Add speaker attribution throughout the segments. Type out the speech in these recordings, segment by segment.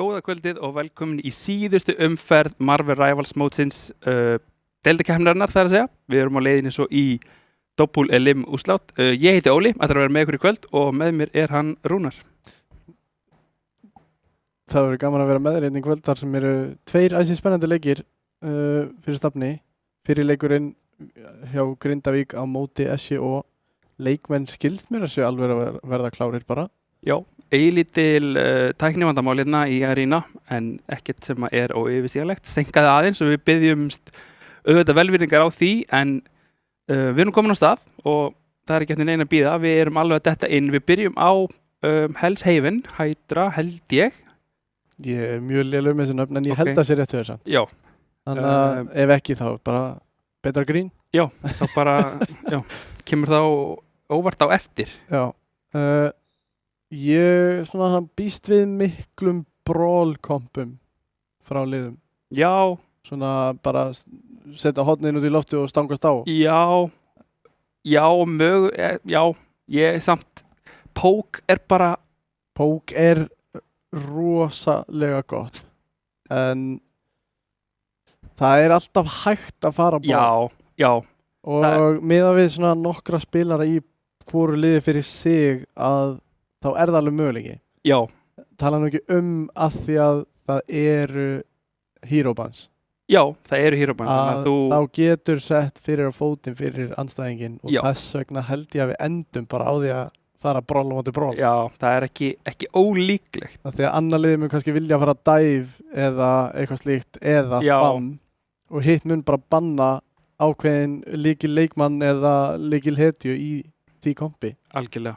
Speaker 1: Góða kvöldið og velkomin í síðustu umferð Marvel Rivals mótsins deildakeppninnar, það að segja. Við erum á leiðinni svo í Double Elim úrslit. Ég heiti Óli, ætlar að vera með ykkur í kvöld og með mér er hann Rúnar.
Speaker 2: Það verður gaman að vera með þér í kvöld þar sem eru tveir æsi spennandi leikir fyrir stafni. Fyrir leikurinn hjá Grindavík á móti SJO. Leikmenn skilst mér að séu alveg að verða klárir bara.
Speaker 1: Já, eilítil tæknivandamál hérna í Arena en ekkert sem er óyfirstíganlegt. Stenkaði aðeins og við byggjumst auðvitað velvirðingar á því en við erum komin á stað og það er ekki eftir neina að bíða. Við erum alveg að detta inn. Við byrjum á Hell's Haven, Hydra held ég.
Speaker 2: Ég er mjög lélegur með þessu nöfn en ég held að sé rétt fyrir það.
Speaker 1: Já.
Speaker 2: Þannig að ef ekki þá bara betra grín.
Speaker 1: Já, þá bara kemur þá óvart á eftir.
Speaker 2: Já. Ég svona býst við miklum brawl-kompum frá liðum.
Speaker 1: Já.
Speaker 2: Svona bara setja hornin út í lofti og stangast á.
Speaker 1: Já, ég samt Poke er
Speaker 2: rosalega gott en það er alltaf hægt að fara brawl.
Speaker 1: Já.
Speaker 2: Og miðað við svona nokkra spilara í hvoru liði fyrir sig að þá er það alveg möguleiki.
Speaker 1: Já.
Speaker 2: Tala nú ekki að því að það eru hero bans.
Speaker 1: Já, það eru hero bans.
Speaker 2: Þá getur sett fyrir á fótinn fyrir andstæðinginn og
Speaker 1: Já.
Speaker 2: þess vegna held ég að við endum bara á því að fara brawl á móti brawl.
Speaker 1: Já, það er ekki ólíklegt.
Speaker 2: Því að annar liði mun kannski vilja að fara dive eða eitthvað slíkt eða spam og hitt mun bara banna ákveðin líkil leikmann eða líkil hetju í því kompi.
Speaker 1: Algjörlega.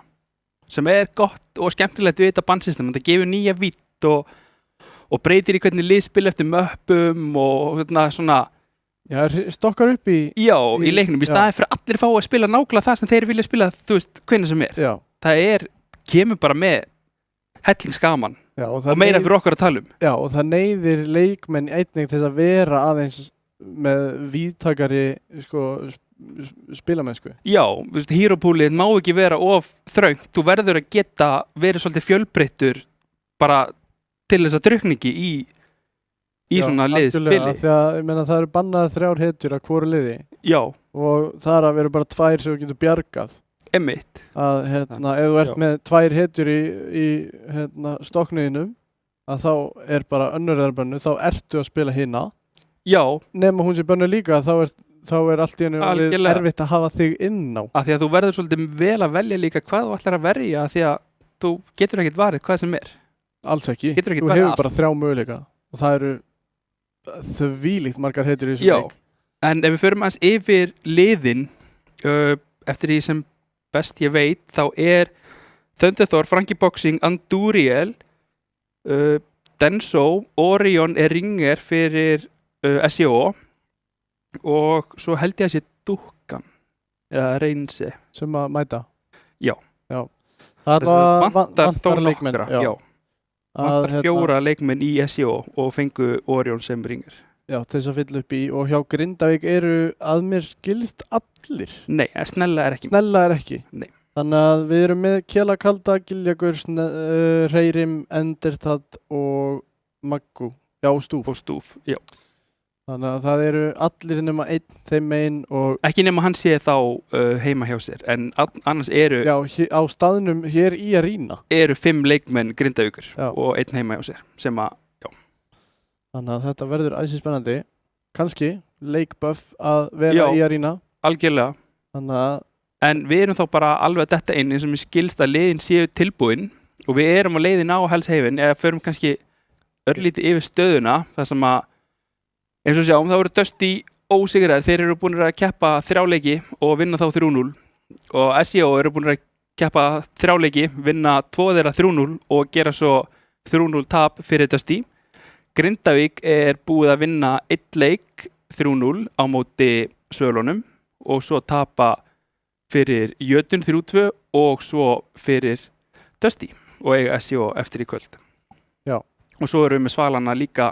Speaker 1: Sem er gott og skemmtilegt við þetta bannsystem. Það gefur nýja vítt og breytir í hvernig lið spila eftir möppum og svona.
Speaker 2: Já, stokkar upp í
Speaker 1: leiknum. Í staði fyrir allir fá að spila nákvæmlega það sem þeir vilja spila, þú veist, hvernig sem er.
Speaker 2: Já.
Speaker 1: Það kemur bara með hellingsgaman og meira fyrir okkur að tala um.
Speaker 2: Já, og það neyðir leikmenn einnig til að vera aðeins með víðtakari spilamennsku. Já,
Speaker 1: hero poolið má ekki vera of þröngt. Þú verður að geta verið svolítið fjölbreyttur bara til þess að drukningi í svona liðspili.
Speaker 2: Því að það eru bannaðar 3 hetjur að hvoru liði.
Speaker 1: Já.
Speaker 2: Og það er að vera bara 2 sem þú getur bjargað.
Speaker 1: Einmitt.
Speaker 2: Að ef þú ert með 2 hetjur í stokkniðinum að þá er bara önnur þeirra bönnu, þá ertu að spila hina.
Speaker 1: Já.
Speaker 2: Nema hún sé bönnu líka, þá er allt í hennu erfitt að hafa þig inn á.
Speaker 1: Af því að þú verður svolítið vel að velja líka hvað þú ætlar að verja, af því að þú getur ekkert varið hvað sem er.
Speaker 2: Alls ekki.
Speaker 1: Þú
Speaker 2: hefur bara 3 möguleika og það eru þvílíkt margar hetjur í þessu leik.
Speaker 1: Já, en ef við förum aðeins yfir liðin, eftir því sem best ég veit, þá er Thunderthor, Frankie Boxing, Anduriel, Denso, Orion Ringer fyrir SJO og svo held ég að sé Dukkan eða Reynsi
Speaker 2: sem að mæta.
Speaker 1: Já.
Speaker 2: Það
Speaker 1: vantar þó
Speaker 2: leikmenn.
Speaker 1: Já. Vantar 4 leikmenn í SJO og fengu Orion sem Ringer.
Speaker 2: Já, til þess að fylla upp í og hjá Grindavík eru að mér skilst allir.
Speaker 1: Nei, Snella er ekki.
Speaker 2: Nei. Þannig að við erum með Kjela Kalda, Giljagur, Reyrim, Endertad og Maggu. Já, Stúf. Já. Þannig að það eru allir nema einn þeim megin og
Speaker 1: ekki nema hann sé þá heima hjá sér en annars eru
Speaker 2: á staðnum hér í Arena
Speaker 1: eru 5 leikmenn Grindavíkur og einn heima hjá sér sem að
Speaker 2: Þannig að þetta verður æsi spennandi kannski leikbuff að vera í Arena
Speaker 1: algjörlega en við erum þá bara alveg að detta inn eins og mér skilst að liðin séu tilbúin og við erum á leiðin á Hell's Haven eða förum kannski örlítið yfir stöðuna þar sem að eins og sjáum, þá eru Dusty ósigrar. Þeir eru búin að keppa 3 leiki og vinna þá 3-0 og SJO eru búin að keppa 3 leiki, vinna 2 þeirra 3-0 og gera svo 3-0 tap fyrir Dusty. Grindavík er búið að vinna 1 leik 3-0 á móti Svölunum og svo tapa fyrir Jötun 3-2 og svo fyrir Dusty og eiga SJO eftir í kvöld.
Speaker 2: Já.
Speaker 1: Og svo eru við með Svalana líka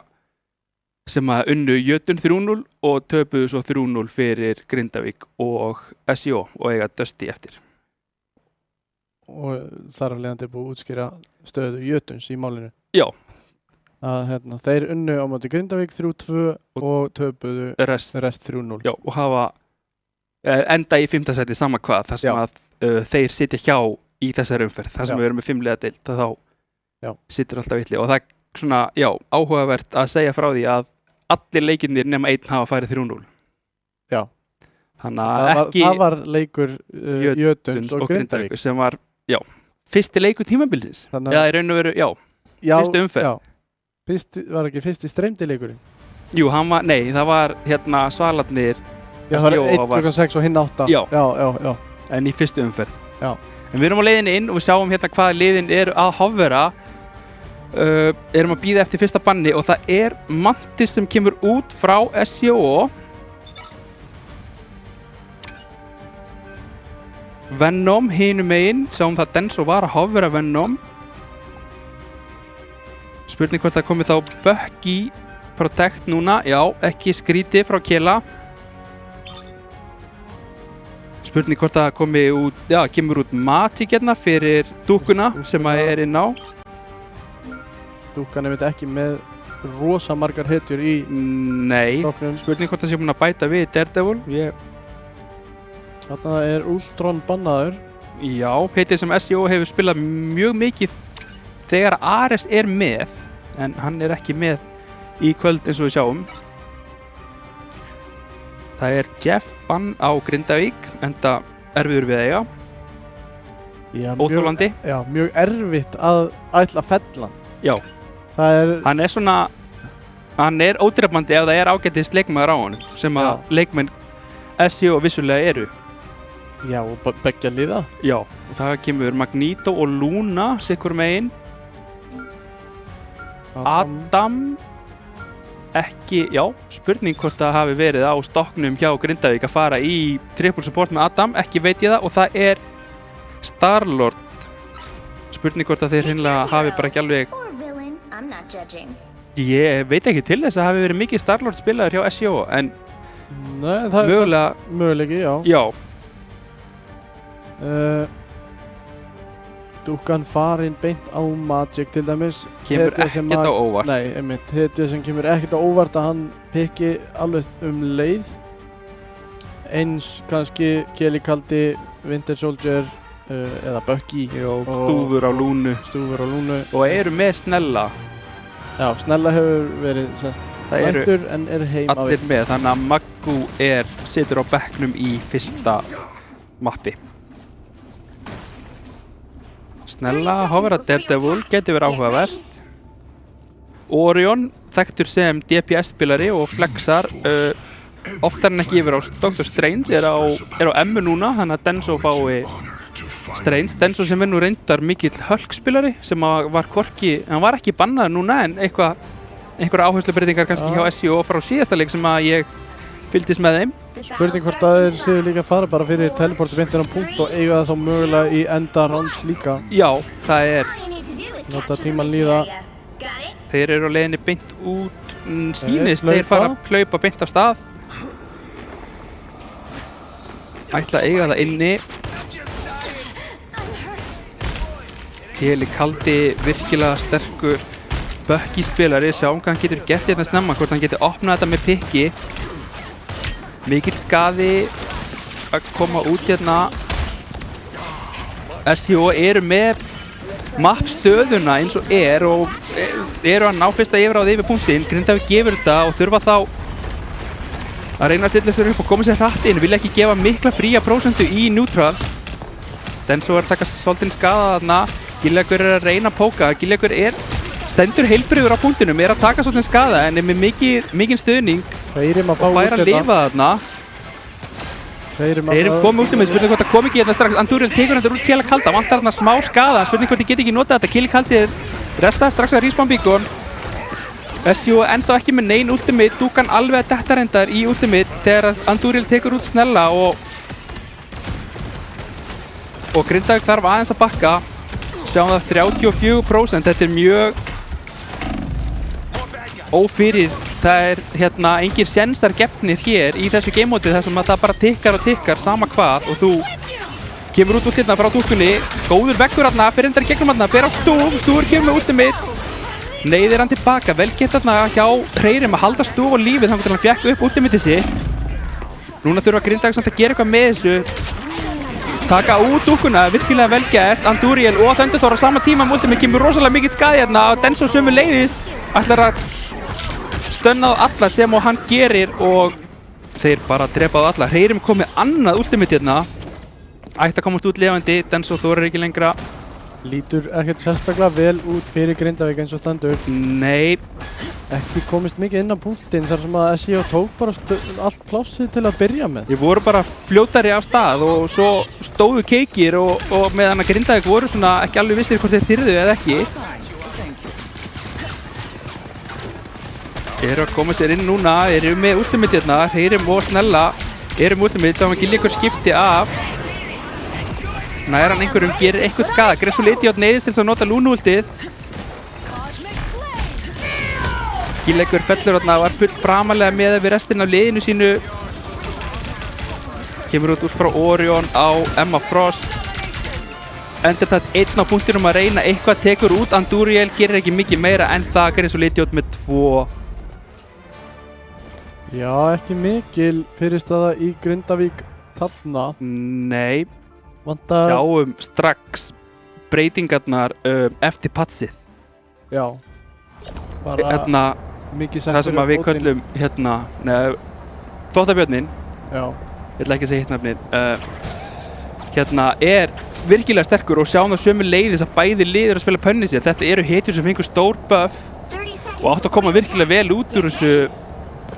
Speaker 1: sem að unnu Jötun 3-0 og töpuðu svo 3-0 fyrir Grindavík og SJO og eiga Dusty eftir.
Speaker 2: Og þar af leiðandi búið að útskýra stöðu Jötuns í málinu.
Speaker 1: Já,
Speaker 2: að þeir unnu á móti Grindavík 3-2 og töpuðu
Speaker 1: rest,
Speaker 2: rest 3-0.
Speaker 1: já, og hafa enda í 5. sæti sama hvað, þar sem að þeir sitja hjá í þessari umferð, þar sem við erum með 5 liða deild, þá situr alltaf villi og það er svona, áhugavert að segja frá því að allir leikirnir nema einn hafa farið 3-0.
Speaker 2: Já.
Speaker 1: Þannig að
Speaker 2: það var leikur Jötuns og Grindavík
Speaker 1: sem var, fyrsti leikur tímabilsins. Já, í raun og veru, fyrstu umferð.
Speaker 2: Var ekki fyrsti streymdi leikurinn?
Speaker 1: Jú, það var Svalarnir.
Speaker 2: Já, það var 1:06 og hinn 8.
Speaker 1: Já.
Speaker 2: En
Speaker 1: í fyrstu umferð.
Speaker 2: Já.
Speaker 1: En við erum á leiðinni inn og við sjáum hvað liðin eru að hofvera. Erum að bíða eftir fyrsta banni og það er Mantis sem kemur út frá SJO. Venom hinum megin, sjáum það Denso var að hofvera Venom. Spurning hvort það komið þá Bucky Protect núna, ekki skríti frá Kela. Spurning hvort það kemur út Magic hérna fyrir dúkkuna sem að er inn á.
Speaker 2: Dúkkan er ekki með rosa margar hetjur í
Speaker 1: stoknum. Spurning hvort það sé búin að bæta við Daredevil.
Speaker 2: Þarna er Ultron bannaður.
Speaker 1: Já, hetja sem SJO hefur spilað mjög mikið þegar Ares er með, en hann er ekki með í kvöld eins og við sjáum. Það er Jeff bann á Grindavík, enda erfiður við eiga. Óþolandi.
Speaker 2: Já, mjög erfitt að ætla að fella hann.
Speaker 1: Já. Hann er ódrefandi ef það er ágætis leikmaður á honum, sem að leikmenn SJO vissulega eru.
Speaker 2: Já, og beggja liða.
Speaker 1: Já, og það kemur Magneto og Luna sikkur megin. Adam ekki, spurning hvort það hafi verið á stokknum hjá Grindavík að fara í triple support með Adam, ekki veit ég það, og það er Star-Lord. Spurning hvort að þeir hreinlega hafi bara ekki alveg. Ég veit ekki til þess að hafi verið mikið Star-Lord spilaður hjá SJO, en
Speaker 2: möguleiki, já. Dúkkan farin beint á Magic til dæmis.
Speaker 1: Kemur ekkert á óvart.
Speaker 2: Nei, einmitt, hetja sem kemur ekkert á óvart að hann pikki alveg leið. Eins kannski Keli Kaldi, Winter Soldier eða Bucky.
Speaker 1: Stúfur á Lúnu. Og eru með Snella.
Speaker 2: Já, Snella hefur verið mættur en er heima.
Speaker 1: Allir með, þannig að Maggu situr á bekknum í fyrsta mappi. Snella, hofvera Daredevil, geti verið áhugavert. Orion, þekktur sem DPS-spilari og flexar, oftar en ekki yfir á Doctor Strange, er á M núna, þannig að Denso fái Strange. Denso sem er nú reyndar mikill Hulk-spilari, sem var hann var ekki bannaður núna, en einhverja áherslubreytingar kannski hjá SJO frá síðasta leik sem að ég fylgdist með þeim.
Speaker 2: Spurning hvort að þeir séu líka að fara bara fyrir teleporti beintin á punkt og eiga það þá mögulega í enda rounds líka.
Speaker 1: Já, það er.
Speaker 2: Nota tíman líða.
Speaker 1: Þeir eru á leiðinni beint út, sýnist, þeir fara að hlaupa beint af stað. Ætla að eiga það inni. Keli Kaldi, virkilega sterkur Bucky spilari, sjáum hvað hann getur gert hérna snemma, hvort hann getur opnað þetta með pikki. Mikill skaði að koma út hérna. SJO eru með mappstöðuna eins og eru að ná fyrsta yfirráð yfir punktinn. Grindavík gefur þetta og þurfa þá að reyna að stilla sér upp og koma sér hratt inn. Vilja ekki gefa mikla fría prósentu í neutral. Denso er að taka svolítinn skaða þarna. Giljagur er að reyna að póka. Giljagur stendur heilbrigður á punktinum, er að taka svolítinn skaða en er með mikinn stuðning og fær að lifa þarna. Þeir eru komið út með, spurning hvort það kom ekki hérna strax. Andúril tekur hendur út Keli Kalda, vantar þarna smá skaða, spurning hvort ég get ekki notað þetta. Keli Kaldi restar strax að respawn beacon. SJO ennþá ekki með nein ultimate, Dúkan alveg að detta reyndar í ultimate þegar Andúril tekur út Snella og Grindavík þarf aðeins að bakka. Sjáum það 34%, þetta er mjög ófyrir. Það er hérna engir sénsar gefnir hér í þessu gamemóti þar sem að það bara tikkar og tikkar sama hvað og þú kemur út hérna frá dúkkunni. Góður veggur hérna, fyrir endar gegnum hérna, fer á Stúr kemur með ultimate. Neyðir hann tilbaka, vel gert þarna hjá Hreirim að halda stúf og lífið þannig til hann fékk upp ultimatið sitt. Núna þurfa Grindavík samt að gera eitthvað með þessu. Taka út dúkkuna, virkilega vel gert. Andúriel og Thunderthor á sama tíma multimi kemur rosalega mikill skaði hérna og Denso sömu leiðist ætlar að stönna á alla sem og hann gerir og þeir bara drepa á alla. Hreirim komið annað ultimate hérna. Ætti að komast út lifandi, Denso þorir ekki lengra.
Speaker 2: Lítur ekkert sérstaklega vel út fyrir Grindavík eins og stendur.
Speaker 1: Nei.
Speaker 2: Ekki komist mikið inn á punktinn þar sem að SEO tók bara allt plássið til að byrja með.
Speaker 1: Ég voru bara fljótari af stað og svo stóðu keikir og meðan að Grindavík voru svona ekki alveg vissir hvort þeir þyrðu eða ekki. Eru að koma sér inn núna, eru með ultimate hérna, Hreirim og Snella eru með ultimate sem að gilja ykkur skipti af. Nær hann einhverjum, gerir eitthvað skada. Gressulitíot neyðist til þess að nota Lúnu-ultið. Gilleikur fellur þarna var full framalega með við restina af liðinu sínu. Kemur út úr frá Orion á Emma Frost. Endur það einn á punktinum að reyna eitthvað, tekur út Andúriel, gerir ekki mikið meira en það. Gressulitíot með 2.
Speaker 2: Já, ekki mikil fyrirstaða í Grindavík þarna.
Speaker 1: Nei.
Speaker 2: Vantar...
Speaker 1: Sjáum strax breytingarnar eftir patsið.
Speaker 2: Já. Bara
Speaker 1: hérna,
Speaker 2: mikið
Speaker 1: það sem að við köllum hérna, Þvottabjörnin.
Speaker 2: Já.
Speaker 1: Ég ætla ekki að segja hittnafnið. Hérna er virkilega sterkur og sjáum það sömu leiðis að bæði liður að spila pönni sér. Þetta eru hetjur sem fengur stór buff og áttu að koma virkilega vel út úr þessu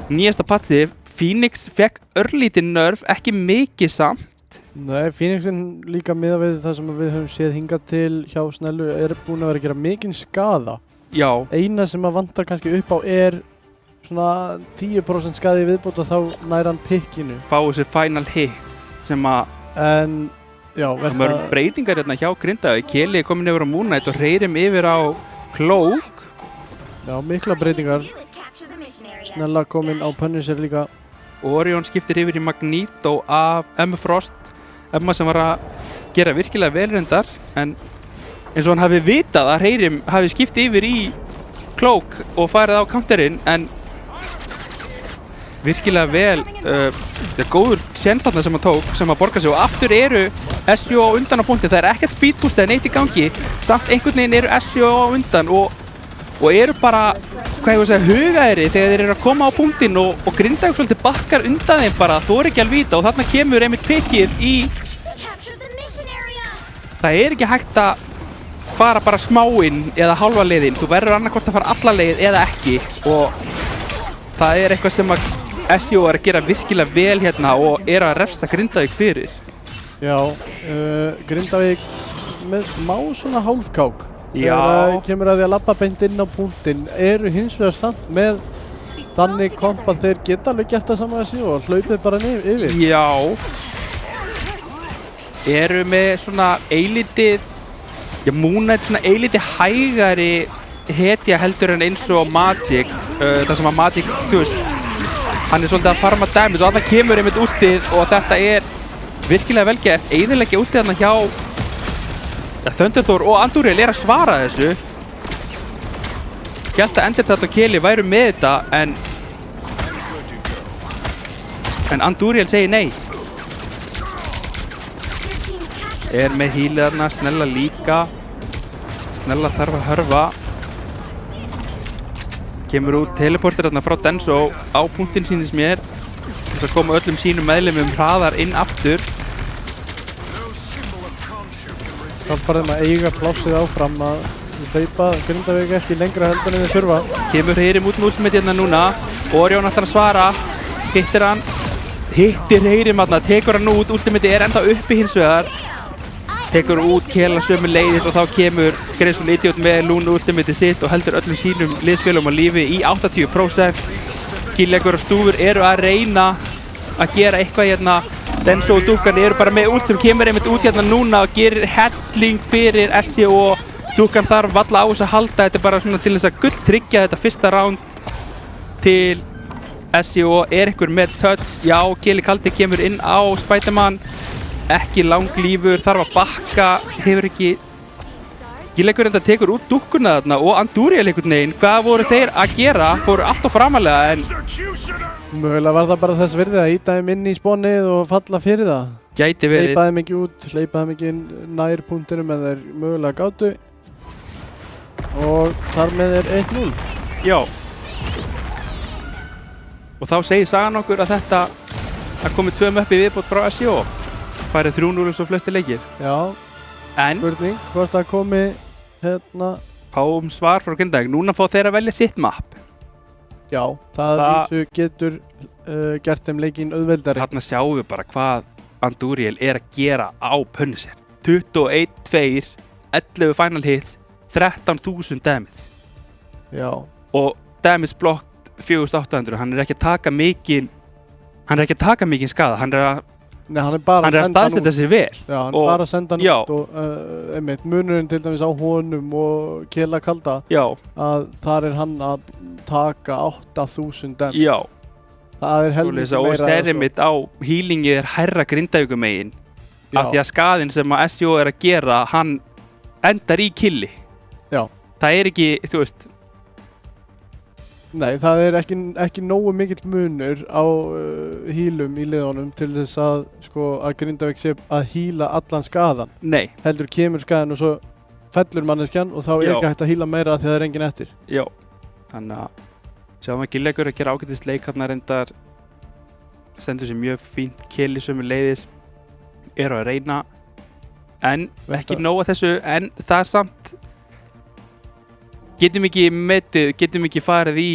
Speaker 1: nýjasta patsi. Phoenix fekk örlítið nerf, ekki mikið samt.
Speaker 2: Nei, Phoenixin líka miðað við það sem við höfum séð hingað til hjá Snellu er búin að vera að gera mikinn skada.
Speaker 1: Já.
Speaker 2: Eina sem að vantar kannski upp á er svona 10% skadi viðbót og þá nær hann pikkinu.
Speaker 1: Fá þessi final hit sem að...
Speaker 2: En, já,
Speaker 1: verða... Það breytingar hérna hjá Grindavík. Keli er komin yfir á Moon Knight og Hreirim yfir á Cloak.
Speaker 2: Já, mikla breytingar. Snella komin á Punisher líka.
Speaker 1: Orion skiptir yfir í Magneto af Emma Frost. Emma sem var að gera virkilega vel reyndar, en eins og hann hafi vitað að Hreirim hafi skipt yfir í Cloak og farið á counterinn, en virkilega vel góður séns þarna sem hann tók, sem að borga sig, og aftur eru SJO á undan á punkti. Það er ekkert speedboost eða neitt í gangi, samt einhvern veginn eru SJO á undan og eru bara, hvað ég voru að segja, hugaðri þegar þeir eru að koma á punktinn og Grindavík svolítið bakkar undan þeim bara, þor ekki alveg vita, og þarna kemur einmitt pikkið í... Það er ekki hægt að fara bara smáinn eða hálfa leiðinn, þú verður annarkvort að fara alla leið eða ekki, og það er eitthvað sem að SJO er að gera virkilega vel hérna og er að refsa Grindavík fyrir.
Speaker 2: Já, Grindavík með smá svona hálfkák.
Speaker 1: Já.
Speaker 2: Þegar kemur að því að labba beint inn á punktinn, eru hins vegar samt með þannig komp að þeir geta alveg gert það saman að SJO og hlaupið bara yfir.
Speaker 1: Já. Eru með svona eilítið, Moon Knight svona eilítið hægari hetja heldur en eins og Magic, það sem að Magic, þú veist, hann er svolítið að farma damage og þarna kemur einmitt útið og þetta er virkilega vel gert. Eyðileggja útið þarna hjá Thunderthor og Andúriel er að svara þessu. Ég held að Enderthat og Keli væru með þetta, en Andúriel segir nei. Er með healið þarna, Snella líka. Snella þarf að hörfa. Kemur út teleporter þarna frá Denso á punktinn sýnist mér. Það koma öllum sínum meðlimum hraðar inn aftur.
Speaker 2: Hjálpar þeim að eiga plássið áfram að hlaupa Grindavík ekki lengra heldur en þeir þurfa.
Speaker 1: Kemur Hreirim út með ultimate hérna núna. Orion ætlar að svara. Hittir hann. Hittir Hreirim þarna. Tekur hann út. Ultimate er ennþá uppi hins vegar. Tekur út Kela sömu leiðis og þá kemur Gressulitíot með Lúnu ultimate sitt og heldur öllum sínum liðsfélögum á lífi í 80%. Gilleikur og Stúfur eru að reyna að gera eitthvað hérna. Denso og Dúkkan eru bara með ult sem kemur einmitt út hérna núna og gerir helling fyrir SJO og Dúkkan þarf valla á þess að halda. Þetta er bara svona til þess að gulltryggja þetta fyrsta round til SJO. Er einhver með touch? Já, Keli Kaldi kemur inn á Spiderman. Ekki langlífur, þarf að bakka, hefur ekki Gillegur enda tekur út dúkkuna þarna og Andúriel einhvern veginn, hvað voru þeir að gera? Fóru allt of framalega en
Speaker 2: Mögulega var það bara þess virði að íta þeim inn í spónið og falla fyrir það.
Speaker 1: gæti verið,
Speaker 2: Hleypa þeim ekki út, hleypa þeim ekki nær punktinum en þeir mögulega gátu. Og þar með er 1-0.
Speaker 1: já. Og þá segir sagan okkur að þetta, að komið 2 möppi viðbót frá SJO. Færið 3-0 eins og flesti leikir.
Speaker 2: Já,
Speaker 1: En
Speaker 2: spurning, hvort það komi hérna.
Speaker 1: fáum svar frá Grindavík, núna fá þeir að velja sitt mapp.
Speaker 2: Já, það vísu getur gert þeim leikinn auðveldari.
Speaker 1: Þarna sjáum við bara hvað Andúriel er að gera á Punisher. 21, 2, 11 final hits, 13.000 damage.
Speaker 2: Já,
Speaker 1: Og damage blocked 4.800, hann er ekki að taka mikinn skada, hann er
Speaker 2: nei, hann er bara
Speaker 1: að staðsetja sig vel.
Speaker 2: Já, hann
Speaker 1: og-
Speaker 2: er bara að senda hann
Speaker 1: já.
Speaker 2: út og einmitt, munurinn til dæmis á honum og Kela Kalda
Speaker 1: Já,
Speaker 2: að þar er hann að taka 8.000 damage.
Speaker 1: já.
Speaker 2: Það er
Speaker 1: Svoleiðis
Speaker 2: helviti
Speaker 1: að
Speaker 2: meira.
Speaker 1: óstæðið mitt á healingið er hærra Grindavíkumegin. Af því að skaðinn sem að SJO er að gera, hann endar í killi.
Speaker 2: Já.
Speaker 1: Það er ekki, þú veist,
Speaker 2: Nei, það er ekki nógu mikill munur á hílum í liðunum til þess að, að Grindavík sé að híla allan skaðan.
Speaker 1: nei,
Speaker 2: Heldur kemur skaðan og svo fellur manneskjan og þá er
Speaker 1: Já.
Speaker 2: ekki hægt að híla meira því það er engin eftir.
Speaker 1: já. Þannig að sjáum að Gillegur að gera ágætist leik, hann reyndar stendur sér mjög fínt kill í sömu leiðis, eru að reyna, en ekki nóg að þessu, en það er samt, getum ekki farið í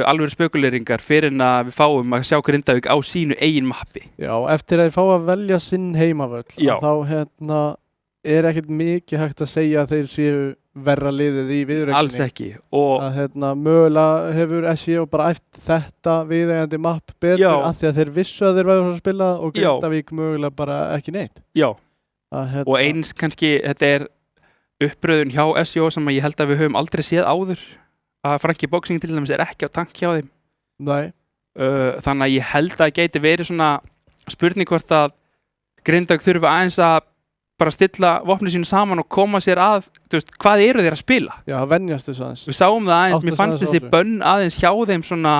Speaker 1: alvöru spökuleringar fyrir en að við fáum að sjá Grindavík á sínu eigin mappi.
Speaker 2: Já, eftir að þeir fá að velja sinn heimavöll,
Speaker 1: Já.
Speaker 2: þá er ekkert mikið hægt að segja að þeir séu verra liðið í viðureikinni.
Speaker 1: Alls ekki. Og
Speaker 2: Að mögulega hefur SJO bara æft þetta viðeigandi mapp betur
Speaker 1: Já.
Speaker 2: af því að þeir vissu að þeir væru að spila og
Speaker 1: Já.
Speaker 2: Grindavík mögulega bara ekki neitt.
Speaker 1: já,
Speaker 2: Að,
Speaker 1: og eins kannski, þetta er uppröðun hjá SJO sem að ég held að við höfum aldrei séð áður. Að Frankie Boxing til dæmis er ekki á tank hjá þeim.
Speaker 2: Nei,
Speaker 1: Þannig að ég held að það gæti verið svona spurning hvort að Grindavík þurfa aðeins að bara stilla vopnið sínu saman og koma sér að, þú veist, hvað eru þeir að spila?
Speaker 2: já, venjast þessu aðeins.
Speaker 1: Við sáum það aðeins,
Speaker 2: Átta
Speaker 1: mér
Speaker 2: sig
Speaker 1: fannst
Speaker 2: aðeins á
Speaker 1: þessi
Speaker 2: þessu.
Speaker 1: bönn aðeins hjá þeim svona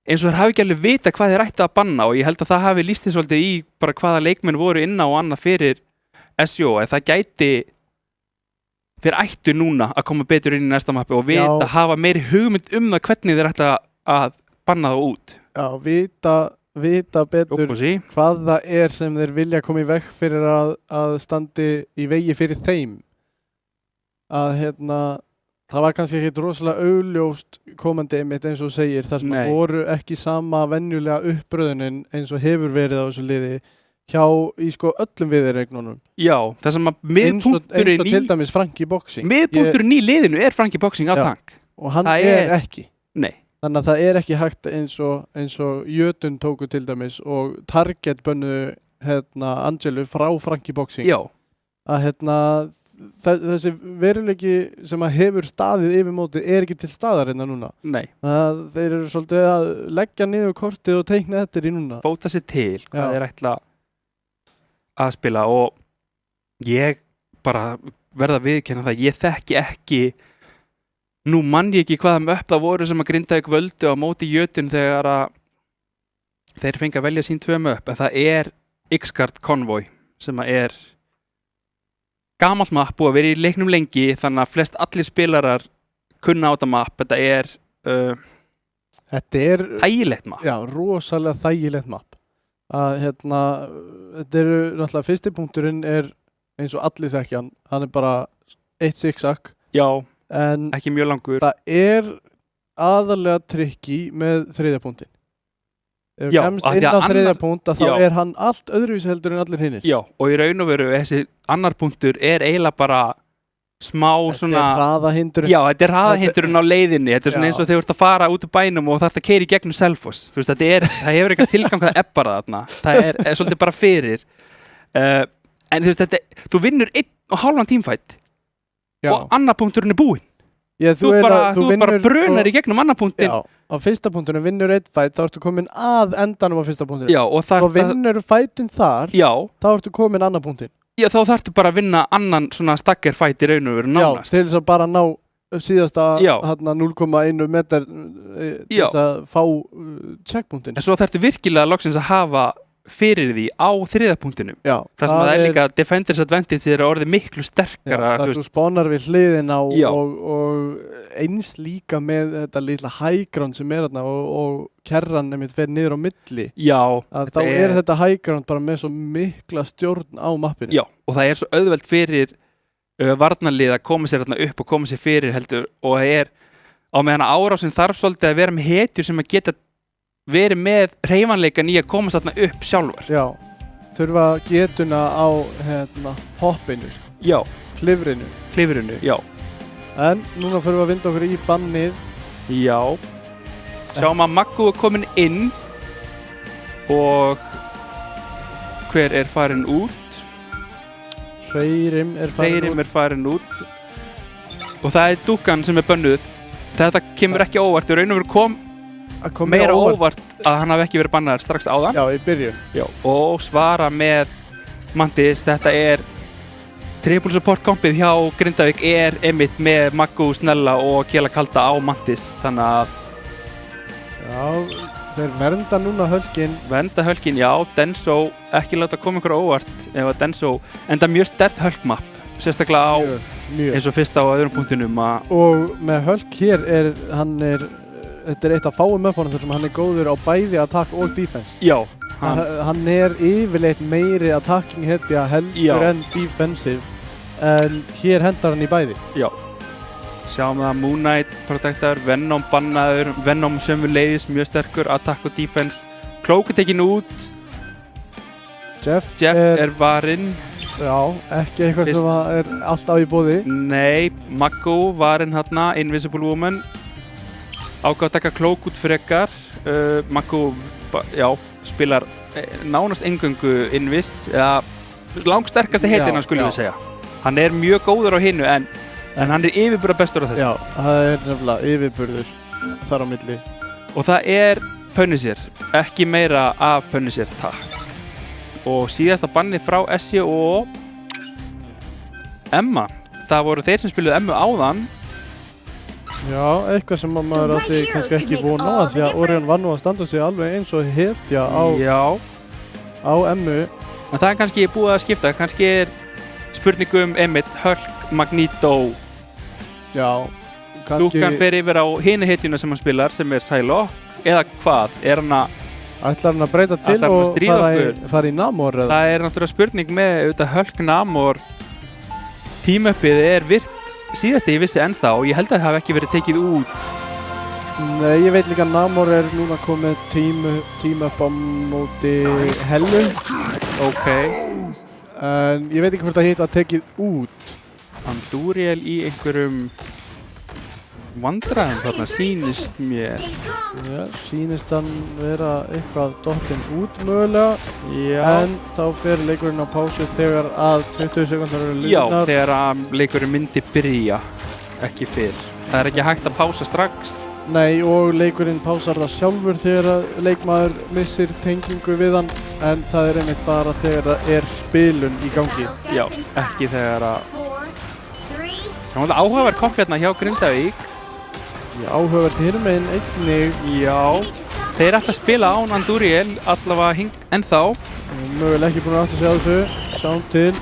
Speaker 1: eins og þeir hafi ekki alveg vita hvað þeir ættu að banna og ég held að það hafi lýst því svolítið í bara hvaða leikmenn voru inn á og annað fyrir SJO, en það gæti þeir ættu núna að koma betur inn í næsta mappi og vita,
Speaker 2: Já.
Speaker 1: hafa meiri hugmynd um það hvernig þeir ætla að banna það út.
Speaker 2: Já, vita betur
Speaker 1: Ókvæsi.
Speaker 2: hvað það er sem þeir vilja koma í veg fyrir að standi í vegi fyrir þeim. Að það var kannski ekkert rosalega augljóst komandi einmitt eins og þú segir, þar sem
Speaker 1: Nei.
Speaker 2: voru ekki sama venjulega uppröðunin eins og hefur verið á þessu liði hjá í öllum viðureignunum.
Speaker 1: Já, það sem að
Speaker 2: Eins og
Speaker 1: miðpunkturinn
Speaker 2: til dæmis Frankie Boxing.
Speaker 1: miðpunkturinn í liðinu er Frankie Boxing á
Speaker 2: Já.
Speaker 1: tank.
Speaker 2: Og hann
Speaker 1: Það
Speaker 2: er
Speaker 1: er-
Speaker 2: ekki.
Speaker 1: Nei,
Speaker 2: Þannig að það er ekki hægt eins og Jötun tóku til dæmis og Target bönnu Angelu frá Frankie Boxing.
Speaker 1: já,
Speaker 2: Að þessi veruleiki sem að hefur staðið yfir mótið er ekki til staðar núna.
Speaker 1: nei,
Speaker 2: Að þeir eru svolítið að leggja niður kortið og teikna þetta í núna.
Speaker 1: bóta sér til hvað
Speaker 2: Já.
Speaker 1: þeir ætla að spila og ég bara verða að viðurkenna það, ég þekki ekki, nú mann ég ekki hvaða möpp það voru sem að Grindavík völdu á móti Jötun þegar að þeir fengi að velja sín 2 möpp, en það er X-Guard Convoy sem að er gamalt mapp og að vera í leiknum lengi, þannig að flest allir spilarar kunna á þetta mapp. Þetta er
Speaker 2: Þetta er
Speaker 1: þægilegt mapp.
Speaker 2: já, rosalega þægilegt mapp. Að þetta eru náttúrulega fyrsti punkturinn er eins og allir þekkja hann er bara 1 zigzag
Speaker 1: Já,
Speaker 2: en
Speaker 1: ekki mjög langur.
Speaker 2: það er aðalega trikki með þriðja punktin. Ef
Speaker 1: Já,
Speaker 2: kemst
Speaker 1: af því
Speaker 2: inn
Speaker 1: að
Speaker 2: á þriðja
Speaker 1: annar-
Speaker 2: punkt þá
Speaker 1: Já.
Speaker 2: er hann allt öðruvísi heldur en allir hinnir.
Speaker 1: Já, og í raun og veru þessi annar punktur er eiginlega bara smá
Speaker 2: Þetta
Speaker 1: svona...
Speaker 2: er hraðahindrun.
Speaker 1: Já, þetta er hraðahindurinn á leiðinni. Þetta er svona
Speaker 2: Já.
Speaker 1: eins og þegar þú ert að fara út úr bænum og þarf að keyra í gegnum Selfoss. Þú veist, það hefur eitthvað tilgang að ebbara þarna. Það er svolítið bara fyrir. En þú veist, þú vinnur 1,5 tímfætt
Speaker 2: Já.
Speaker 1: og annar punkturinn er búinn.
Speaker 2: Já,
Speaker 1: Þú bara brunar í gegnum annar punktin.
Speaker 2: Já, á fyrsta punktunum vinnur 1 fætt, þá ertu komin að endanum á fyrsta punktunum.
Speaker 1: Já, og
Speaker 2: Þá vinnur fætin þar,
Speaker 1: Já,
Speaker 2: þá ertu komin annar punktin.
Speaker 1: Já, þá þarftu bara að vinna annan svona stagger fight í raun og veru nánast.
Speaker 2: til þess að bara ná síðasta
Speaker 1: Já.
Speaker 2: 0,1 meter til
Speaker 1: Já.
Speaker 2: þess að fá checkpunktin.
Speaker 1: En svo þarftu virkilega loksins að hafa fyrir því á þriðja punktinum.
Speaker 2: Já,
Speaker 1: Það sem að það er líka Defenders Advantage er orðið miklu sterkara.
Speaker 2: það er svo spánar við hliðina
Speaker 1: Já.
Speaker 2: og eins líka með þetta litla high ground sem er þarna og kerran einmitt fer niður á milli.
Speaker 1: Já,
Speaker 2: Að þá er þetta high ground bara með svo mikla stjórn á mappinu.
Speaker 1: Já, og það er svo auðvelt fyrir varnarlið að koma sér þarna upp og koma sér fyrir heldur og það er á meðan árásin þarf svolítið að vera með hetjur sem að geta verið með hreyfanleikan í að komast þarna upp sjálfar.
Speaker 2: Já, þurfa getuna á hoppinu,
Speaker 1: Já,
Speaker 2: klifrinu.
Speaker 1: klifrinu, já.
Speaker 2: En núna fyrir við að vinda okkur í bannið.
Speaker 1: Já. Sjáum að Maggu er komin inn og hver er farin út?
Speaker 2: Hreyrim er
Speaker 1: farin út og það er dúkkan sem er bönnuð. Þetta kemur ekki óvart, í raun og veru kom meira óvart að hann hafi ekki verið bannaður strax áðan.
Speaker 2: Já, í byrjun.
Speaker 1: Já. Og svara með Mantis, þetta er triple support kompið hjá Grindavík er einmitt með Maggu, Snella og Kjela Kalda á Mantis, þannig að
Speaker 2: Já, þeir vernda núna hölkin.
Speaker 1: Venda hölkin, já, Denso ekki láta koma ykkur óvart ef að Denso enda mjög sterkt hölkmapp sérstaklega á
Speaker 2: mjög.
Speaker 1: eins og fyrsta á öðrum punktinum
Speaker 2: Og með hölk hér þetta er eitt af fáum möppunum þar sem hann er góður á bæði attack og defense.
Speaker 1: Já,
Speaker 2: hann er yfirleitt meiri attacking hetja heldur en defensive en hér hendar hann í bæði.
Speaker 1: Já. Sjáum það Moon Knight protector, Venom bannaður, Venom sömuleiðis mjög sterkur, attack og defense. Cloak er tekin út.
Speaker 2: Jeff
Speaker 1: er varinn.
Speaker 2: Já, ekki eitthvað sem er alltaf í boði.
Speaker 1: Nei, Maggu varinn hérna, Invisible Woman. Ákvað að taka Cloak út frekar. Maggu, já, spilar nánast eingöngu Invis, eða langsterkasta heitina skulum við segja. Hann er mjög góður á hinu en hann er yfirburða bestur á þessu.
Speaker 2: Já, það er nefnilega yfirburður þar á milli.
Speaker 1: Og það er Punisher, ekki meira af Punisher, takk. Og síðasta bannið frá SJ og Emma. Það voru þeir sem spiluðu Emmu áðan.
Speaker 2: Já, eitthvað sem maður átti kannski ekki von á því að Orion var nú að standa sig alveg eins og hetja á Emmu.
Speaker 1: En það er kannski búið að skipta, kannski er spurningum Emmett, Hulk, Magneto.
Speaker 2: Já, kannski
Speaker 1: Dúkan fer yfir á hinu hetjuna sem hann spilar sem er Psylocke, eða hvað? Er hann að
Speaker 2: ætlar hann að breyta til og fara í Namor? Eða?
Speaker 1: Það er náttúrulega spurning með auðvitað Hulk Namor. Team-upið er virt síðast ég vissi ennþá og ég held að það hafi ekki verið tekið út.
Speaker 2: Nei, ég veit líka að Namor er núna komið team-up á móti Hellu.
Speaker 1: Ok.
Speaker 2: En ég veit ekki hvort að hitt var tekið út.
Speaker 1: Andúriel í einhverjum vandræðum þarna sýnist mér.
Speaker 2: Já, sýnist hann vera eitthvað dottinn út mögulega.
Speaker 1: Já.
Speaker 2: En þá fer leikurinn á pásu þegar að 20 sekundar eru liðnar.
Speaker 1: Já, þegar að leikurinn myndi byrja, ekki fyrr. Það er ekki hægt að pása strax.
Speaker 2: Nei, og leikurinn pásar það sjálfur þegar að leikmaður missir tengingu við hann, en það er einmitt bara þegar það er spilun í gangi.
Speaker 1: Já, ekki þegar að það var áhugaverð komp hérna hjá Grindavík.
Speaker 2: Já, áhugaverð hér meginn einnig.
Speaker 1: Já, þeir ætla að spila án Andúriel allavega ennþá.
Speaker 2: Mögulega ekki búin að átta sig á þessu. Sjáum til.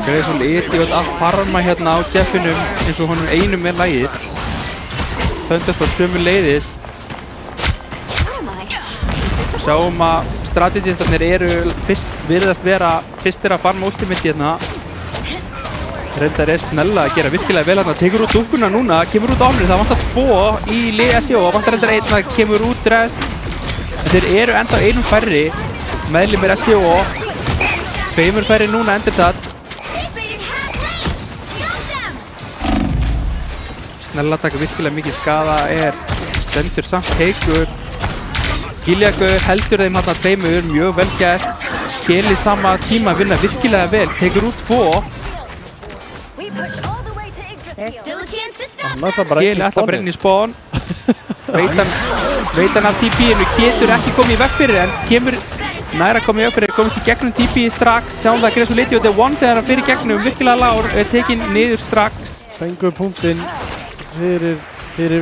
Speaker 1: Grayson idiot að farma hérna á Jeffinum eins og honum einum með lagið. Þöndur þá sömu leiðis. Sjáum að strategistarnir eru virðast vera fyrstir að farma ultimate hérna. Reyndar er Snella að gera virkilega vel hérna. Tekur út dúkkuna núna, kemur út ánir. Það vantar 2 í lið SJO. Það vantar reyndar 1, það kemur út rest. Þeir eru enda einum færri. Meðlimir SJO. 2 færri núna endur það. Snella taka virkilega mikið skada stendur samt heikur. Giljagur heldur þeim hérna 2, mjög vel gert. Keli sama tíma vinna virkilega vel, tekur út 2. Keli ætla bara inn í spawn. Veit hann af TP-inu, getur ekki komið í veg fyrir en kemur næra komið upp fyrir, komist í gegnum TP strax, sjáum það Gresuliti og The One þegar hann fyrir gegnum, virkilega lár, er tekinn niður strax.
Speaker 2: Fengu punktinn fyrir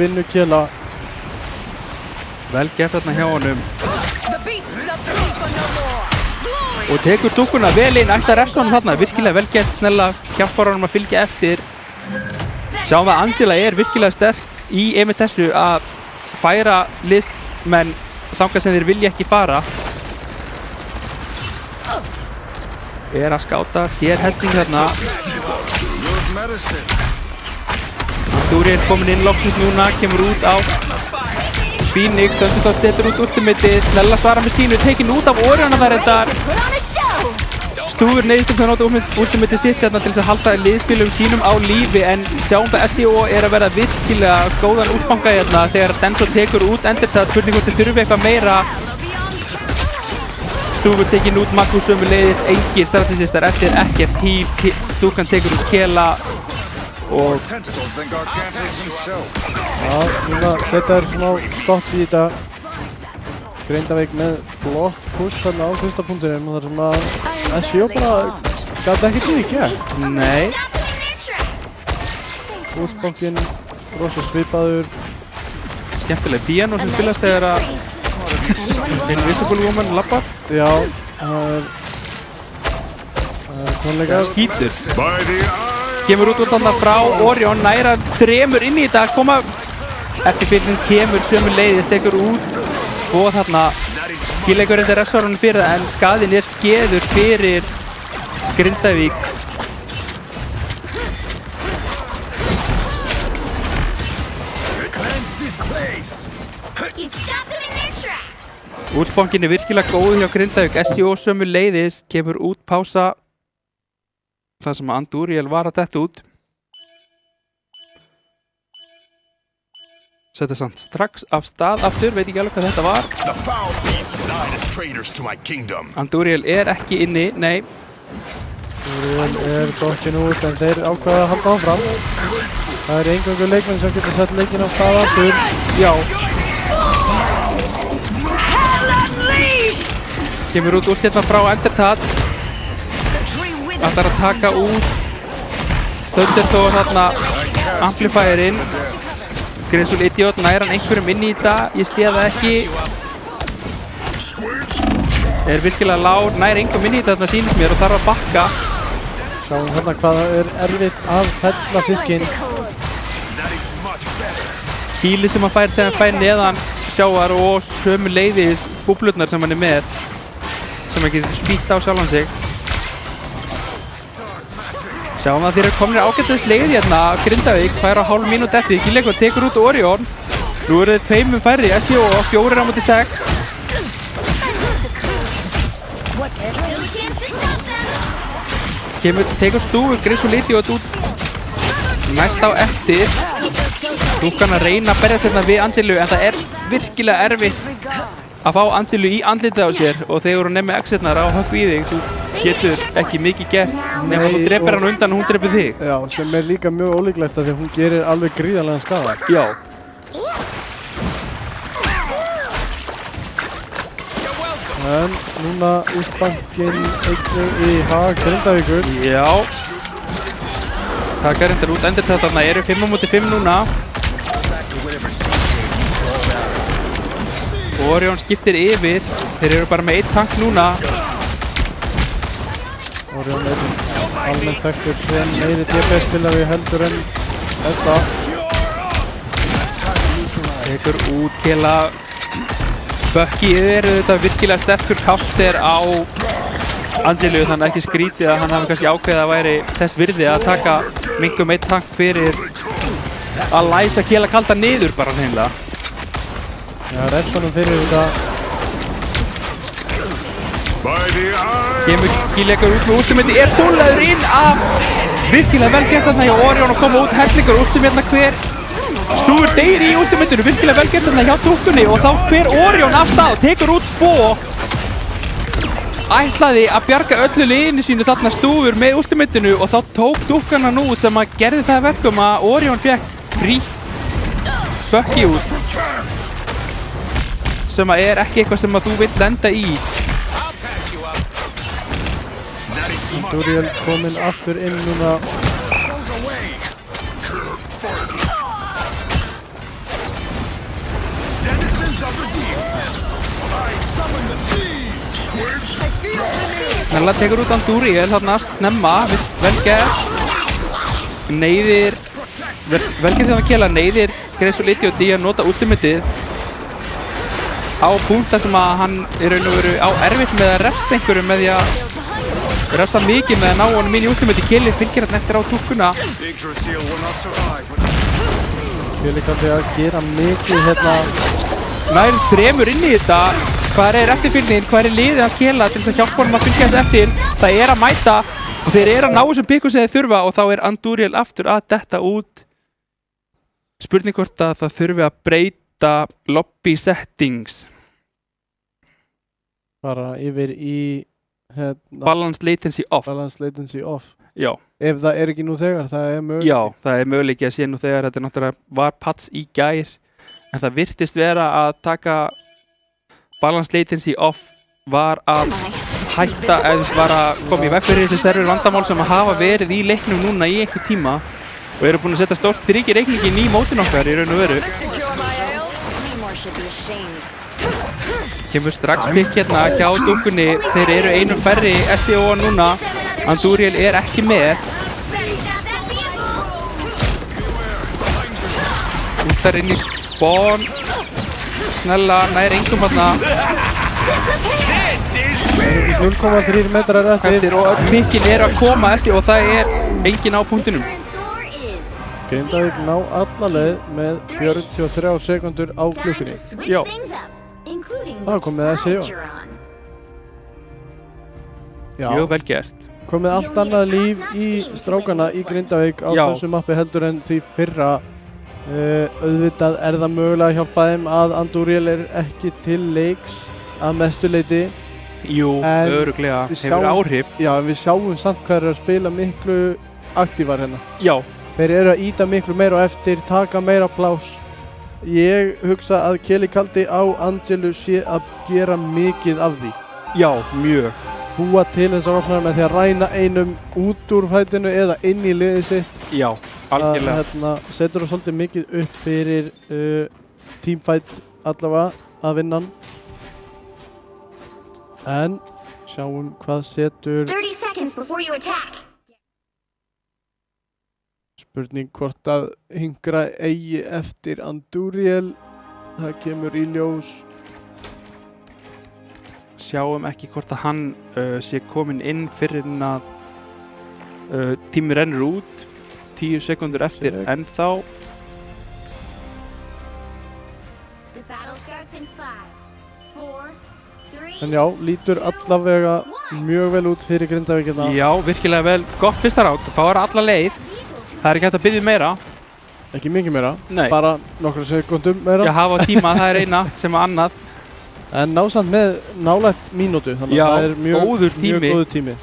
Speaker 2: vinnu Kela.
Speaker 1: Vel gert þarna hjá honum. Og tekur dúkkuna vel inn, ætti að refsa honum þarna, virkilega vel gert, snella, hjálpar honum að fylgja eftir. Sjáum að Angela er virkilega sterk í einmitt þessu að færa liðsmenn þangað sem þeir vilja ekki fara. Er að skáta sér hending þarna. Andúriel komin inn loksins núna, kemur út á Phoenix, Thunderstone setur út ultimatið, snella svara með sínu, tekinn út af Orion að verðendar. Stúfur neyðist til að nota ultimatið sitt hérna til þess að halda liðspilum sínum á lífi, en sjáum það SEO er að vera virkilega góðan útfanga hérna þegar Denso tekur út Endertað, spurning hvort þið þurfi eitthvað meira. Stúfur tekinn út, Magnús sömuleiðis, engir strategistar eftir, ekkert heal, Dúkan tekur út Kela og
Speaker 2: já, núna þetta er smá stopp í þetta. Grindavík með flott push þarna á fyrsta punktinum og þar sem að SEO bara gæti ekki til í gegn.
Speaker 1: nei,
Speaker 2: Útbankinn, rosa svipaður.
Speaker 1: skemmtileg piano sem spilast þegar að Invisible Woman lappar.
Speaker 2: Já, það er tónleikar.
Speaker 1: Skítur. Kemur út þarna frá Orion, næra þremur inn í þetta, koma eftirfylgning kemur sömuleiðis, tekur út og þarna skilleikur þetta refsvarunum fyrir það, en skaðinn er skeður fyrir Grindavík. Útbankinn er virkilega góð hjá Grindavík, SEO sömuleiðis, kemur út pása þar sem Andúriel var að detta út. Setta samt strax af stað aftur, veit ekki alveg hvað þetta var. Andúriel er ekki inni, nei.
Speaker 2: Andúriel er dottin út en þeir ákveða að halda áfram. Það er eingöngu leikmenn sem getur sett leikinn á stað aftur.
Speaker 1: Já. Kemur út hérna frá Endertad. Ætlar að taka út Thunderstone þarna amplifierinn. Gresul Idiot nær hann einhverjum inn í þetta, ég sé það ekki. Er virkilega lár, nær einhverjum inn í þetta, þarna sýnist mér og þarf að bakka.
Speaker 2: Sjáum þarna hvað það er erfitt að fella fiskinn.
Speaker 1: Híli sem hann fær þegar hann fær neðan sjávar og sömuleiðis búblurnar sem hann er með, sem hann getur spýtt á sjálfan sig. Sjáum að þeir eru komin ágætlega sleið hérna, Grindavík fær á hálf mínút eftir, Gilleikur tekur út Orion. Nú eru þeir tveimum færri, SEO og 4 á móti 6. Tekur Stúfur, Gresuliti og út næst á eftir. Dúkan að reyna að berjast hérna við Angelu, en það er virkilega erfitt að fá Angelu í andlitið á sér og þeir eru nefnir exitnar á högg í þig. Þú getur ekki mikið gert nema þú drepir hann undan og hún drepir þig.
Speaker 2: Já, sem er líka mjög ólíklegt að því að hún gerir alveg gríðarlegan skaða.
Speaker 1: Já.
Speaker 2: En núna útbankinn einnig í hag Grindavíkur.
Speaker 1: Já. Taka reyndar út Endertad þarna, eru 5 á móti 5 núna. Orion skiptir yfir, þeir eru bara með 1 tank núna.
Speaker 2: Orion er almennt þekktur sem meiri DPS-spilari heldur en þetta.
Speaker 1: Tekur út Kela. Bucky er þetta virkilega sterkur counter á Angelu, þannig ekki skrítið að hann hafi kannski ákveðið að væri þess virði að taka mingum 1 tank fyrir að læsa Kela kalda niður bara hreinlega.
Speaker 2: Já, refsanum fyrir þetta.
Speaker 1: Kemur Gilleikur út með ultimati, er búlaður inn af virkilega vel gert þarna hjá Orion og koma út hellingur ultimatna hver. Stúfur deyr í ultimatinu, virkilega vel gert þarna hjá dúkkunni og þá hver Orion af stað og tekur út Bo. Ætlaði að bjarga öllu liðinu sínu þarna Stúfur með ultimatinu og þá tók dúkkan hann út sem að gerði það verkum að Orion fekk frítt Bucky út. Sem að er ekki eitthvað sem að þú vill lenda í.
Speaker 2: Andúriel kominn aftur inn núna.
Speaker 1: Snella tekur út Andúriel þarna snemma, vel gert. Neyðir, vel gert þegar að kela, neyðir Grace og Lydia og Dee að nota ultimatið á punkta sem að hann í raun og veru á erfitt með að refsa einhverjum með því að refsa mikið með að ná honum inn í ultimati. Keli fylgir hann eftir á túkkuna.
Speaker 2: Keli kannski að gera mikið hérna.
Speaker 1: Nær 3 inn í þetta. Hvað er eftirfylgnin? Hvað er liðið hans Kela til þess að hjálpa honum að fylgja þess eftir? Það er að mæta og þeir eru að ná þessum pikkum sem þeir þurfa og þá er Andúriel aftur að detta út. Spurning hvort að það þurfi að breyta lobby settings.
Speaker 2: Bara yfir í hérna,
Speaker 1: Balance latency off.
Speaker 2: balance latency off.
Speaker 1: Já.
Speaker 2: Ef það er ekki nú þegar, það er möguleiki.
Speaker 1: Já, það er möguleiki að sé nú þegar þetta náttúrulega var patch í gær en það virtist vera að taka balance latency off var að hætta eða var að koma í veg fyrir þessi server vandamál sem að hafa verið í leiknum núna í einhver tíma og eru búin að setja stórt þriki reikningin í mótin okkar í raun og veru. Kemur strax pikk hérna hjá dúkunni, þeir eru einum færri SDO núna, Andúriel er ekki með. Úttar inn í spawn, snella, nær engum hérna.
Speaker 2: 0,3 metrar eftir
Speaker 1: Og öll pikkin er að koma SDO og það er engin á punktinum.
Speaker 2: Grindavík ná alla leið með 43 sekundur á klukkunni.
Speaker 1: Já.
Speaker 2: Það kom með SEO. Já,
Speaker 1: Mjög vel gert.
Speaker 2: komið allt annað líf í strákana í Grindavík á
Speaker 1: Já.
Speaker 2: þessu mappi heldur en því fyrra. Auðvitað er það mögulega að hjálpa þeim að Andúriel er ekki til leiks að mestu leyti.
Speaker 1: Jú,
Speaker 2: En
Speaker 1: örugglega,
Speaker 2: við
Speaker 1: hefur
Speaker 2: sjáum-
Speaker 1: áhrif.
Speaker 2: Já, en við sjáum samt hvað er að spila miklu aktívar hérna.
Speaker 1: Já,
Speaker 2: Þeir eru að íta miklu meira á eftir, taka meira plás. Ég hugsa að Keli Kaldi á Angelu sé að gera mikið af því.
Speaker 1: já, mjög.
Speaker 2: Búa til þessar opnar með því að ræna einum út úr fætinu eða inn í liðið sitt.
Speaker 1: Já, algjörlega.
Speaker 2: Að setur það svolítið mikið upp fyrir teamfight allavega að vinna hann. En sjáum hvað setur
Speaker 3: 30 seconds before you attack.
Speaker 2: spurning hvort að hingra eigi eftir Andúriel. Það kemur í ljós.
Speaker 1: Sjáum ekki hvort að hann sé kominn inn fyrir en að tími rennur út 10 sekundur eftir
Speaker 2: Check.
Speaker 1: en þá
Speaker 3: The battle starts in 5, 4, 3.
Speaker 2: En já, lítur allavega mjög vel út fyrir Grindavík hérna.
Speaker 1: já, virkilega vel, gott fyrsta rátt, fára alla leið. Það er ekki hægt að biðja meira.
Speaker 2: Ekki mikið meira,
Speaker 1: Nei.
Speaker 2: bara nokkra sekundum meira.
Speaker 1: Já, hafa tíma, það er eina sem að annað.
Speaker 2: En ná samt með nálægt mínútu, þannig
Speaker 1: Já,
Speaker 2: að það er mjög
Speaker 1: góður tími.
Speaker 2: Mjög góður tími.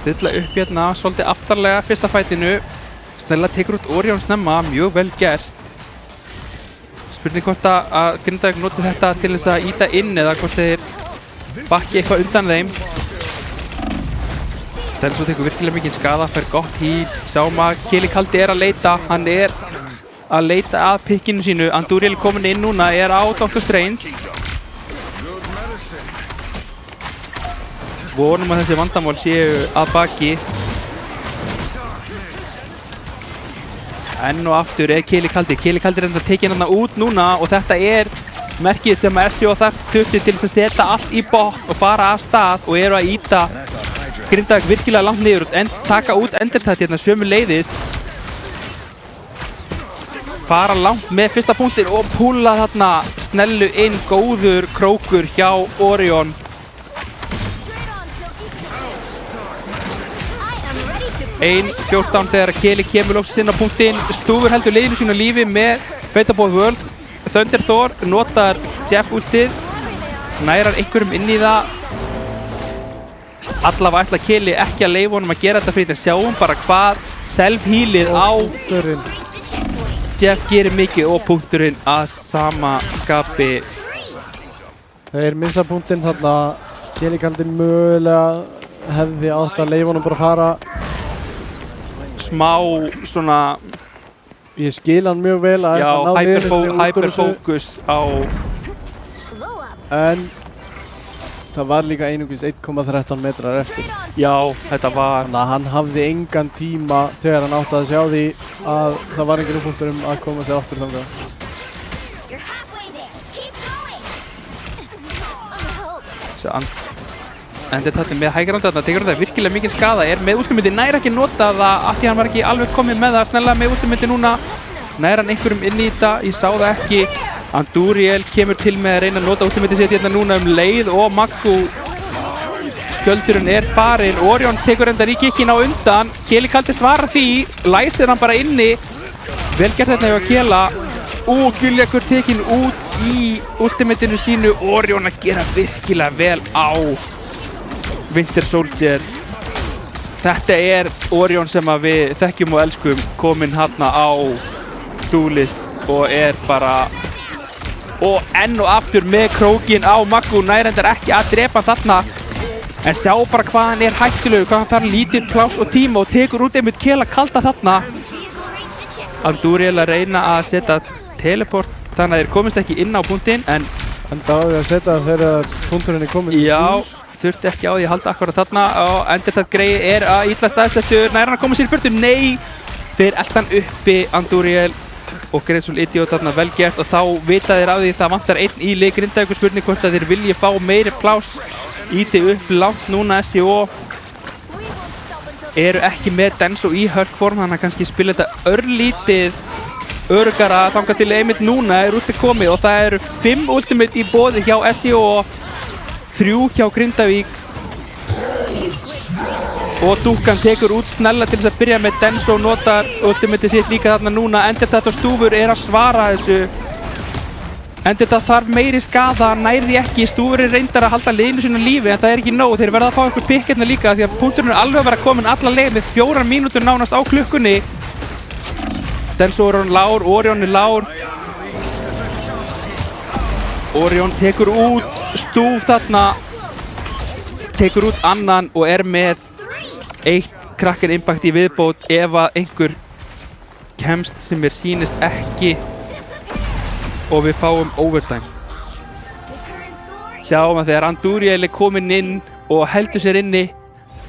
Speaker 1: Stilla upp hérna, svolítið aftarlega fyrsta fætinu. Snella tekur út Orion snemma, mjög vel gert. Spurning hvort að Grindavík noti þetta til þess að ýta inn eða hvort þeir bakki eitthvað undan þeim. Denso tekur virkilega mikið skada, fær gott híl. Sjáum að Keli Kaldi er að leita, hann er að leita að pikkinu sínu. Andúriel komin inn núna, er á Dr. Strange. Vonum að þessi vandamál séu að baki. Enn og aftur er Keli Kaldi. Keli Kaldi er enda tekinn hann út núna og þetta er merkið sem að SJO þarf tutti til þess að setja allt í botn og fara af stað og eru að ýta Grindavík virkilega langt niður en taka út endurtætt hérna sömu leiðis. Fara langt með fyrsta punktin og púla þarna snellu inn, góður krókur hjá Orion. Ein 14 þegar Keli kemur loksins inn á punktinn. Stúfur heldur leiðinu sínu á lífi með Fate of World. Thunder Thor notar Jeff ultið, nærar einhverjum inn í það. Allavega ætla Keli ekki að leyfa honum að gera þetta fyrir en sjáum bara hvað self-healið á
Speaker 2: Punkturinn.
Speaker 1: Jeff gerir mikið og punkturinn að sama skapi.
Speaker 2: Þeir missa punktinn þarna Kelikaldin mögulega hefði átt að leyfa honum bara að fara.
Speaker 1: Smá svona,
Speaker 2: Ég skil hann mjög vel að
Speaker 1: já,
Speaker 2: hann ná liðinu út úr þessu.
Speaker 1: hyperfókus á,
Speaker 2: En það var líka einungis 1,13 metrar eftir.
Speaker 1: já, þetta var,
Speaker 2: Þannig að hann hafði engan tíma þegar hann átti að sjá því að það var enginn punktur að koma sér aftur þangað.
Speaker 3: You're halfway there. Keep going.
Speaker 1: svo endur þetta með hægrandu þarna, tekur þetta virkilega mikið skada, er með últimyndi, nær ekki nota það af því hann var ekki alveg komið með það snella með últimyndi núna, nær hann einhverjum inn í þetta, ég sá það ekki. Andúriel kemur til með að reyna að nota últimyndi sitt hérna núna leið og Maggu skjöldurinn er farin. Orion tekur enda í kikkin á undan, Kelikaldi svarar því, læsir hann bara inni, vel gert þetta hjá Kela og Guljakur tekinn út í últimyndinu sínu. Orion að gera virkilega vel á Winter Soldier. Þetta er Orion sem að við þekkjum og elskum, kominn hérna á Duelist og er bara, og enn og aftur með krókin á Maggu, nærendar ekki að drepa þarna, en sjá bara hvað hann er hættulegur, hvað hann þarf lítið pláss og tíma og tekur út einmitt Kelakalda þarna. Andúriel að reyna að setja teleport þannig að þeir komist ekki inn á punktinn, en
Speaker 2: Enda á því að setja þegar punkturinn er komin.
Speaker 1: já, þurfti ekki á því að halda akkurat þarna og endur þetta greið er að illa staðsettur, nær hann að koma sér í burtu, nei, þeir elta hann uppi Andúriel og Graceful Idiot þarna vel gert og þá vita þeir af því það vantar einn í leik. Grindavíkur spurning hvort að þeir vilji fá meiri pláss, íti upp langt núna. SCO eru ekki með Denso í hörkform, þannig að kannski spila þetta örlítið örugara þangað til einmitt núna er úti komið og það eru 5 ultimate í boði hjá SCO og 3 hjá Grindavík. Og Dúkan tekur út snella til þess að byrja með Denso, notar ultimate sitt líka þarna núna. Endertat og Stúfur er að svara þessu. Endertat þarf meiri skada, nærði ekki. Stúfur er reyndar að halda liðinu sínu lífi en það er ekki nóg. Þeir verða að fá einhver pikk hérna líka því að punkturinn er alveg að vera komin alla leið með 4 mínútur nánast á klukkunni. Denso er hann lár, Orion er lár. Orion tekur út Stúf þarna, tekur út annan og er með 1 Kraken Impact í viðbót ef að einhver kemst sem mér sýnist ekki og við fáum overtime. Sjáum að þegar Andúriel er kominn inn og heldur sér inni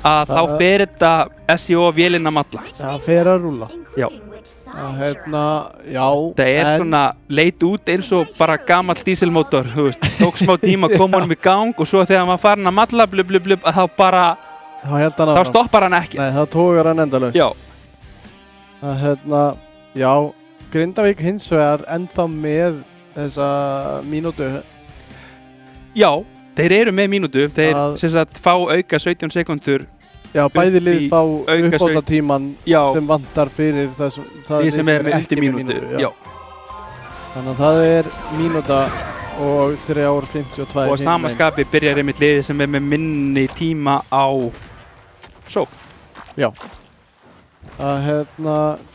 Speaker 1: að þá fer þetta SCO vélinn að malla.
Speaker 2: Það fer að rúlla.
Speaker 1: Já.
Speaker 2: Já.
Speaker 1: Það er svona leit út eins og bara gamall dísilmótor, þú veist, tók smá tíma að koma honum í gang og svo þegar maður farin að malla blub blub blub að þá bara, þá stoppar hann ekki.
Speaker 2: Nei, þá tókar hann endalaust.
Speaker 1: Já.
Speaker 2: Já, Grindavík hins vegar ennþá með þessa mínútu.
Speaker 1: Já, þeir eru með mínútu, þeir sem sagt fá auka 17 sekundur.
Speaker 2: Já, bæði lið fá uppbóta tíman sem vantar fyrir það
Speaker 1: sem er með undir mínútu. Já.
Speaker 2: Þannig að það er mínúta og 3:52.
Speaker 1: Og samaskapi byrjar einmitt liðið sem er með minni tíma á sók.
Speaker 2: Já.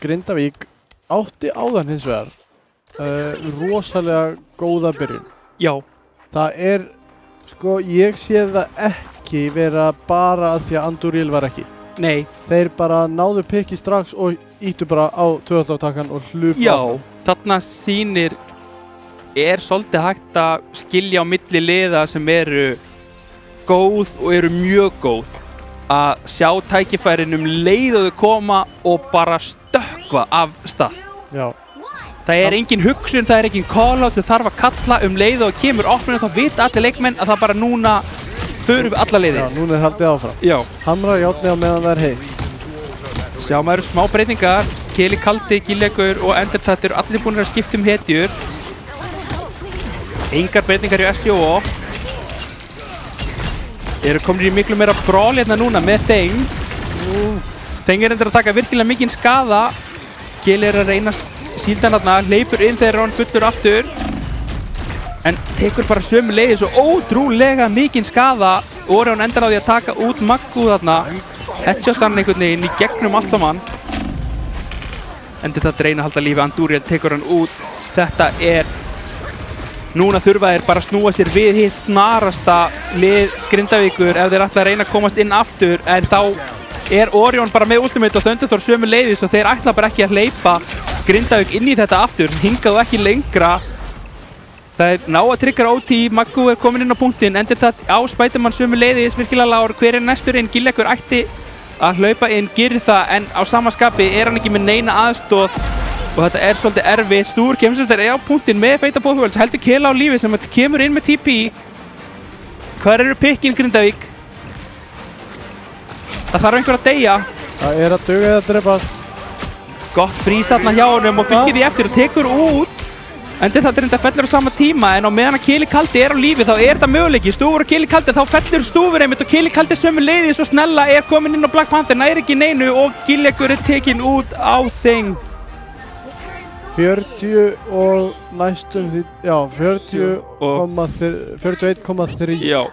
Speaker 2: Grindavík átti áðan hins vegar rosalega góða byrjun.
Speaker 1: Já.
Speaker 2: Það er, sko, ég sé það ekki vera bara að því að Andúriel var ekki.
Speaker 1: Nei.
Speaker 2: Þeir bara náðu pikki strax og íttu bara á 2-takkan og hlupu.
Speaker 1: Já, þarna sýnir er svolítið hægt að skilja á milli liða sem eru góð og eru mjög góð að sjá tækifærin leið og þau koma og bara stökkva af stað.
Speaker 2: Já.
Speaker 1: Það er engin hugsun, það er engin call-out sem þarf að kalla leið og kemur opnum þá vita allir leikmenn að það bara núna förum við alla leiðir.
Speaker 2: Já, núna er haldið áfram.
Speaker 1: Já.
Speaker 2: Hamrar járni á meðan það er heitt.
Speaker 1: Sjá maður smá breytingar, Kelikaldi, Giljakur og Endertat eru allir búin að skipta hetjur. Engar breytingar í SCO. Eru komin í miklu meira brawl hérna núna með Þeng. Þeng er endur að taka virkilega mikinn skada. Keli er að reyna síldan þarna, hleypur inn þegar hann fullur aftur. En tekur bara sömu leiði svo ótrúlega mikinn skada. Orion endar á því að taka út Maggu þarna. Headshot hann einhvern veginn í gegnum allt saman. Endur það reyna að halda lífi. Andúriel tekur hann út. Þetta er núna þurfa þeir bara að snúa sér við hitt snarasta lið Grindavíkur ef þeir ætla að reyna að komast inn aftur, en þá er Orion bara með ultimate og Thunderthor sömu leiðis og þeir ætla bara ekki að hleypa Grindavík inn í þetta aftur, hingað og ekki lengra. Það er ná að tryggja OT, Maggu er komin inn á punktinn, endur það á Spiderman sömu leiðis, virkilega Lár, hver er næstur inn? Gillekur ætti að hlaupa inn, gerir það, en á sama skapi er hann ekki með neina aðstoð og þetta er svolítið erfitt. Stúr kemur sem þetta er á punktinn með Fate of Both Worlds, heldur Kela á lífi sem kemur inn með TP. Hvar eru pikkin Grindavík? Það þarf einhver að deyja.
Speaker 2: Það er að duga eða drepa.
Speaker 1: Gott frýst þarna hjá honum og fylgir því eftir og tekur út. Endur það reynda fellur á sama tíma, en á meðan að Keli Kaldi er á lífi þá er þetta möguleiki. Stúfur og Keli Kaldi, þá fellur Stúfur einmitt og Keli Kaldi sömu leiðis og Snella er komin inn á Black Panther, nær ekki neinu og Gillekur er tekin út á þing.
Speaker 2: 40 og næstum því, já, 41,3.
Speaker 1: Já.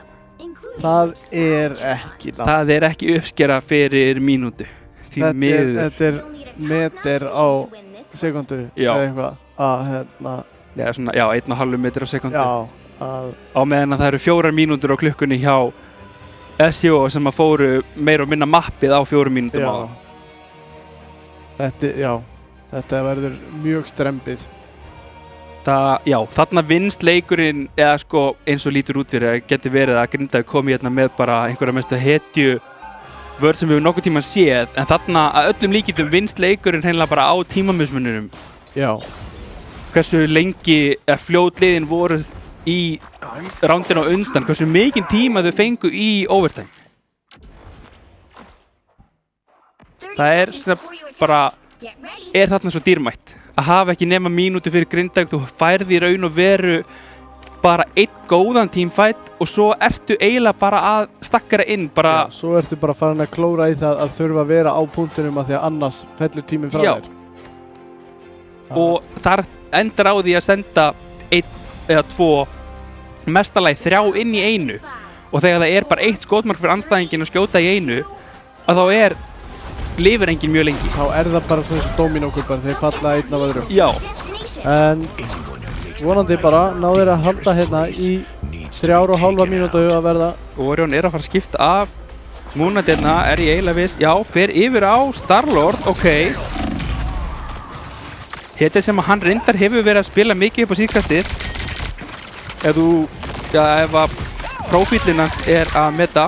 Speaker 2: Það er ekki langt.
Speaker 1: Það er ekki uppskera fyrir mínútu. Því miður.
Speaker 2: Þetta er meter á sekundu
Speaker 1: Já.
Speaker 2: eða eitthvað að hérna.
Speaker 1: Já, svona, já, 1,5 metri á sekundu.
Speaker 2: Já.
Speaker 1: Á meðan að það eru 4 mínútur á klukkunni hjá SJO sem að fóru meira og minna mappið á 4 mínútum á það. Þetta verður mjög strembið. Já, þarna vinnst leikurinn, eða sko eins og lítur út fyrir að geti verið að Grindavík komi hérna með bara einhverja mestu hetju vörð sem við nokkuð tíma séð, en þarna að öllum líkindum vinnst leikurinn hreinlega bara á tímamismunum.
Speaker 2: Já.
Speaker 1: Hversu lengi eða fljót liðin voru í rándinu á undan, hversu mikinn tíma þau fengu í overtime. Það er svona bara, er þarna svo dýrmætt að hafa ekki nema mínútu fyrir Grindavík, þú færði í raun og veru bara einn góðan teamfight og svo ertu eiginlega bara að stakkara inn, bara...
Speaker 2: Já, svo ertu bara farin að klóra í það að þurfa að vera á punktunum af því að annars fellur tíminn frá þér.
Speaker 1: Og þar endar á því að senda 1 eða 2, mestalagi 3 inn í einu og þegar það er bara 1 skotmark fyrir andstæðingin og skjóta í einu, að þá lifir enginn mjög lengi.
Speaker 2: Þá er það bara svona þessu dominókubbar, þeir falla einn af öðrum.
Speaker 1: Já.
Speaker 2: En vonandi bara ná þeir að halda hérna í 3,5 mínútu að verða.
Speaker 1: Orion er að fara að skipta af. Múnadirna er ég eiginlega viss. Já, fer yfir á Starlord, ok. Þetta sem að hann reyndar hefur verið að spila mikið upp á síðkastið. Ef að prófílinn er að meta,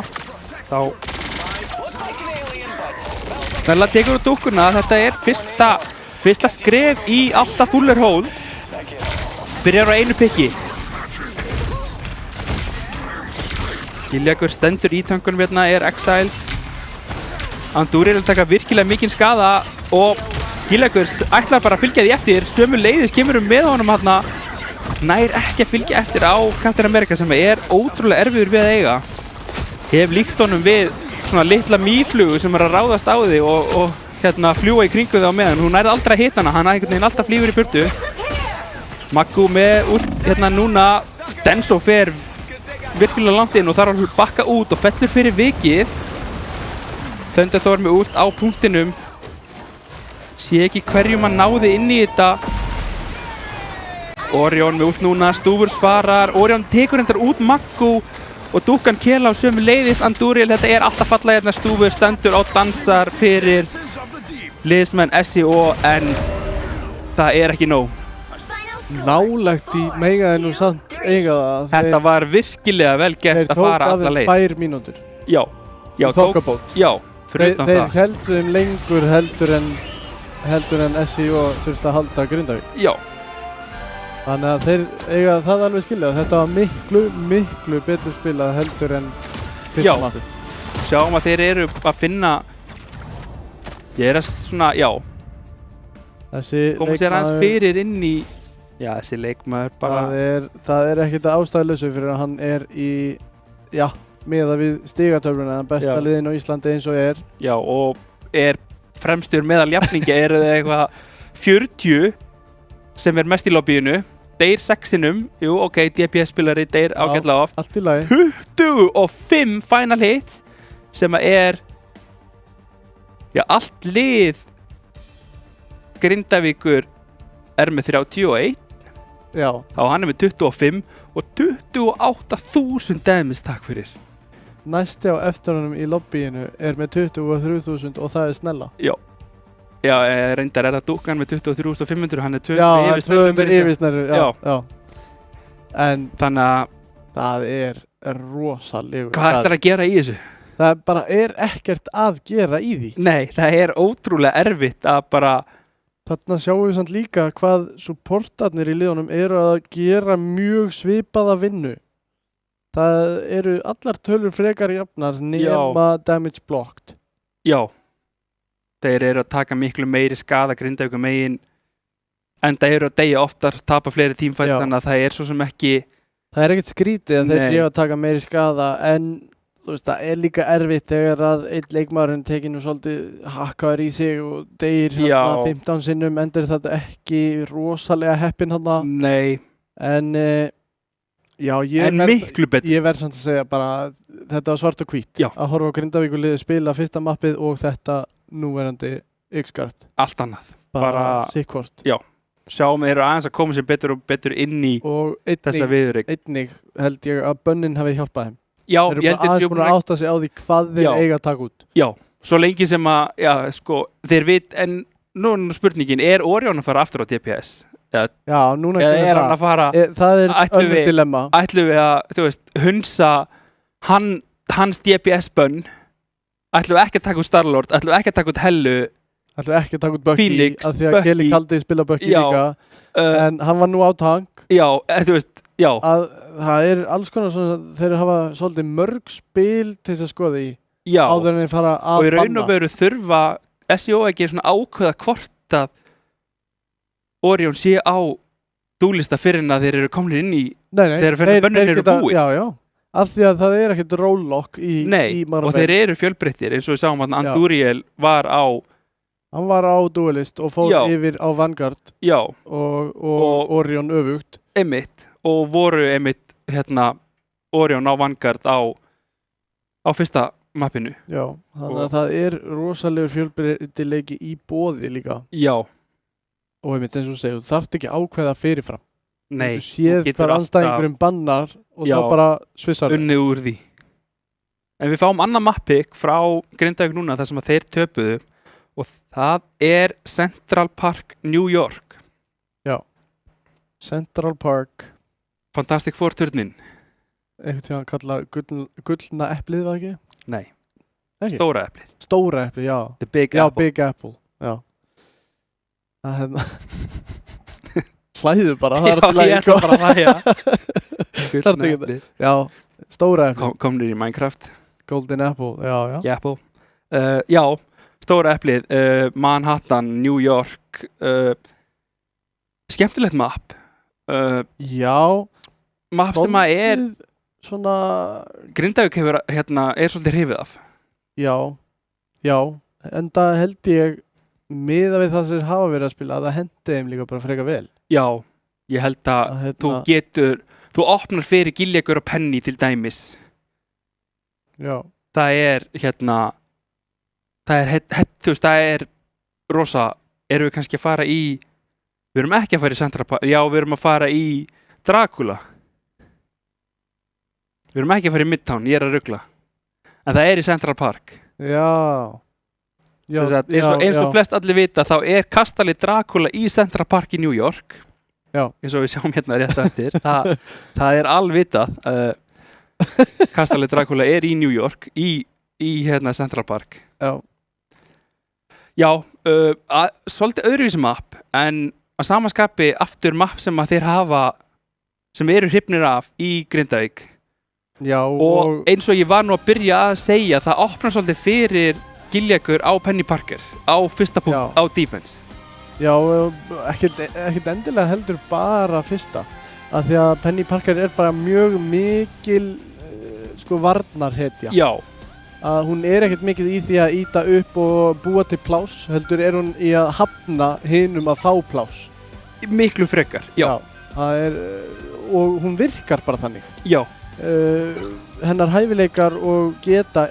Speaker 1: þá Snella tekur úr dúkkuna, þetta er fyrsta skref í alltaf fuller hold. Byrjar á einu pikki. Gillekur stendur í tankunum hérna, er exiled. Andúril taka virkilega mikinn skaða og Gillekur ætlar bara að fylgja því eftir. Sömu leiðis kemur með honum hérna. Nær ekki að fylgja eftir á Captain America sem er ótrúlega erfiður við að eiga. Hef líkt honum við svona litla mýflugu sem að ráðast á þig og hérna fljúa í kringu þig á meðan. Hún nærði aldrei að hitta hana, hann einhvern veginn alltaf flýgur í burtu. Maggu með út hérna núna, Denso fer virkilega langt inn og þarf að bakka út og fellur fyrir vikið. Thunderthor með út á punktinum. Sé ekki hverjum hann náði inn í þetta. Orion með út núna, Stúfur svarar. Orion tekur hendar út Maggu og dúkkan Kela á sömu leiðist. Andúril, þetta er alltaf falla hérna. Stúfur stendur og dansar fyrir liðsmenn SJO en það er ekki nóg.
Speaker 2: Nálægt í megaði nú samt eiga það.
Speaker 1: Þetta var virkilega vel gert að fara alla leið.
Speaker 2: Þeir tók af þeim 2 mínútur.
Speaker 1: Já.
Speaker 2: Þokkabót.
Speaker 1: Já, fyrir utan það.
Speaker 2: Þeir heldur þeim lengur heldur en SJO þurfti að halda Grindavík.
Speaker 1: Já.
Speaker 2: Þannig að þeir eiga það alveg skilja. Þetta var miklu betur spilað heldur en fyrsta mati.
Speaker 1: Sjáum að þeir eru að finna, ég er að svona, já. Komum sér aðeins fyrir inn í, já þessi leikmaður bara.
Speaker 2: Það er ekkert ástæðulausu fyrir að hann er í, já, miðað við stigatöfluna, besta liðin á Íslandi eins og er. Já,
Speaker 1: og er fremstur meðal jafningja, eru það eitthvað 40 sem er mest í lobbyinu. Deyr 6-inum, jú, ok, DPS-spilari deyr ágætlega oft.
Speaker 2: Allt í lagi.
Speaker 1: 25 final hits sem er, já, allt lið Grindavíkur er með 31.
Speaker 2: Já,
Speaker 1: þá hann með 25 og 28.000 damage takk fyrir.
Speaker 2: næsti á eftir honum í lobbyinu með 23.000 og það snella.
Speaker 1: Já, reyndar það dúkkan með 23.500, hann 200
Speaker 2: Já,
Speaker 1: yfir snellum
Speaker 2: 200
Speaker 1: fyrir
Speaker 2: yfirsnærur, já. En
Speaker 1: Þannig að
Speaker 2: það rosalegur.
Speaker 1: hvað ætlar að gera í þessu?
Speaker 2: Það bara ekkert að gera í því.
Speaker 1: Nei, það ótrúlega erfitt að bara
Speaker 2: Þarna sjáum við samt líka hvað supportarnir í liðunum að gera mjög svipaða vinnu. Það allar tölur frekar jafnar nema damage blocked.
Speaker 1: Já, þeir að taka miklu meiri skada Grindavíkur megin en það að deyja oftar, tapa fleiri tímfætt, þannig að það svo sem ekki.
Speaker 2: Það ekkert skrítið að þeir séu að taka meiri skada, en þú veist, það líka erfitt þegar að einn leikmaðurinn tekinu svolítið hakkaður í sig og deyr 15 sinnum, endur þetta ekki rosalega heppinn þarna.
Speaker 1: Nei.
Speaker 2: En
Speaker 1: miklu betur.
Speaker 2: Ég verð samt að segja bara þetta var svart og hvít.
Speaker 1: Já.
Speaker 2: Að horfa á Grindavíkurliðið spila fyrsta mappið og þetta núverandi X-Guard.
Speaker 1: Allt annað.
Speaker 2: Bara sikkvort.
Speaker 1: Já. Sjáum þeir aðeins að koma sér betur og betur inn í þessa viðureign.
Speaker 2: Einnig held ég að bönnin hafi hjálpað þeim.
Speaker 1: Já,
Speaker 2: ég held að þeir búin að átta sig á því hvað þeir eiga að taka út. Já,
Speaker 1: svo lengi sem að, þeir vit, en nú spurningin, Orion að fara aftur á DPS?
Speaker 2: Já, núna
Speaker 1: eða hann að fara?
Speaker 2: Það önnur dilemma.
Speaker 1: Ætlum við að, þú veist, hunsa hans DPS-bönn, ætlum við ekki að taka út Starlord, ætlum við ekki að taka út Hellu,
Speaker 2: ætlum við ekki að taka út Bucky,
Speaker 1: Phoenix,
Speaker 2: af því að Kelly Kaldi spila Bucky líka, en hann var nú á tank.
Speaker 1: Já, þú veist, já.
Speaker 2: Það alls konar svona, þeir hafa svolítið mörg spil til þess að skoða í áður en þeir fara að banna. Og í raun og veru þurfa SEO ekki svona ákveða hvort að Orion sé á dúlista fyrir en að þeir eru komnir inn í þegar bönnin eru búið. Já, af því að það ekkert roll-lock í
Speaker 1: og þeir eru fjölbreyttir, eins og við sáum að Anduriel var á
Speaker 2: hann var á Duelist og fór yfir á Vanguard og Orion öfugt.
Speaker 1: Einmitt, og voru einmitt Orion á Vanguard á fyrsta mappinu.
Speaker 2: Já, þannig að það rosalegur fjölbreytileiki í boði líka.
Speaker 1: Já.
Speaker 2: Og einmitt eins og segju, þú þarft ekki ákveða fyrirfram.
Speaker 1: Nei.
Speaker 2: Þú séð hvað anstæðingurinn bannar og þá bara svissar.
Speaker 1: Unnið úr því. En við fáum annað mappik frá Grindavík núna þar sem að þeir töpuðu og það Central Park, New York.
Speaker 2: Já. Central Park.
Speaker 1: Fantastic Four turnin.
Speaker 2: Eitthvað til að kalla gullna eplið, var ekki?
Speaker 1: Nei.
Speaker 2: Ekki?
Speaker 1: Stóra eplið.
Speaker 2: Stóra eplið, já.
Speaker 1: The Big Apple.
Speaker 2: Já, Big Apple, já. Hlæðu bara.
Speaker 1: Já, ég ætla bara að hlæja. Gullna eplið.
Speaker 2: Já, stóra eplið.
Speaker 1: Komnir í Minecraft.
Speaker 2: Golden Apple, já.
Speaker 1: Apple. Já, stóra eplið. Manhattan, New York. Skemmtilegt mapp.
Speaker 2: Já.
Speaker 1: Mapp sem að
Speaker 2: svona
Speaker 1: Grindavík hefur svolítið hrifið af.
Speaker 2: Já, en það held ég miðað við það sem hafa verið að spila að það hendi þeim líka bara freka vel. Já,
Speaker 1: ég held að þú opnar fyrir Giljagur og Penny til dæmis.
Speaker 2: Já.
Speaker 1: Það það rosa, erum við kannski að fara í við erum ekki að fara í Central Park, já, við erum að fara í Dracula. Við erum ekki að fara í Midtown, ég að rugla. En það í Central Park.
Speaker 2: Já.
Speaker 1: Eins og flest allir vita, þá kastali Dracula í Central Park í New York.
Speaker 2: Já.
Speaker 1: Eins og við sjáum hérna rétt eftir. það alvitað. Kastali Dracula í New York, í Central Park.
Speaker 2: Já.
Speaker 1: Já, svolítið öðruvísi mapp, en að samanskapi aftur mapp sem að þeir hafa, sem eru hrifnir af í Grindavík.
Speaker 2: Já,
Speaker 1: og eins og ég var nú að byrja að segja, það opnar svolítið fyrir Giljagur á Penny Parker á fyrsta punkt á defense.
Speaker 2: Já, ekkert endilega heldur bara fyrsta, af því að Penny Parker bara mjög mikil varnarhetja.
Speaker 1: Já.
Speaker 2: Að hún ekkert mikið í því að ýta upp og búa til pláss, heldur hún í að hafna hinum að fá pláss.
Speaker 1: Miklu frekar, já.
Speaker 2: Það og hún virkar bara þannig.
Speaker 1: Já.
Speaker 2: Hennar hæfileikar og geta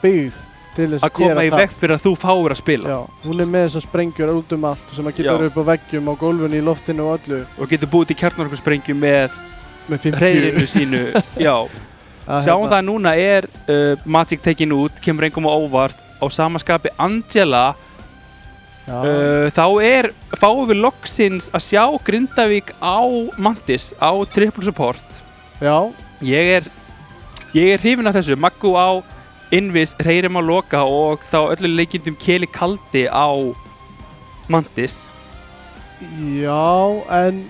Speaker 2: byggð til þess
Speaker 1: að koma í veg fyrir að þú fáir að spila
Speaker 2: Já, hún með þessar sprengjur út allt sem að geta
Speaker 1: Já.
Speaker 2: upp á veggjum, á gólfinu, í loftinu og öllu
Speaker 1: og getur búið til kjarnorkusprengju með
Speaker 2: 50
Speaker 1: hreiðrinu sínu Já, sjáum það að núna er Magic tekin út, kemur engum á óvart á samaskapi Angela þá fáum við loksins að sjá Grindavík á Mantis á triple support
Speaker 2: Já,
Speaker 1: ég er hrifinn af þessu Maggu á Invis, Hreirim á Loka og þá öllu leikindum Keli Kaldi á Mantis
Speaker 2: já, en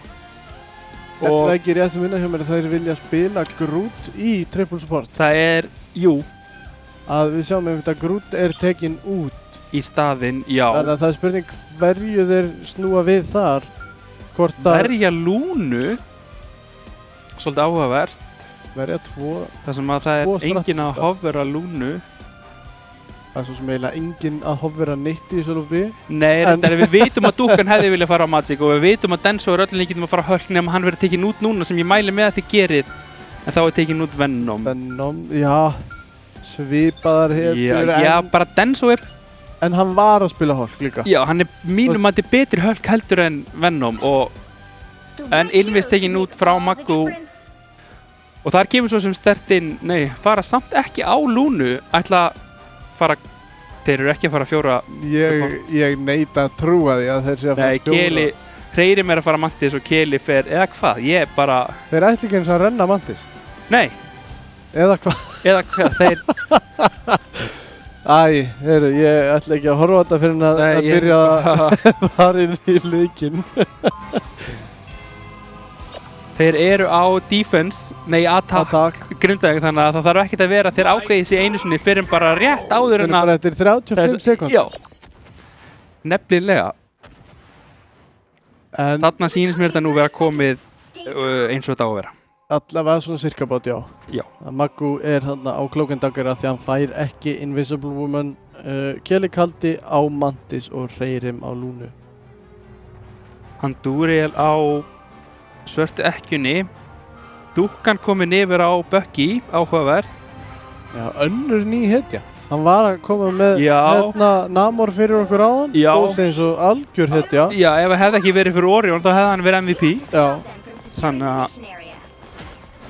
Speaker 2: er
Speaker 1: og
Speaker 2: það ekki rétt sem vinna hjá mér að þeir vilja spila Groot í triple support
Speaker 1: það er, jú,
Speaker 2: að við sjáum ef þetta Groot er tekin út
Speaker 1: í staðinn, já
Speaker 2: þannig að það er spurning hverju þeir snúa við þar hvort að
Speaker 1: verja Lúnu svolítið áhugavert
Speaker 2: verja tvo
Speaker 1: þar sem að það
Speaker 2: Tvo
Speaker 1: er engin að
Speaker 2: strategista.
Speaker 1: hofvera Lúnu
Speaker 2: það er svo sem eiginlega enginn að hofvera nýtt í þessu lúpi
Speaker 1: nei,
Speaker 2: En-
Speaker 1: en við vitum að Dúkan hefði viljað fara á Magic og við vitum að Denso er öllum líkindum að fara á Hulk nema hann verður tekin út núna sem ég mæli með að þið gerið en þá er tekin út Venom
Speaker 2: Venom, já svipaðar hefur
Speaker 1: já, bara Denso er
Speaker 2: en hann var að spila Hulk líka
Speaker 1: já, hann er mínum að þetta er betri Hulk heldur en Venom og En Invis tekin út frá Maggu og þar kemur svo sem stertinn, nei, fara samt ekki á Lúnu, ætla að fara, þeir eru ekki að fara fjóra,
Speaker 2: ég neita að trúa því að þeir sé að
Speaker 1: nei,
Speaker 2: fara
Speaker 1: Keli, Hreirim er að fara Mantis og Keli fer, eða hvað, ég bara,
Speaker 2: þeir ætla ekki eins að renna Mantis
Speaker 1: nei,
Speaker 2: eða hvað
Speaker 1: eða hvað, þeir,
Speaker 2: Æ, heyrðu, ég ætla ekki að horfa á þetta fyrir að
Speaker 1: nei,
Speaker 2: að byrja að fara inn í leikinn
Speaker 1: þeir eru á defense, nei, attack, Grindavík, þannig að það þarf ekkert að vera þeir ákveði sig einu sinni fyrir bara rétt áður
Speaker 2: Þeir
Speaker 1: en
Speaker 2: eru
Speaker 1: að
Speaker 2: bara eftir 35 sekúnd
Speaker 1: já, nefnilega,
Speaker 2: En
Speaker 1: þarna sýnist mér þetta nú vera komið eins og þetta á að vera.
Speaker 2: allavega svona cirka bát, já
Speaker 1: Já.
Speaker 2: að Maggu er þarna á Cloak&Dagger því hann fær ekki Invisible Woman Keli Kaldi á Mantis og Hreirim á Lúnu
Speaker 1: Hann Dúriel á svörtu ekkjunni, Dúkkan komin yfir á Bucky, áhugavert.
Speaker 2: Já, önnur ný hetja Hann var að koma með
Speaker 1: Já.
Speaker 2: hérna Namor fyrir okkur áðan
Speaker 1: Já.
Speaker 2: og eins og algjör hetja
Speaker 1: Já, ef það hefði ekki verið fyrir Orion, þá hefði hann verið MVP.
Speaker 2: Já,
Speaker 1: Þannig að,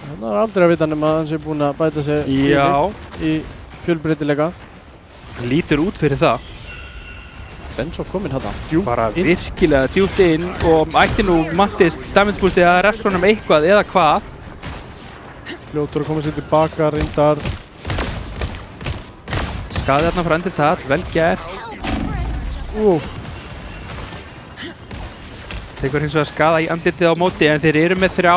Speaker 2: það er aldrei að vita nema að hann sé búinn að bæta sig
Speaker 1: já,
Speaker 2: í fjölbreytileika
Speaker 1: lítur út fyrir það.
Speaker 2: Benzo kominn hérna
Speaker 1: Bara virkilega djúpt inn og ætti nú Mattis damage boostið að refsa honum eitthvað eða hvað.
Speaker 2: Fljótur að koma sér tilbaka, reyndar
Speaker 1: Skaði þarna frá endur það, vel gert. Tekur hins vegar skaða í andlitið á móti en þeir eru með 3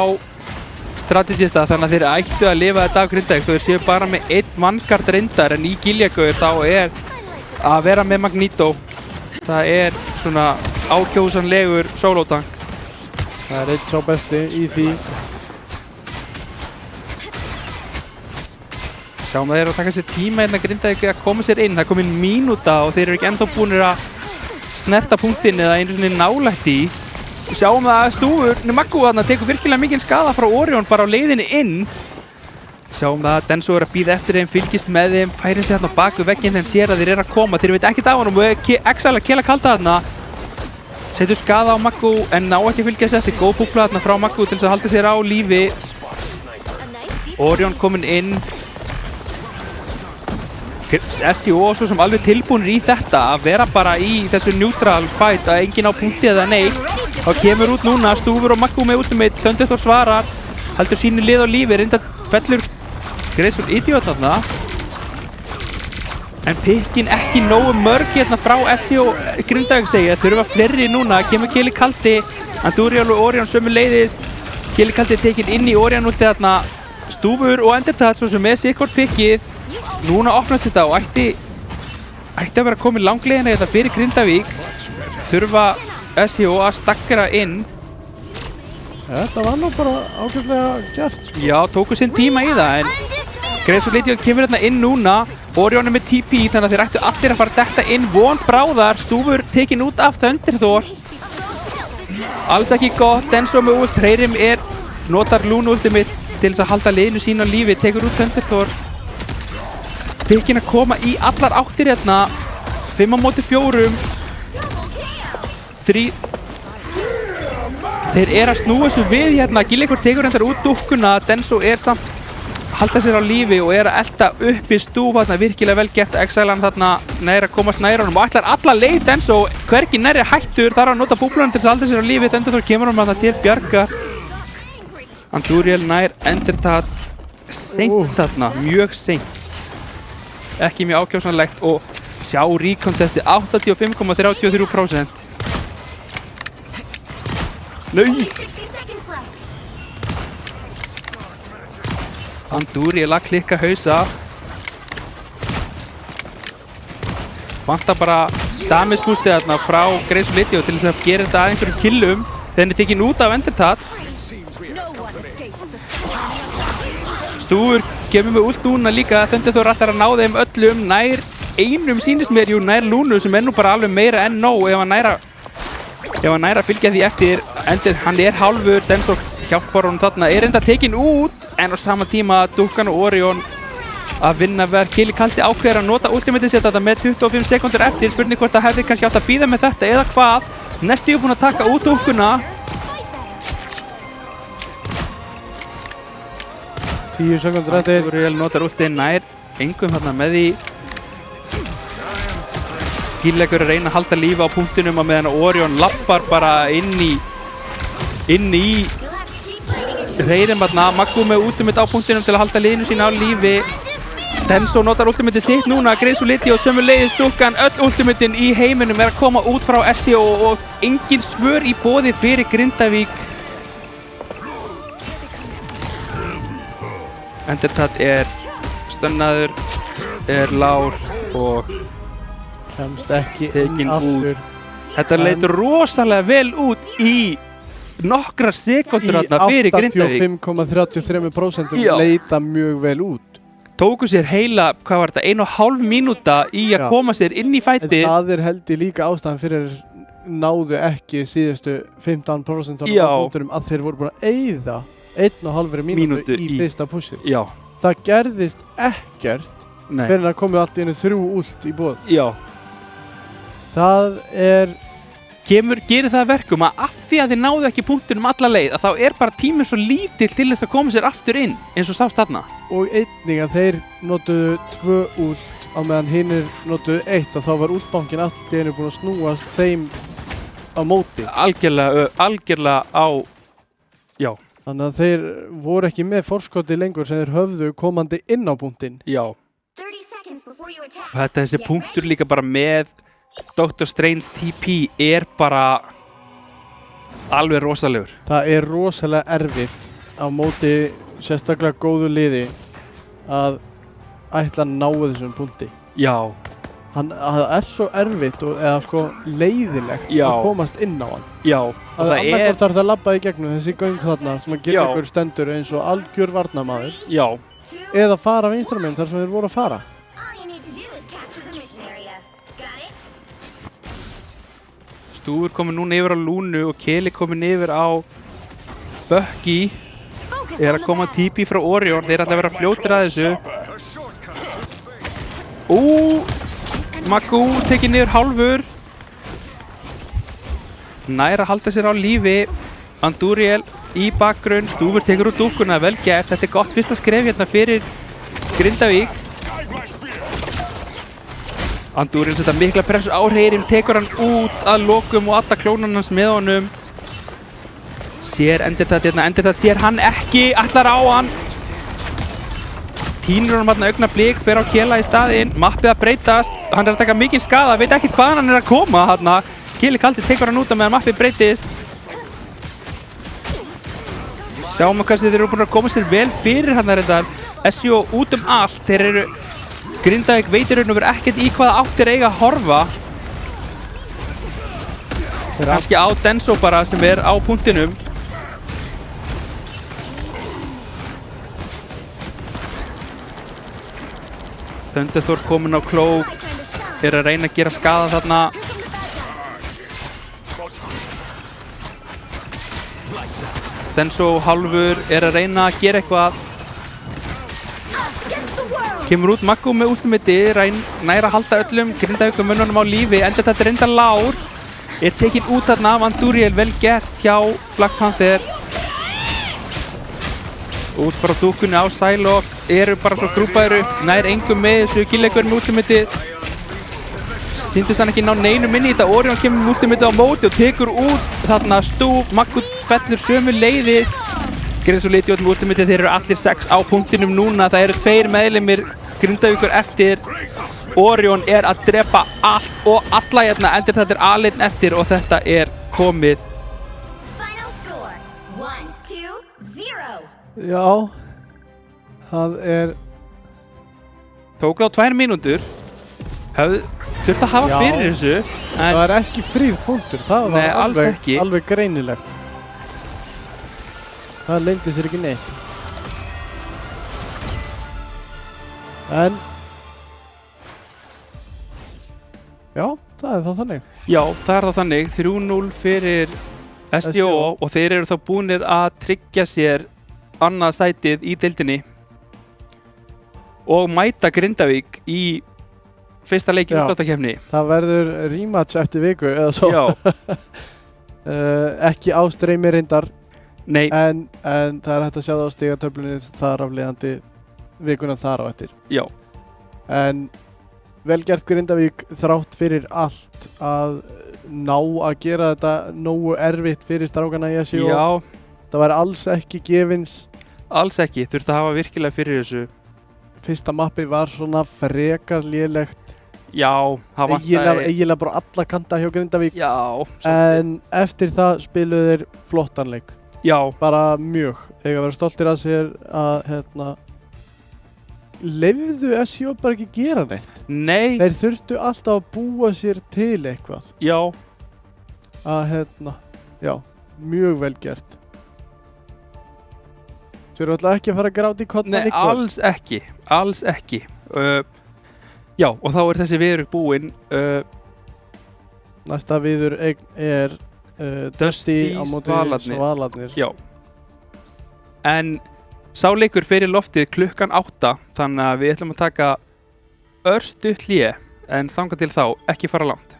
Speaker 1: strategista þannig að þeir ættu að lifa þetta af Grindavík. Þeir séu bara með 1 vanguard reyndar en í Giljagaur þá er að vera með Magneto. Það er svona ákjósanlegur solotank.
Speaker 2: Það er eitt sá besti í því
Speaker 1: Sjáum að þeir eru að taka sér tíma hérna Grindavík að koma sér inn. Það er komin mínúta og þeir eru ekki ennþá búinir að snerta punktinn eða einu svona nálægt í. Sjáum að Stúfur, Maggu þarna tekur virkilega mikinn skada frá Orion bara á leiðinni inn. Sjáum það að Denso er að bíða eftir þeim, fylgist með þeim, færir sig þarna baku vegginn þegar sér að þeir eru að koma. Þeir veit ekkert af honum og Exile að Kela Kalda þarna. Setur skada á Maggu en ná ekki að fylgja sér eftir. Góð búkla þarna frá Maggu til þess að halda sér á lífi. Orion kominn inn. SJO svo sem alveg tilbúinir í þetta að vera bara í þessu neutral fight að enginn á punkti eða neitt. Þá kemur út núna Stúfur og Maggu með ultimate, Thunderthor svarar, heldur sínu lið á lífi, reynda fellur Graceful Idiot þarna. En pikkin ekki nógu mörg hérna frá SJO Grindavík segja, þurfa fleiri núna, kemur Keli Kaldi, Andúriel og Orion sömu leiðis. Keli Kaldi tekin inn í Orion ulti þarna, Stúfur og Endertat svo sem með sikkort pikkið. Núna opnast þetta og ætti að vera komið langleiðina þetta fyrir Grindavík. Þurfa SJO að stakkara inn.
Speaker 2: Þetta var nú bara ágætlega gert sko.
Speaker 1: Já, tóku sinn tíma í það en Graceful Idiot kemur hérna inn núna. Orion er með TP þannig að þeir ættu allir að fara að detta inn von bráðar. Stúfur tekin út af Thunderthor. Alls ekki gott, Denso með ult, Hreirim notar Lúnu ultimate til þess að halda liðinu sín á lífi, tekur út Thunderthor. pikkin að koma í allar áttir hérna 5 á móti 4 3 Þeir eru að snúa þessu við hérna. Gillingur tekur hendar út dúkkuna. Denso er samt halda sér á lífi og er að elta upp í stúf þarna. Virkilega vel gert. Exilan þarna næra að komast næra honum og ætlar alla leið. Denso hvergi nærri hættur. Þar að nota búblunum til þess að halda sér á lífi. Denso kemur hann að það til bjargar. Andúriel nær Endertat seint þarna. Mjög seint. Ekki mjög ákjósanlegt og sjá recontesti 85,33%. Nei!
Speaker 3: 60 seconds left.
Speaker 1: Andúriel að klikka hausa. Vantar bara damage boostið þarna frá Grace Lydio til þess að gera þetta að einhverjum killum. Þegar henni tekin út af Endertat. Stúfur kemur með ult núna líka. Þundur ætlar að ná þeim öllum. Nær einum sýnist mér, jú, nær Lúnu sem er nú bara alveg meira en nóg ef hann nær að fylgja því eftir. Endur, hann er hálfur, Denso hjálpar honum þarna, er enda tekin út en á sama tíma Dúkkan og Orion að vinna verð. Kili Kaldi ákveður að nota ultimatið sitt þetta með 25 sekundur eftir. Spurning hvort það hefði kannski átt að bíða með þetta eða hvað. Næstu er búinn að taka út Dúkkuna.
Speaker 2: 10 sekundur eftir.
Speaker 1: Andúriel notar ultið nær engum þarna með því. Gillegur er að reyna að halda lífi á punktinum og meðan Orion lappar bara inn í reyðum þarna. Maggu með ultimate á punktinum til að halda liðinu sína á lífi. Denso notar ultimatið sitt núna. Grace Lydio og sömuleiðis Dúkkan. Öll ultimatin í heiminum er að koma út frá SC og engin svör í boði fyrir Grindavík. Endertat er stönnaður, er lár og
Speaker 2: Kemst ekki
Speaker 1: tekin
Speaker 2: inn aftur.
Speaker 1: út. Þetta leit rosalega vel út í nokkra sekundur þarna fyrir Grindavík.
Speaker 2: Í 85,33%
Speaker 1: Já.
Speaker 2: leita mjög vel út.
Speaker 1: Tóku sér heila, hvað var þetta, 1,5 mínúta í að
Speaker 2: Já.
Speaker 1: koma sér inn í
Speaker 2: En
Speaker 1: fæti.
Speaker 2: það er held ég líka ástæðan fyrir náðu ekki síðustu 15% á
Speaker 1: Já.
Speaker 2: punktunum að þeir voru búin að eyða 1,5 mínútu í fyrsta pussi.
Speaker 1: Já,
Speaker 2: Það gerðist ekkert
Speaker 1: nei,
Speaker 2: fyrir að komið allt í einu 3 ult í bóð.
Speaker 1: já.
Speaker 2: Það er
Speaker 1: Gerir það að verkum að af því að þið náðu ekki punktunum alla leið að þá er bara tíminn svo lítill til þess að koma sér aftur inn eins og sást þarna.
Speaker 2: og einnig að þeir notuðu 2 ult á meðan hinnir notuðu 1 og þá var ultbankin allt í einu búin að snúast þeim á móti.
Speaker 1: Algjörlega á, já,
Speaker 2: Þannig að þeir voru ekki með forskoti lengur sem þeir höfðu komandi inn á punktinn.
Speaker 1: já.
Speaker 3: 30 seconds before you attack.
Speaker 1: Og þessi punktur líka bara með Dr. Strange TP er bara alveg rosalegur.
Speaker 2: Það er rosalega erfitt á móti sérstaklega góðu liði að ætla að ná þessum punkti.
Speaker 1: Já,
Speaker 2: Það er svo erfitt eða sko leiðilegt
Speaker 1: Já.
Speaker 2: að komast inn á hann.
Speaker 1: já. Og
Speaker 2: Það
Speaker 1: það
Speaker 2: er annarkvort þarf það að labba í gegnum þessi göng þarna sem að gera
Speaker 1: Já.
Speaker 2: ykkur stendur eins og algjör varnarmaður
Speaker 1: já,
Speaker 2: eða fara vinstramenn þar sem þeir voru að fara.
Speaker 3: All you need to do is capture the mission area. Got it?
Speaker 1: Stúfur komin núna yfir á Lúnu og Keli komin yfir á Bucky.
Speaker 3: Focus
Speaker 1: Er
Speaker 3: on
Speaker 1: að
Speaker 3: the
Speaker 1: koma
Speaker 3: back.
Speaker 1: TP frá Orion, þeir ætla að vera fljótir að þessu. Maggu tekið niður hálfur. Nær að halda sér á lífi. Andúriel í bakgrunn, Stúfur tekur úr dúkkuna, vel gert. Þetta er gott fyrsta skref hérna fyrir Grindavík. Andúriel setja mikla pressu á Hreiðrim, tekur hann út að lokum og alla klónan hans með honum. Sér Endertat hérna, Endertat sér hann ekki, ætlar á hann. Tínur hann hérna augnablik, fer á Kela í staðinn, mappið að breytast, hann er að taka mikinn skada, veit ekki hvaðan hann er að koma þarna. Keli Kaldi tekur hann út á meðan mappið breytist. Sjáum við kannski þeir eru búin að koma sér vel fyrir hann þar. SJO út allt, þeir eru, Grindavík veitir raun og veru ekkert í hvaða áttir eiga að horfa. Kannski á Denso bara sem er á punktinum. Thunderthor komin á klók, er að reyna að gera skada þarna. Denso hálfur er að reyna að gera eitthvað. Kemur út Maggo með ultimati, næra að halda öllum Grindavíkur mönnunum á lífi, endur þetta reynda Lár. Er tekinn út þarna af Andúriel, vel gert hjá Black Panther. Út bara dúkunni á Psylocke, eru bara svo grúpaður upp, nær engum með þessu Gilleikur með ultimatið. Sýndist hann ekki ná neinum inn í þetta, Orion kemur með ultimatið á móti og tekur út þarna Stúf, Maggo fellur sömu leiðis. Gerði svo litið út með ultimatið, þeir eru allir 6 á punktinum núna, það eru 2 meðlimir Grindavíkur eftir. Orion er að drepa allt og alla hérna, endur þetta aleinn eftir og þetta er komið.
Speaker 3: Final score 1-2-0.
Speaker 2: Já, það er...
Speaker 1: Tók á 2 mínútur, þurfti að hafa
Speaker 2: Já.
Speaker 1: fyrir þessu,
Speaker 2: Það
Speaker 1: en
Speaker 2: er ekki fríð punktur, það
Speaker 1: Nei,
Speaker 2: var
Speaker 1: alls ekki.
Speaker 2: alveg greinilegt. Það leyndi sér ekki neitt. En... Já, það er það þannig.
Speaker 1: já, það er það þannig, 3-0 fyrir SDO og þeir eru þá búnir að tryggja sér annað sætið í deildinni og mæta Grindavík í fyrsta leiki
Speaker 2: Já.
Speaker 1: úrslitakeppni.
Speaker 2: Það verður rematch eftir viku eða svo.
Speaker 1: Já,
Speaker 2: Ekki á streymi reyndar,
Speaker 1: nei,
Speaker 2: en það er hægt að sjá það á stigatöflunni þar af leiðandi vikuna þar á eftir.
Speaker 1: já,
Speaker 2: En vel gert Grindavík þrátt fyrir allt að ná að gera þetta nógu erfitt fyrir strákana í SI og
Speaker 1: já,
Speaker 2: það væri alls ekki gefins.
Speaker 1: alls ekki, þurfti að hafa virkilega fyrir þessu.
Speaker 2: Fyrsta mappi var svona frekar lélegt,
Speaker 1: Já, það vantaði,
Speaker 2: eiginlega bara alla kanta hjá Grindavík,
Speaker 1: já,
Speaker 2: en eftir það spiluðu þeir flottan leik,
Speaker 1: já,
Speaker 2: bara mjög. Þeir vera stoltir að sér að leyfðu SI bara ekki gera neitt.
Speaker 1: nei,
Speaker 2: Þeir þurftu alltaf að búa sér til eitthvað.
Speaker 1: já,
Speaker 2: Já, mjög vel gert. Svo eru alltaf ekki að fara að gráta í kollna
Speaker 1: nei, alls ekki, alls ekki. Já, og þá er þessi viðurinn búinn.
Speaker 2: Næsta viður er Dusty á móti
Speaker 1: Svalarnir.
Speaker 2: Svalarnir.
Speaker 1: Já. En sá leikur fyrir loftið klukkan 8, þannig að við ætlum að taka örstutt hlé, en þangað til þá ekki fara langt.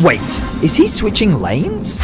Speaker 4: Wait, is he switching lanes?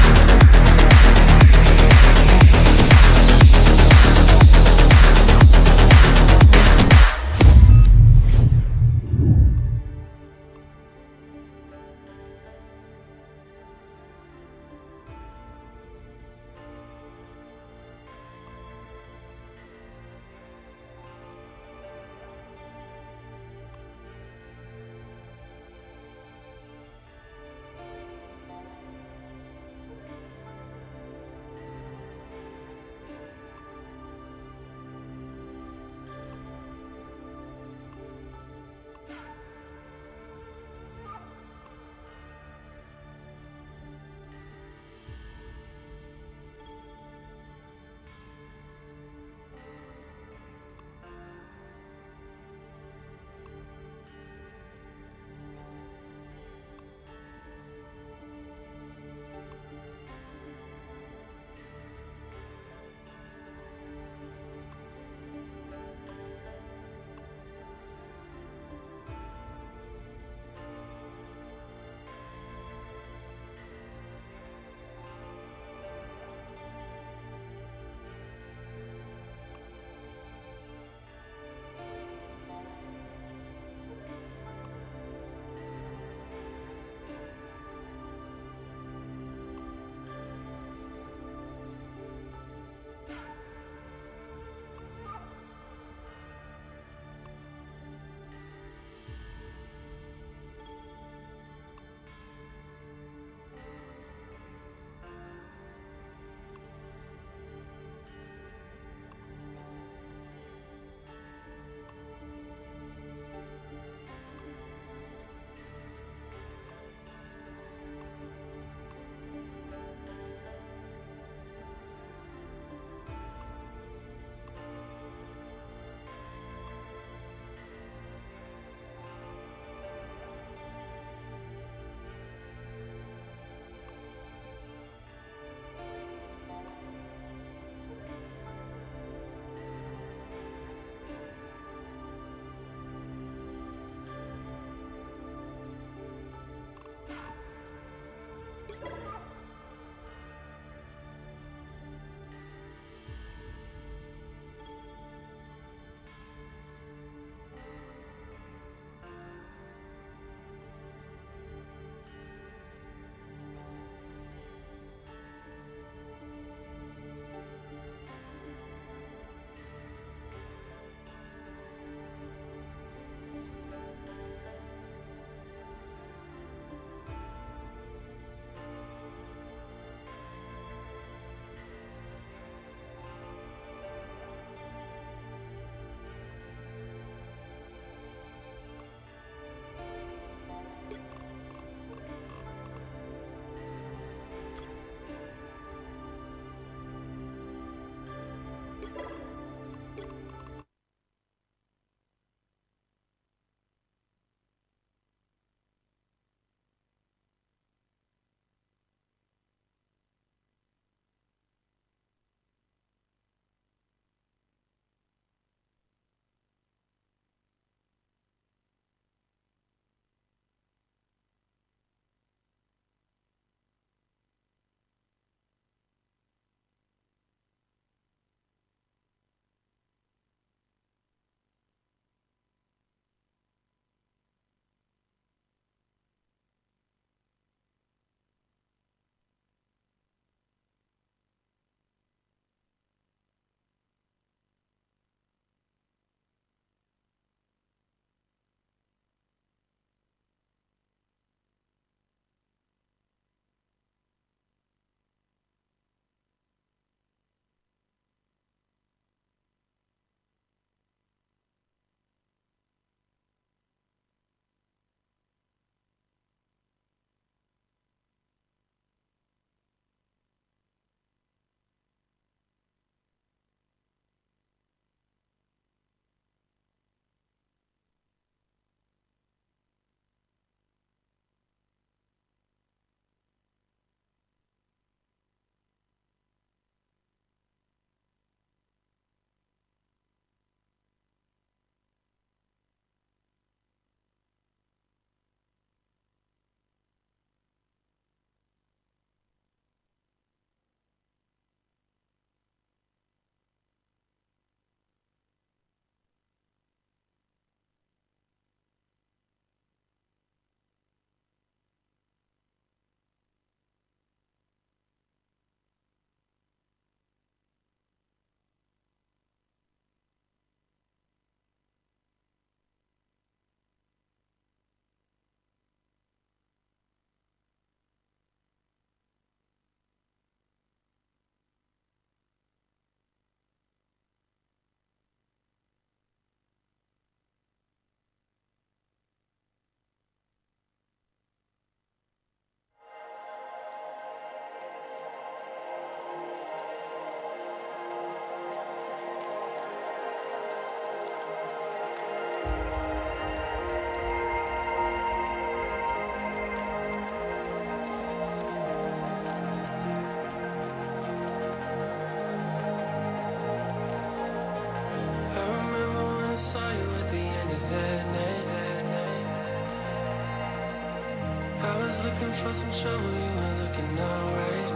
Speaker 5: looking for some trouble, you were looking alright.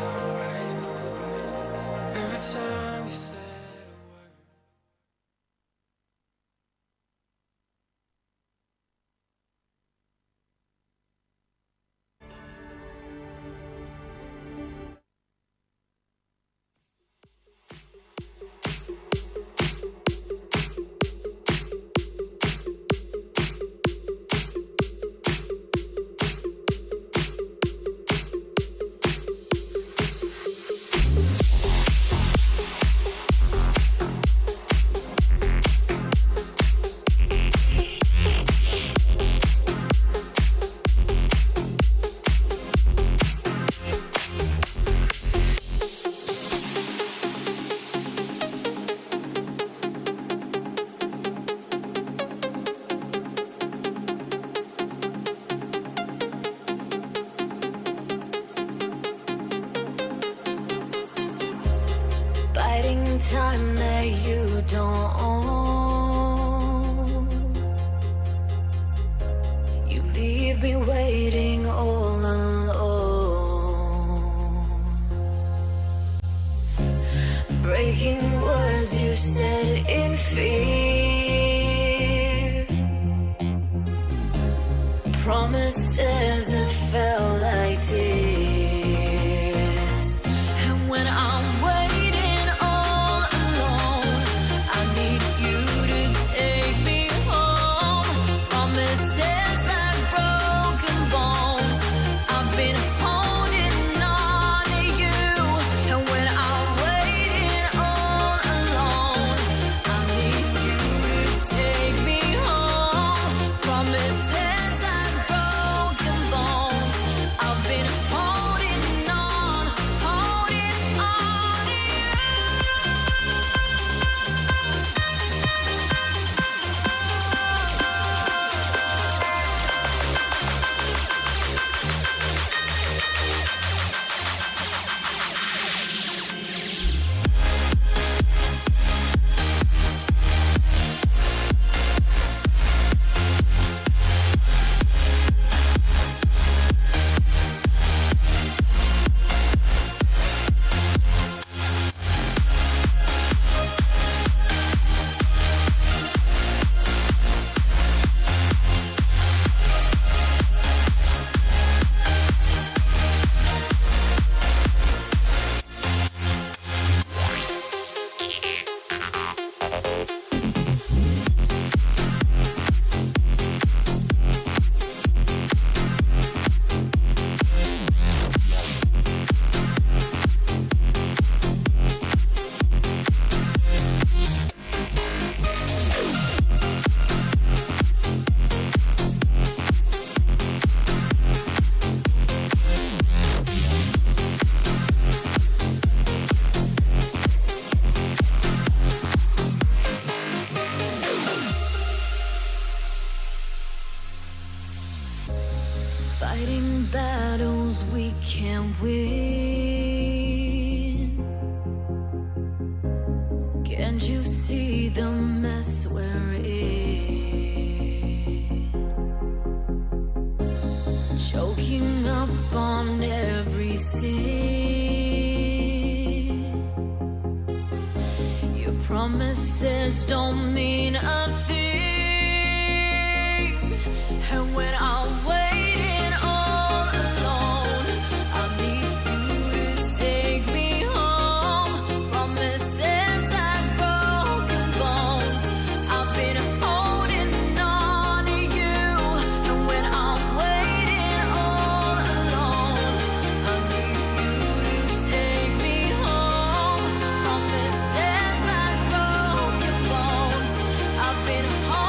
Speaker 5: Every time you said a word.
Speaker 6: Biding time that you don't own. You leave me waiting all alone. Breaking words you said in fear. Promises that felt like tears. And when I'm waiting all alone, I need you to take me home. Promises like broken bones. I've been holding on to you. And when I'm waiting all alone, I need you to take me home. Promises like broken bones. I've been holding on to you. Fighting battles we can't win. Can't you see the mess we're in? Choking up on every sin. Your promises don't mean a thing. And when I'm waiting all alone, I need you to take me home. Promises like broken bones. I've been holding on to you. And when I'm waiting all alone, I need you to take me home. Promises like broken bones. I've been holding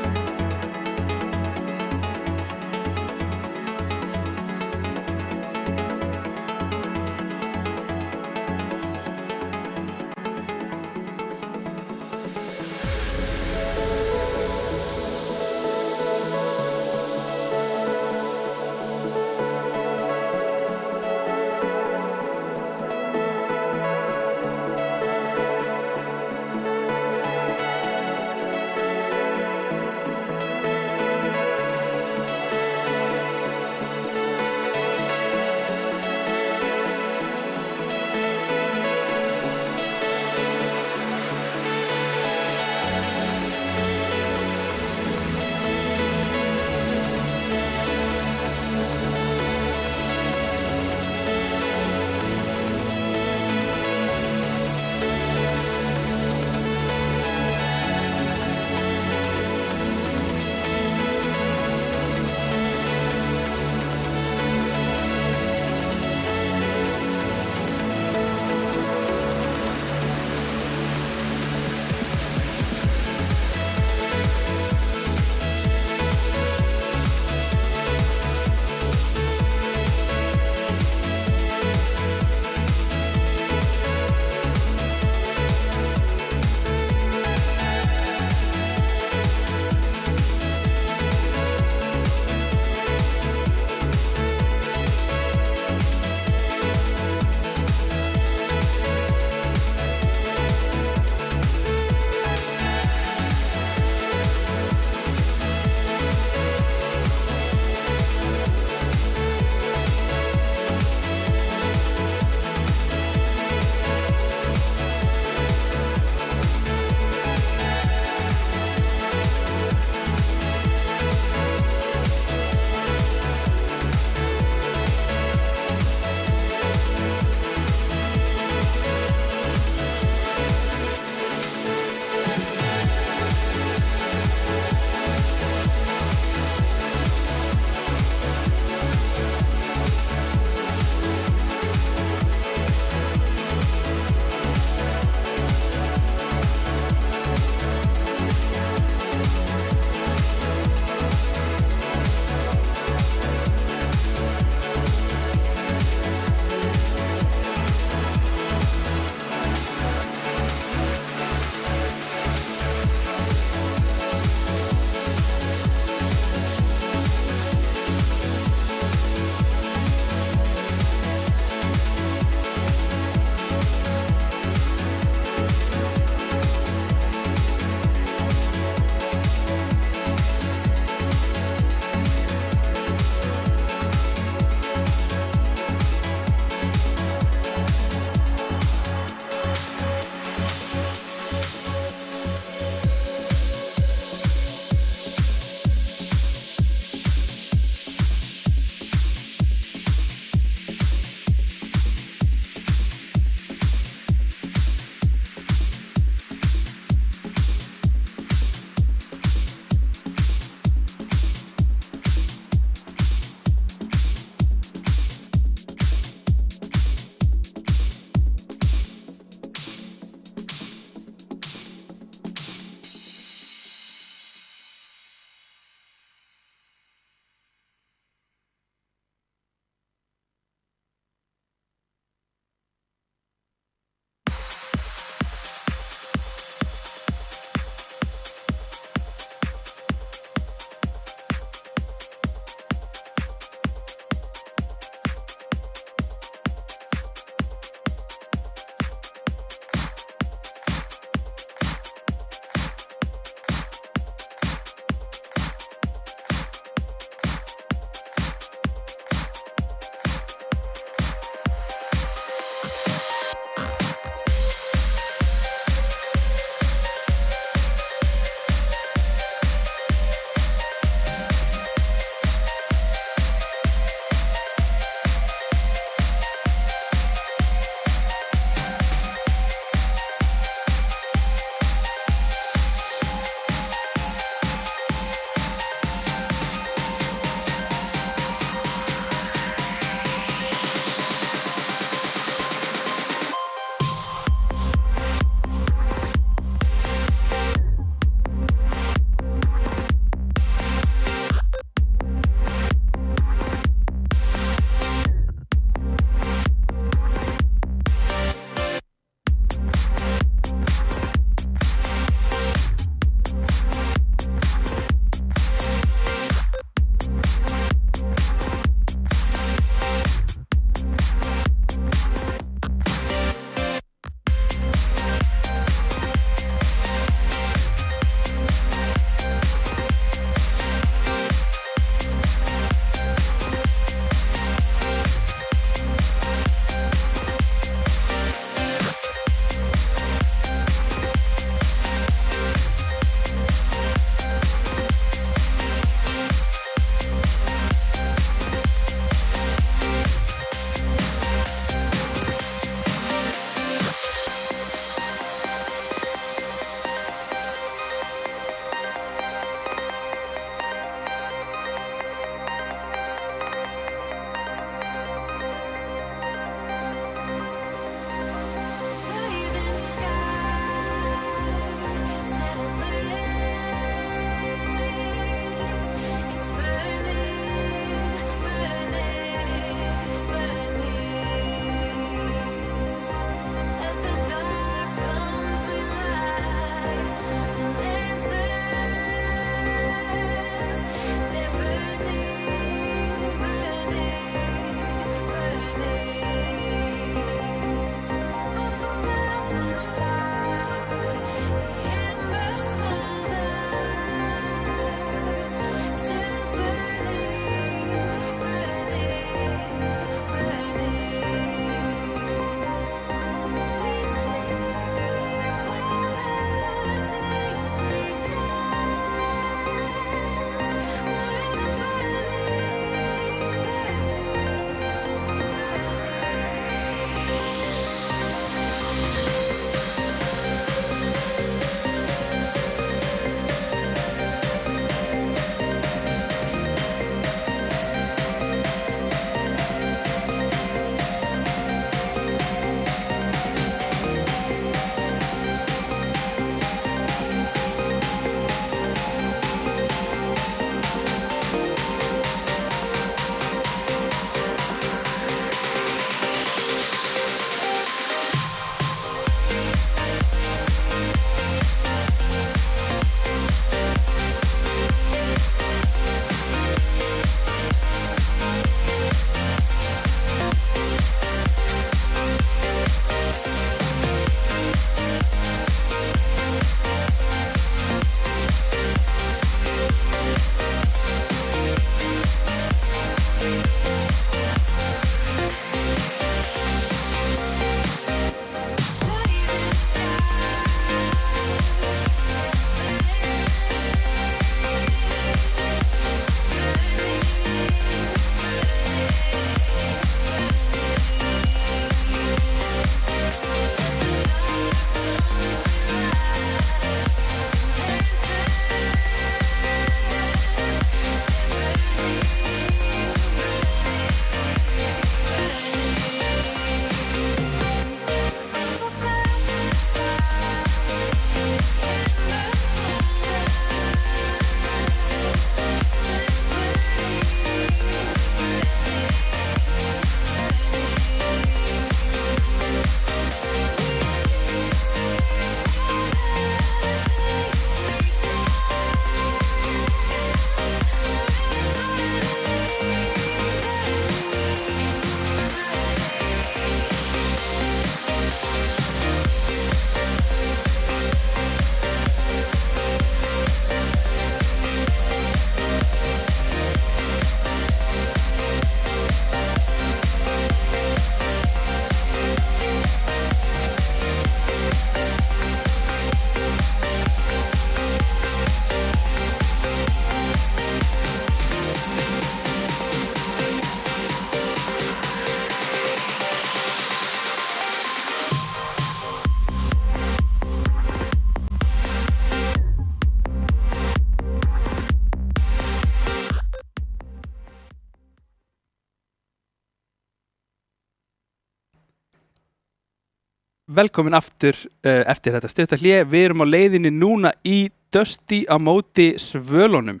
Speaker 1: velkomin aftur eftir þetta stutta hlé. Við erum á leiðinni núna í Dusty á móti Svölunum.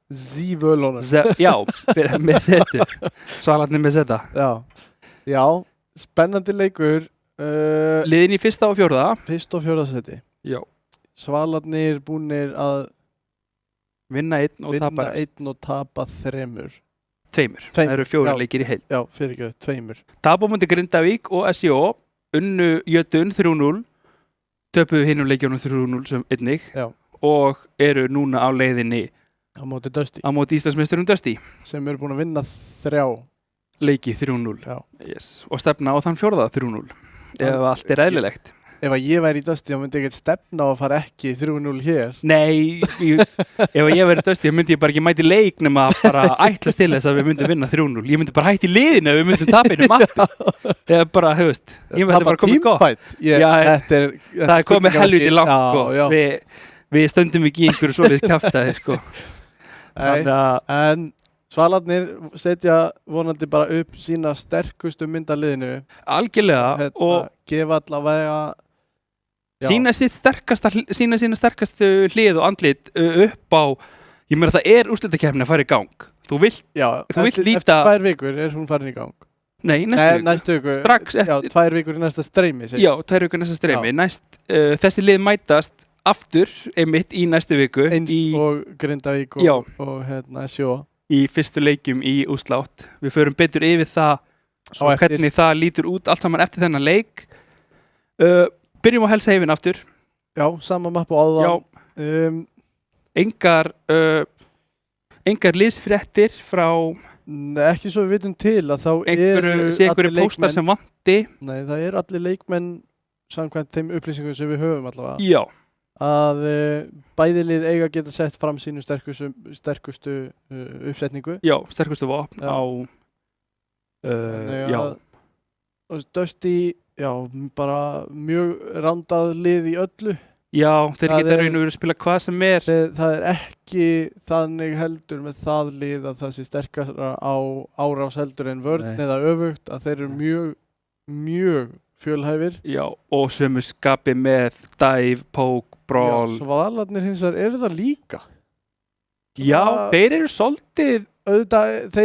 Speaker 2: Zívölunum.
Speaker 1: Já, með setu. Svalarnir með seta.
Speaker 2: Já, spennandi leikur.
Speaker 1: Liðin í fyrsta og fjórða.
Speaker 2: Fyrst og fjórða seti.
Speaker 1: Já.
Speaker 2: Svalarnir búnir að
Speaker 1: Vinna einn og
Speaker 2: vinna
Speaker 1: tapa
Speaker 2: einn og tapa 3.
Speaker 1: tveimur.
Speaker 2: Tveimur,
Speaker 1: Það eru 4
Speaker 2: já.
Speaker 1: leikir í heild.
Speaker 2: Já, fyrirgjöð, 2.
Speaker 1: Tapa á móti Grindavík og SJO. Unnu Jötun 3-0. Töpuðu hinum leikjunum 3-0 sem einnig.
Speaker 2: Já.
Speaker 1: Og eru núna á leiðinni
Speaker 2: Á móti Dusty.
Speaker 1: á móti Íslandsmeisturum Dusty.
Speaker 2: Sem eru búin að vinna 3.
Speaker 1: Leiki 3-0.
Speaker 2: Já.
Speaker 1: Yes. Og stefna á þann fjórða 3-0. Ef allt er eðlilegt.
Speaker 2: Ef að ég væri í Dusty þá myndi ég ekkert stefna á að fara ekki 3-0 hér.
Speaker 1: Nei, ef ég verið Dusty myndi ég bara ekki mæti leik nema bara ætlast til þess að við myndum vinna 3-0. Ég myndi bara hætti liðinu ef við myndum tapa einu mappi. Eða bara, hefust, ég myndi bara komið gott.
Speaker 2: Já,
Speaker 1: það er komið helviti langt,
Speaker 2: já,
Speaker 1: sko.
Speaker 2: Já.
Speaker 1: Við stöndum ekki í einhverju svoleiðis kjaftaði, sko.
Speaker 2: Nei, en Svalarnir setja vonandi bara upp sína sterkustu myndaliðinu.
Speaker 1: Algjörlega, og
Speaker 2: gefa allavega
Speaker 1: sína sína sterkastu hlið og andlit upp á, ég meina það er úrslitakeppni að fara í gang. Þú vilt
Speaker 2: eftir
Speaker 1: líta
Speaker 2: 2 vikur er hún farin í gang.
Speaker 1: Nei,
Speaker 2: næstu viku.
Speaker 1: Strax eftir.
Speaker 2: Já, 2 vikur í næsta streymi.
Speaker 1: Já, 2 vikur í næsta streymi. Þessi lið mætast aftur einmitt í næstu viku.
Speaker 2: Eins og Grindavík og SJO.
Speaker 1: Í fyrstu leikjum í úrslátt. Við förum betur yfir það hvernig það lítur út allt saman eftir þennan leik. Byrjum á Hellsheifin aftur.
Speaker 2: Já, sama mapp og áðan.
Speaker 1: Engar liðsfréttir frá
Speaker 2: ekki svo við vitum til að þá
Speaker 1: einhverju póstar sem vanti.
Speaker 2: Nei, það eru allir leikmenn samkvæmt þeim upplýsingum sem við höfum allavega.
Speaker 1: Já.
Speaker 2: Að bæði lið eiga geta sett fram sínu sterkustu uppsetningu.
Speaker 1: Já, sterkustu vopn á já.
Speaker 2: Og Dusty, já, bara mjög rándað lið í öllu.
Speaker 1: Já, þeir geta raun og verið að spila hvað sem er.
Speaker 2: Það er ekki þannig heldur með það lið að það sé sterkara á árás heldur en vörn eða öfugt, að þeir eru mjög fjölhæfir.
Speaker 1: Já, og sömu skapi með dive, poke, brawl.
Speaker 2: Já, Svalarnir hins vegar eru það líka.
Speaker 1: Já, þeir eru svolítið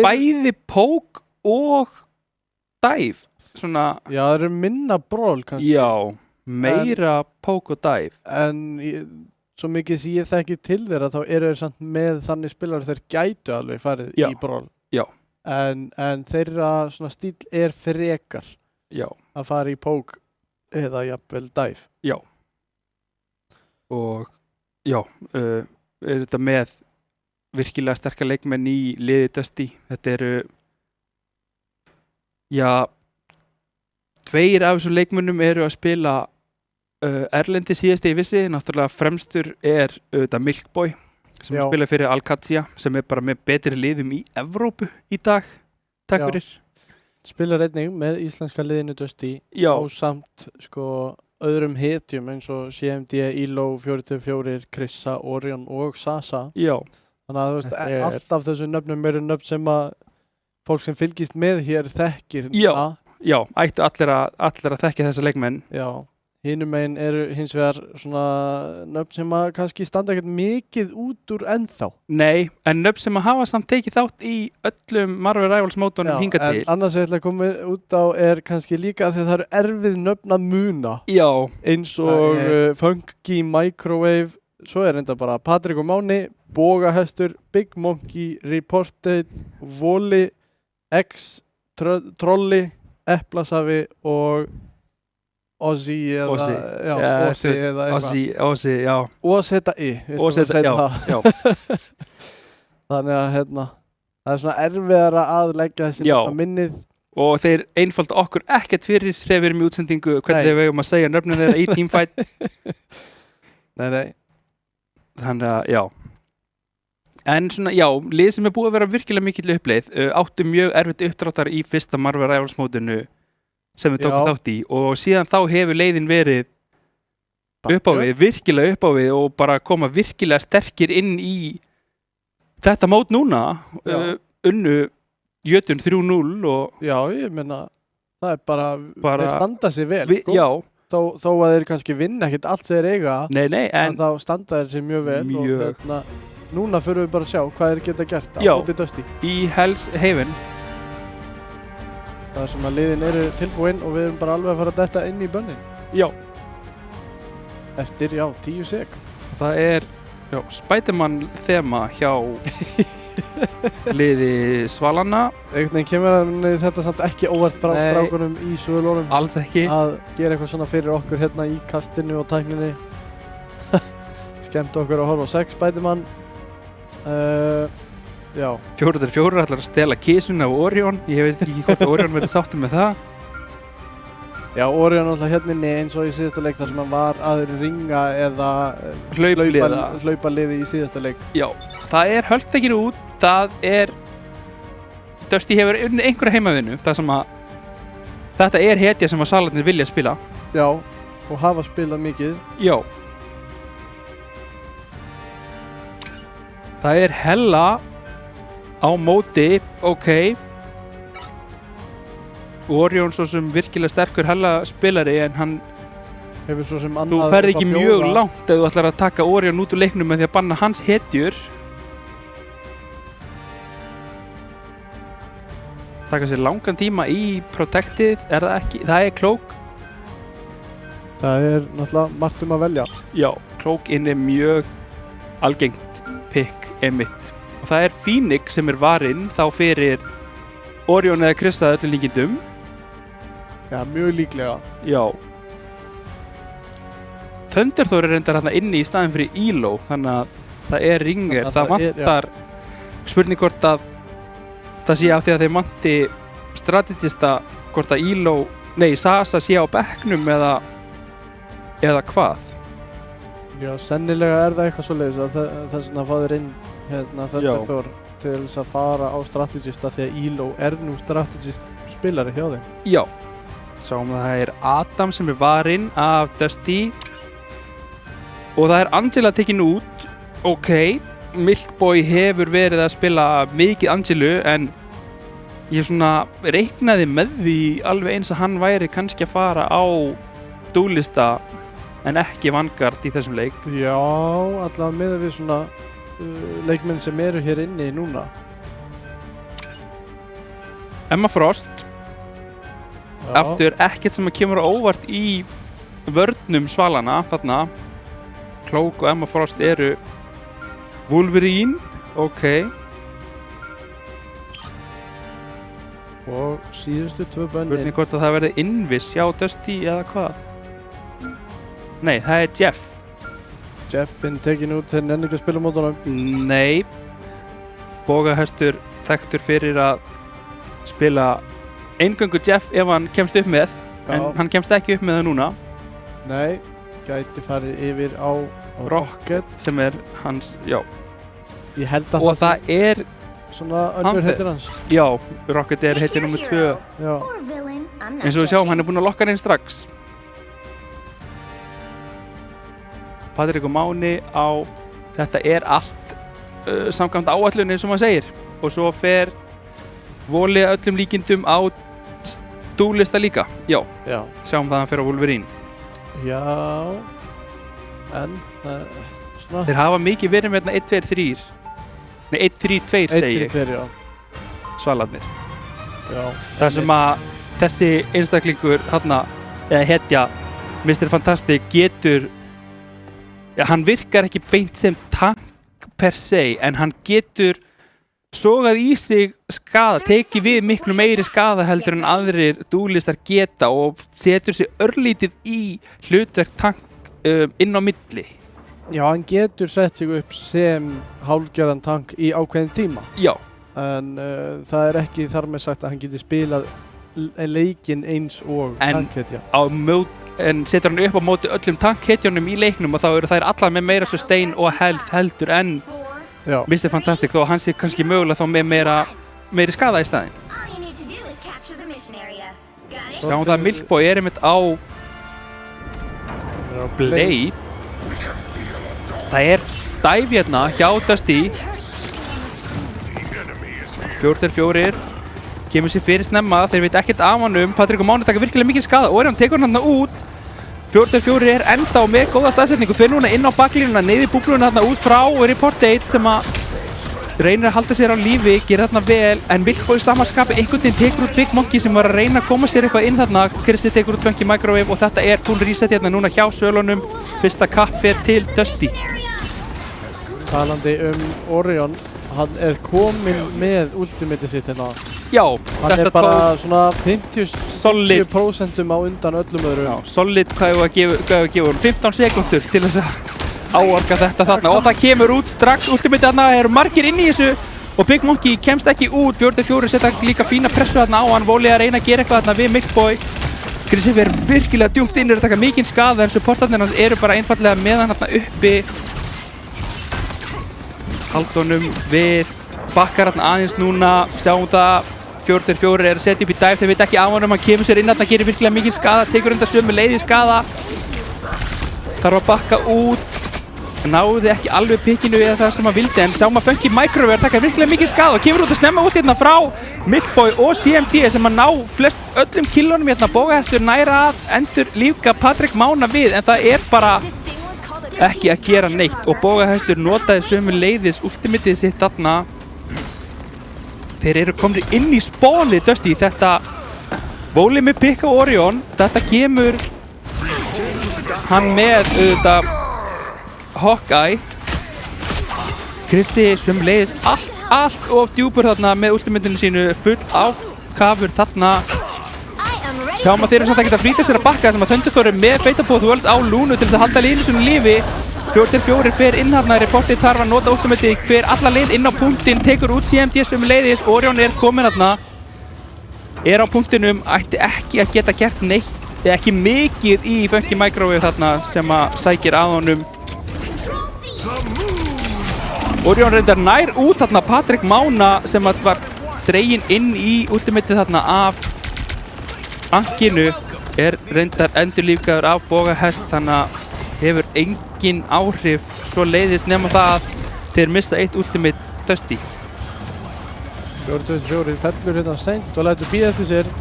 Speaker 1: bæði poke og dive. Svona,
Speaker 2: já, það eru minna brawl kannski.
Speaker 1: Já, meira poke og dive.
Speaker 2: En svo mikið sem ég þekki til þeirra þá eru þeir samt með þannig spilar þeir gætu alveg farið í brawl.
Speaker 1: Já.
Speaker 2: En þeirra svona stíl er frekar.
Speaker 1: Já.
Speaker 2: Að fara í poke eða jafnvel dive.
Speaker 1: Já. Og já, er þetta með virkilega sterkar leikmenn í liði Dusty. Þetta eru tveir af þessum leikmennum eru að spila erlendi síðast ég vissi. Náttúrulega fremstur er Milkboy sem spila fyrir Alcatia sem er bara með betri liðum í Evrópu í dag. Takk fyrir.
Speaker 2: Spilar einnig með íslenska liðinu Dusty á samt öðrum hetjum eins og CMD, ILO, 44, Krissa, Orion og Sasa.
Speaker 1: Já.
Speaker 2: Þannig að þú veist, alltaf þessu nöfnum eru nöfn sem að fólk sem fylgist með hér þekkir.
Speaker 1: Já, ættu allir að þekkja þessa leikmenn.
Speaker 2: Já, hinum megin eru hins vegar svona nöfn sem að kannski standa ekkert mikið út úr ennþá.
Speaker 1: Nei, en nöfn sem að hafa samt tekið þátt í öllum Marvel Rivals mótunum hingað til.
Speaker 2: En annars ég ætla að koma út á er kannski líka því það eru erfið nöfn að muna.
Speaker 1: Já.
Speaker 2: Eins og Funky, Microwave, svo er enda bara Patrik og Máni, Bogahestur, Big Monkey, Reported, Voli, X, Trolli, Eplasafi og Ozzy eða
Speaker 1: Ozzy, já.
Speaker 2: O-Z-I.
Speaker 1: Já.
Speaker 2: Þannig að það er svona erfiðara að leggja þessi minnið.
Speaker 1: Og þeir einfalda okkur ekkert fyrir þegar við erum í útsendingu hvernig við eigum að segja nöfnum þeirra í teamfight.
Speaker 2: Nei.
Speaker 1: Þannig að, já. En svona, já, lið sem er búið að vera virkilega mikill uppleið áttu mjög erfitt uppdráttar í fyrsta Marvel Rivals mótinu sem við tókum þátt í og síðan þá hefur leiðin verið virkilega upp á við og bara koma virkilega sterkir inn í þetta mót núna. Unnu Jötun 3-0 og...
Speaker 2: Já, ég meina, það er bara þeir standa sig vel.
Speaker 1: Já,
Speaker 2: þó að þeir kannski vinna ekkert allt sem þeir eiga,
Speaker 1: Nei,
Speaker 2: en
Speaker 1: en
Speaker 2: þá standa þeir sér mjög vel
Speaker 1: Mjög.
Speaker 2: og núna förum við bara að sjá hvað þeir geta gert á
Speaker 1: Já.
Speaker 2: móti Dusty.
Speaker 1: í Hells Haven,
Speaker 2: Það sem að liðin eru tilbúin og við erum bara alveg að fara að detta inn í bönnin.
Speaker 1: já,
Speaker 2: Eftir, 10 sek.
Speaker 1: það er Spiderman þema hjá liði Svalanna,
Speaker 2: Einhvern veginn kemur hann þetta samt ekki óvart frá
Speaker 1: Nei.
Speaker 2: strákunum í Suðurlónum
Speaker 1: alls ekki.
Speaker 2: að gera eitthvað svona fyrir okkur hérna í kastinu og tækninni. Skemmt okkur að horfa á 6 Spiderman. Já,
Speaker 1: 4-4 ætlar að stela kísun af Orion, ég veit ekki hvort Orion verður sáttur með það.
Speaker 2: já, Orion alltaf hérna inni eins og í síðasta leik þar sem hann var að ringa eða
Speaker 1: Hlaupliða.
Speaker 2: hlaupa liði í síðasta leik.
Speaker 1: Já, það er höldtekinu út, það er Dusty hefur unnið einhverja heimavinnu, það sem að þetta er hetja sem að salarnir vilja spila.
Speaker 2: Já, og hafa spilað mikið.
Speaker 1: Já. Það er Hella á móti, ok. Orion svo sem virkilega sterkur Hella spilari, en hann,
Speaker 2: Hefur svo sem
Speaker 1: þú
Speaker 2: annað
Speaker 1: ferð
Speaker 2: upp
Speaker 1: ekki
Speaker 2: að
Speaker 1: mjög
Speaker 2: bjóða.
Speaker 1: langt ef þú ætlar að taka Orion út úr leiknum með því að banna hans hetjur. Taka sér langan tíma í Protected, er það ekki? Það er Cloak.
Speaker 2: Það er náttúrulega margt um að velja.
Speaker 1: Já, Cloak inn er mjög algengt pick emitt. Og það er Phoenix sem er varinn þá fyrir Orion eða Krista öllu líkindum.
Speaker 2: Já, mjög líklega.
Speaker 1: Já. Thunderthor er reyndar hérna inni í staðin fyrir Elo, þannig að það er ringer.
Speaker 2: Þannig að
Speaker 1: Það
Speaker 2: það er,
Speaker 1: vantar spurning hvort að það sé af því að þeir vanti strategista, hvort að Elo, nei, Sasa sé á bekknum eða hvað.
Speaker 2: Já, sennilega er það eitthvað svoleiðis að þess að fá þér inn hérna Thunderthor til þess að fara á strategista því að Elo er nú strategist spilari hjá þeim.
Speaker 1: Já, sáum að það er Adam sem er varinn af Dusty og það er Angela tekin út. Ok, Milkboy hefur verið að spila mikið Angelu, en ég svona reiknaði með því alveg eins að hann væri kannski að fara á dúlista en ekki Vanguard í þessum leik.
Speaker 2: Já, allavega með við svona leikmenn sem eru hér inni núna.
Speaker 1: Emma Frost,
Speaker 2: Já.
Speaker 1: aftur ekkert sem að kemur á óvart í vörnum Svalana þarna. Cloak og Emma Frost eru Wolverine, ok.
Speaker 2: Og síðustu 2 bönnin.
Speaker 1: Spurning hvort að það verði Invis hjá Dusty eða hvað? Nei, það er Jeff.
Speaker 2: Jeffinn tekin út þegar nenni ekki að spila mót honum.
Speaker 1: Nei. Bogahestur þekktur fyrir að spila eingöngu Jeff ef hann kemst upp með, en hann kemst ekki upp með það núna.
Speaker 2: Nei, gæti farið yfir á Rocket.
Speaker 1: Sem er hans, já.
Speaker 2: Ég held að
Speaker 1: Og það er,
Speaker 2: svona önnur heitir hans.
Speaker 1: já, Rocket er heitir nummer 2.
Speaker 2: Já.
Speaker 3: Or villain, I'm not
Speaker 1: Eins og við sjáum, hann er búinn að lokka hann inn strax. Patrik og Máni á, þetta er allt samkvæmt áætlunni sem maður segir. Og svo fer Voli að öllum líkindum á dúlista líka. Já,
Speaker 2: Já.
Speaker 1: sjáum það að hann fer á Wolverine.
Speaker 2: Já. En, svona.
Speaker 1: Þeir hafa mikið verið með 1, 2, 3. Nei, 1, 3, 2 segi ég,
Speaker 2: 1-2, já.
Speaker 1: Svalarnir.
Speaker 2: Já.
Speaker 1: Það sem að þessi einstaklingur hérna, eða hetja, Mr. Fantastic getur, já, hann virkar ekki beint sem tank per se, en hann getur sogað í sig skaða, tekið við miklu meiri skaða heldur en aðrir dúlistar geta og setur sig örlítið í hlutverk tank inn á milli.
Speaker 2: Já, hann getur sett sig upp sem hálfgerðan tank í ákveðin tíma.
Speaker 1: Já,
Speaker 2: En það er ekki þar með sagt að hann geti spilað leikinn eins og
Speaker 1: En-
Speaker 2: tankhetja.
Speaker 1: en setur hann upp á móti öllum tankhetjunum í leiknum og þá eru þær allar með meira sustain og health heldur en
Speaker 3: 4.
Speaker 2: Já.
Speaker 1: Mr. Fantastic, þó að hann sé kannski mögulega þá með meiri skaða í staðinn.
Speaker 3: All you need to do is capture the mission area. Got it?
Speaker 1: Sjáum það að Milkboy er einmitt á Blade. Það er dive hérna hjá Dusty. 4-4 kemur sér fyrir snemma, þeir veit ekkert af honum. Patrik og Máni taka virkilega mikið skada og hann tekur hann út. 4-4 er ennþá með góða staðsetningu, fyrir núna inn á baklínuna, neyði búbluna þarna út frá report 8 sem að reynir að halda sér á lífi, gerir þarna vel, en Milkboy samanskapi einhvern veginn tekur út Big Monkey sem var að reyna að koma sér eitthvað inn þarna. Kristi tekur út Funky Microwave og þetta er full reset hérna núna hjá Svölunum. Fyrsta kapp fer til Dusty.
Speaker 2: Talandi Orion, hann er kominn með ultimate sitt hérna.
Speaker 1: Já,
Speaker 2: Hann
Speaker 1: þetta
Speaker 2: er bara
Speaker 1: tók
Speaker 2: svona 50% á undan öllum öðrum.
Speaker 1: solid, hvað hefur að gefa honum 15 sekúndur til þess að áorka þetta þarna og það kemur út strax ultimate þarna, eru margir inn í þessu og Big Monkey kemst ekki út. 4-4 setja líka fína pressu þarna á hann, Voli að reyna að gera eitthvað þarna við Milkboy. Grissi verður virkilega djúpt inn, er að taka mikinn skada en supportarnir hans eru bara einfallega með hann þarna uppi. Haldunum við bakkar hann aðeins núna, sjáum það 4-4 er að setja upp í dive, þeir veit ekki af honum, hann kemur sér inn þarna, gerir virkilega mikinn skada, tekur enda sömu leiði skada. Þarf að bakka út, náði ekki alveg pikkinu eða það sem hann vildi, en sjáum að Funky Microwave er að taka virkilega mikinn skada og kemur út að snemma út hérna frá Milkboy og CMD sem að ná flest öllum killunum hérna. Bógahestur næra að endur líka Patrick Mána við, en það er bara ekki að gera neitt og Bógahestur notaði sömu leiðis ultimatið sitt þarna. Þeir eru komnir inn í spónið Dusty, þetta Voli með pikka Orion, þetta kemur hann með auðvitað Hawkeye. Kristi sömuleiðis allt of djúpur þarna með ultimatinu sínu, full á kafur þarna. Sjáum að þeir eru samt að geta flýta sér að bakka sem að Thunderthor er með Betabóð Worlds á Lúnu til þess að halda liðinu sínu lífi. 4-4 fer inn þarna, reportið þarf að nota ultimatið, hver alla leið inn á punktinn, tekur út CMD sömuleiðis, Orion er komin þarna, er á punktinum, ætti ekki að geta gert neitt, ekki mikið í Funky Microwave þarna sem að sækir að honum. Orion reyndar nær út þarna Patrick Mána sem að var dreginn inn í ultimatið þarna af Ankinu, er reyndar endurlífgaður af Bógahest, þannig að hefur engin áhrif svo leiðist nema það að þeir missa eitt ultimate Dusty.
Speaker 2: 4-4 fellur hérna seint og lætur bíða eftir sér.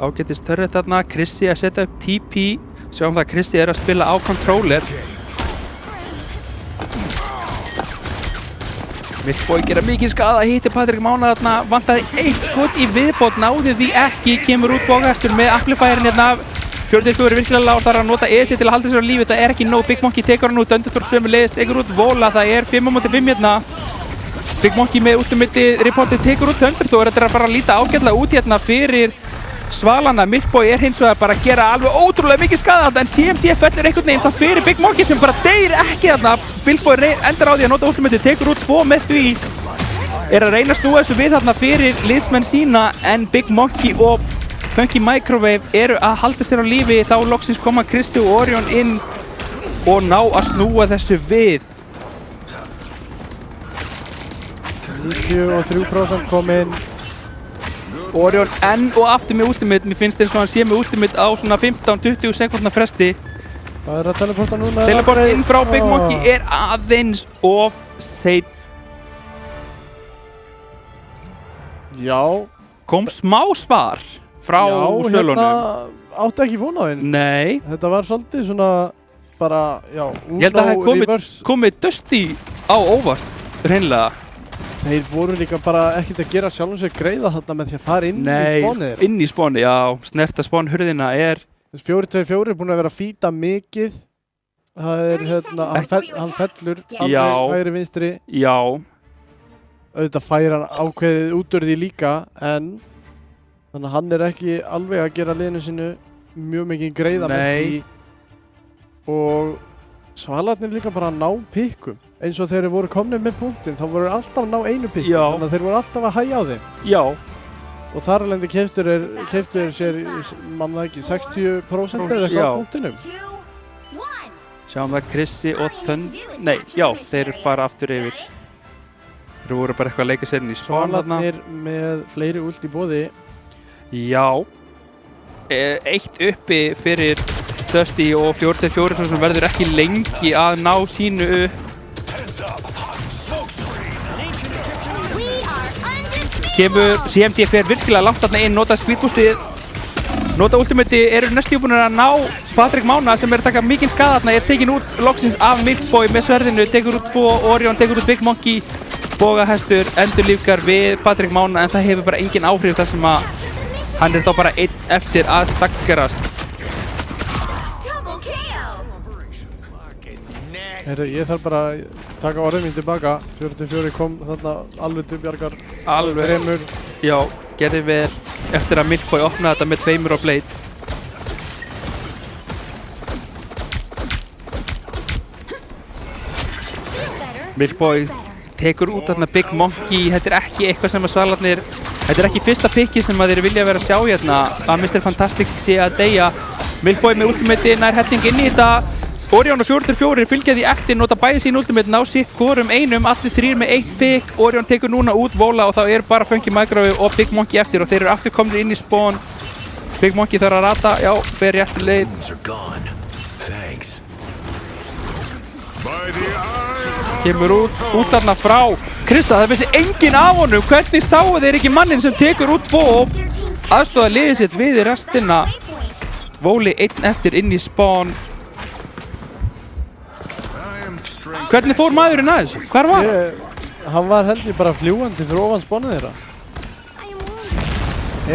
Speaker 1: Ágætist törrið þarna, Krissi að setja upp TP, sjáum það að Krissi er að spila á controller. Milkboy gera mikið skada, hittir Patrick Mána þarna, vantaði eitt skot í viðbót, náði því ekki, kemur út Bógahestur með amplifierinn hérna. 4-4 er virkilega lág, þarf að nota ESI til að halda sér á lífi, það er ekki nóg. Big Monkey tekur hann út, Thunderthor sömuleiðis tekur út Vola, það er 5-5 hérna. Big Monkey með ultimate reportið tekur út Thunderthor, þetta er að fara að líta ágætlega út hérna fyrir Svalana. Milkboy er hins vegar bara að gera alveg ótrúlega mikið skada þarna, en CMD fellur einhvern veginn það fyrir Big Monkey sem bara deyr ekki þarna. Milkboy endar á því að nota ultimate, tekur út 2 með því, er að reyna að snúa þessu við þarna fyrir liðsmenn sína, en Big Monkey og Funky Microwave eru að halda sér á lífi. Þá loksins koma Kristi og Orion inn og ná að snúa þessu við.
Speaker 2: 93% kominn.
Speaker 1: Orion enn og aftur með ultimate, mér finnst eins og hann sé með ultimate á svona 15-20 sekundna fresti.
Speaker 2: Það er að teleporta núna.
Speaker 1: Teleport inn frá Big Monkey er aðeins of seinn.
Speaker 2: Já.
Speaker 1: Kom smá svar frá Svölunum.
Speaker 2: Hérna átti ekki von á henni.
Speaker 1: Nei.
Speaker 2: Þetta var svolítið svona bara, já,
Speaker 1: Ég held að það hef komið Dusty á óvart, hreinlega.
Speaker 2: Þeir voru líka bara ekkert að gera sjálfum sér greiða þarna með því að fara inn í spónið.
Speaker 1: Nei, inn í spónið, já. Snerta spónhurðina er...
Speaker 2: 4-2-4 er búin að vera að fýta mikið. Það er hérna, hann fellur alveg hægri vinstri.
Speaker 1: Já.
Speaker 2: Auðvitað fær hann ákveðið út úr því líka, en þannig að hann er ekki alveg að gera liðinu sínu mjög mikið greiða með því. Og Svalarnir líka bara að ná pikkum. Eins og þeir voru komnir með punktinn, þá voru alltaf að ná einu pikkum. Þannig að þeir voru alltaf að hægja á þeim.
Speaker 1: Já.
Speaker 2: Og þar alveg keyptur sér, manna ekki, 60% eða eitthvað á punktinum.
Speaker 1: Sjáum það Krissi og þeir fara aftur yfir. Þeir voru bara eitthvað að leika sér inn í Svalarna.
Speaker 2: Svalarnir með fleiri ult í boði.
Speaker 1: Já. Eitt uppi fyrir Dusty og 4-4 sem verður ekki lengi að ná sínu upp. Kemur CMD fer virkilega langt þarna inn, nota speedboostið. Nota Ultimate eru næstu búin að ná Patrik Mána sem er að taka mikinn skada þarna, er tekin út loksins af Milkboy með sverðinu, tekur út 2, Orion tekur út Big Monkey, Bogahestur endur lífgar við Patrik Mána en það hefur bara engin áhrif þar sem að hann er þá bara einn eftir að stakkarast.
Speaker 3: Double KO.
Speaker 2: Heyrðu, ég þarf bara að taka orðið mín tilbaka. 44 kom þarna alveg til bjargar.
Speaker 1: Alveg.
Speaker 2: Þremur.
Speaker 1: Já, gerði vel eftir að Milkboy opnaði þetta með 2 á Blade. Milkboy tekur út þarna Big Monkey, þetta er ekki eitthvað sem að Svalarnir, þetta er ekki fyrsta pikki sem að þeir vilja vera að sjá hérna, að Mr. Fantastic sé að deyja. Milkboy með ultimate nær helling inn í þetta, Orion og 44 fylgja því eftir, nota bæði sín ultimate, ná sitt hvorum einum, allir 3 með 1 pick, Orion tekur núna út Vola og þá er bara Funky Microwave og Big Monkey eftir og þeir eru aftur komnir inn í spawn. Big Monkey þarf að rata, já, fer rétt leið. Kemur út þarna frá Krista, það vissi enginn af honum, hvernig sáu þeir ekki mannin sem tekur út 2 og aðstoða liðið sitt við í restina. Voli 1 eftir inn í spawn. Hvernig fór maðurinn að þessu? Hvar var hann?
Speaker 2: Hann var heldur bara fljúandi fyrir ofan spánnið þeirra.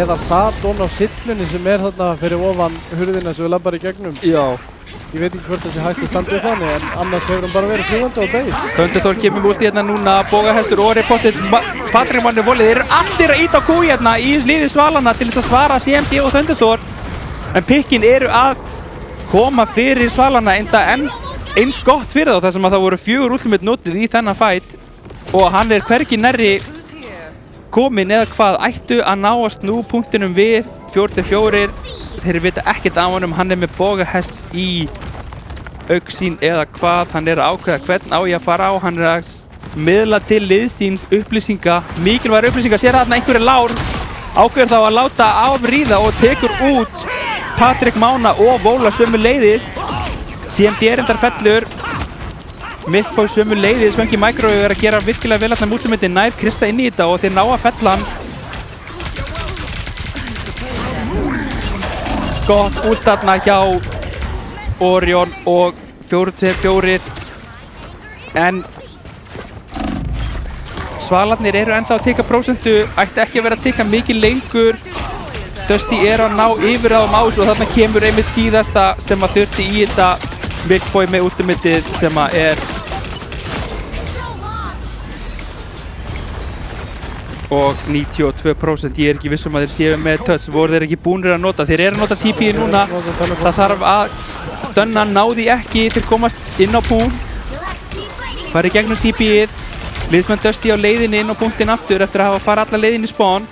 Speaker 2: Eða satt ofan á sillunni sem er þarna fyrir ofan hurðina sem við labbar í gegnum.
Speaker 1: Já.
Speaker 2: Ég veit ekki hvort þessi hægt að standa upp þannig en annars hefur hann bara verið fljúandi á beig.
Speaker 1: Thunderthor kemur út í hérna núna, Bogahestur og reportið Patrik Máni volið. Þeir eru allir að íta á kú hérna í liði Svalana til þess að svara CMD og Thunderthor. En pikkin eru að koma fyrir Svalana enda eins gott fyrir þá þar sem að það voru 4 ultimate notið í þennan fight og hann er hvergi nærri komin eða hvað ættu að náast nú punktinum við 4-4. Þeir vita ekkert af honum, hann er með Bogahest í augsín eða hvað, hann er að ákveða hvern á ég að fara á, hann er að miðla til liðsíns upplýsinga, mikilvægar upplýsinga, sér þarna einhverju lár, ákveður þá að láta afríða og tekur út Patrik Mána og Vola sömuleiðis. CMD er endar fellur, Milkboy sömuleiðis, Funky Microwave er að gera virkilega vel þarna multimate nær Krista inn í þetta og þeir ná að fella hann. Gott út þarna hjá Orion og 4-4 en Svalarnir eru ennþá að teka prósentu, ætti ekki að vera að teka mikið lengur. Dusty er að ná yfir á Más og þarna kemur einmitt síðasta sem að þurfti í þetta. Milkboy með ultimatið sem að er og 92%, ég er ekki vissum að þeir séu með touch, voru þeir ekki búnir að nota, þeir eru að nota TP-ið núna, það þarf að stunna, náði ekki til komast inn á punkt, fari gegnum TP-ið, liðsmenn Dusty á leiðinni inn á punktinn aftur eftir að hafa farið alla leiðinni í spawn.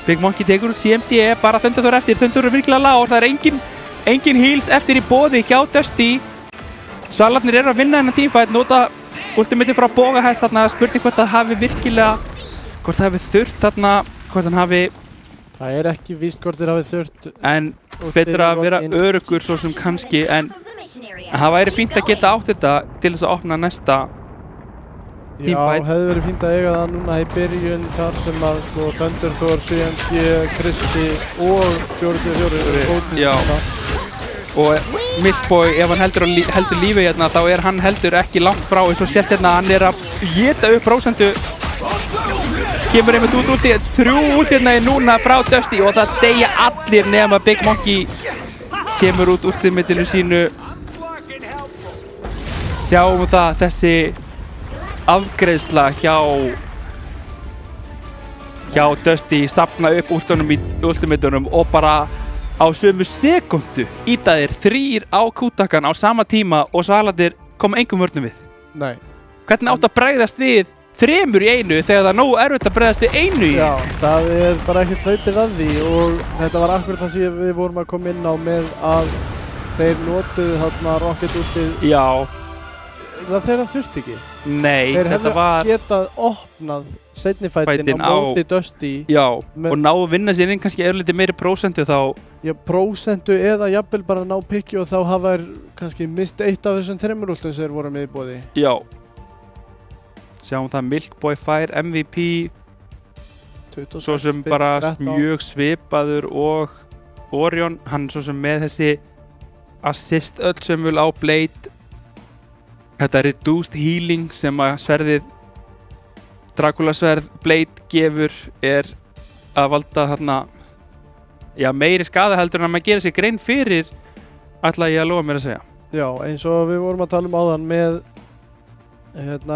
Speaker 1: Big Monkey tekur út CMD, bara Thunderthor eftir, Thunderthor er virkilega lágur, það er engin heals eftir í boði hjá Dusty. Svalarnir eru að vinna þennan teamfight, nota ultimate frá Bogahest þarna, spurning hvort það hafi virkilega, hvort það hafi þurft þarna, hvort hann hafi...
Speaker 2: Það er ekki víst hvort þeir hafi þurft.
Speaker 1: En betur að vera öruggur svo sem kannski, en það væri fínt að geta átt þetta til þess að opna næsta
Speaker 2: Já,
Speaker 1: teamfight.
Speaker 2: hefði verið fínt að eiga það núna í byrjun þar sem að sko Thunderthor, CMD, Kristi og 4-4
Speaker 1: Já. Og Milkboy, ef hann heldur lífi hérna, þá er hann heldur ekki langt frá eins og sért hérna, hann er að éta upp prósentu. Kemur einmitt út úti, 3 út hérna núna frá Dusty og það deyja allir nema Big Monkey kemur út ultimatinu sínu. Sjáum það, þessi afgreiðsla hjá Dusty, safna upp últunum í ultimatunum og bara á sömu sekundu íta þeir 3 á kútakan á sama tíma og Svalarnir koma engum vörnum við.
Speaker 2: Nei.
Speaker 1: Hvernig átt að bregðast við 3 í einu þegar það er nógu erfitt að bregðast við 1 í?
Speaker 2: Já, það er bara ekkert hlaupið að því og þetta var akkurat það sem við vorum að koma inn á með að þeir notuðu þarna rocket útið.
Speaker 1: Já.
Speaker 2: Það þeirra þurfti ekki.
Speaker 1: Nei,
Speaker 2: þeir
Speaker 1: þetta var...
Speaker 2: Þeir hefðu getað opnað seinni fætin á móti Dusty.
Speaker 1: Já, og ná að vinna sér inn kannski örlítið meiri prósentu þá...
Speaker 2: Já, prósentu eða jafnvel bara ná pikki og þá hafa þeir kannski mist 1 af þessum 3 últum sem þeir voru með í boði.
Speaker 1: Já. Sjáum það, Milkboy fær MVP.
Speaker 2: 26,
Speaker 1: svo sem bara
Speaker 2: 13.
Speaker 1: mjög svipaður og Orion, hann svo sem með þessi assist öll sömul á Blade, þetta reduced healing sem að sverðið Dracula sverð Blade gefur er að valda þarna meiri skaða heldur en að maður gerir sér grein fyrir, ætla ég að lofa mér að segja.
Speaker 2: Já, eins og við vorum að tala áðan með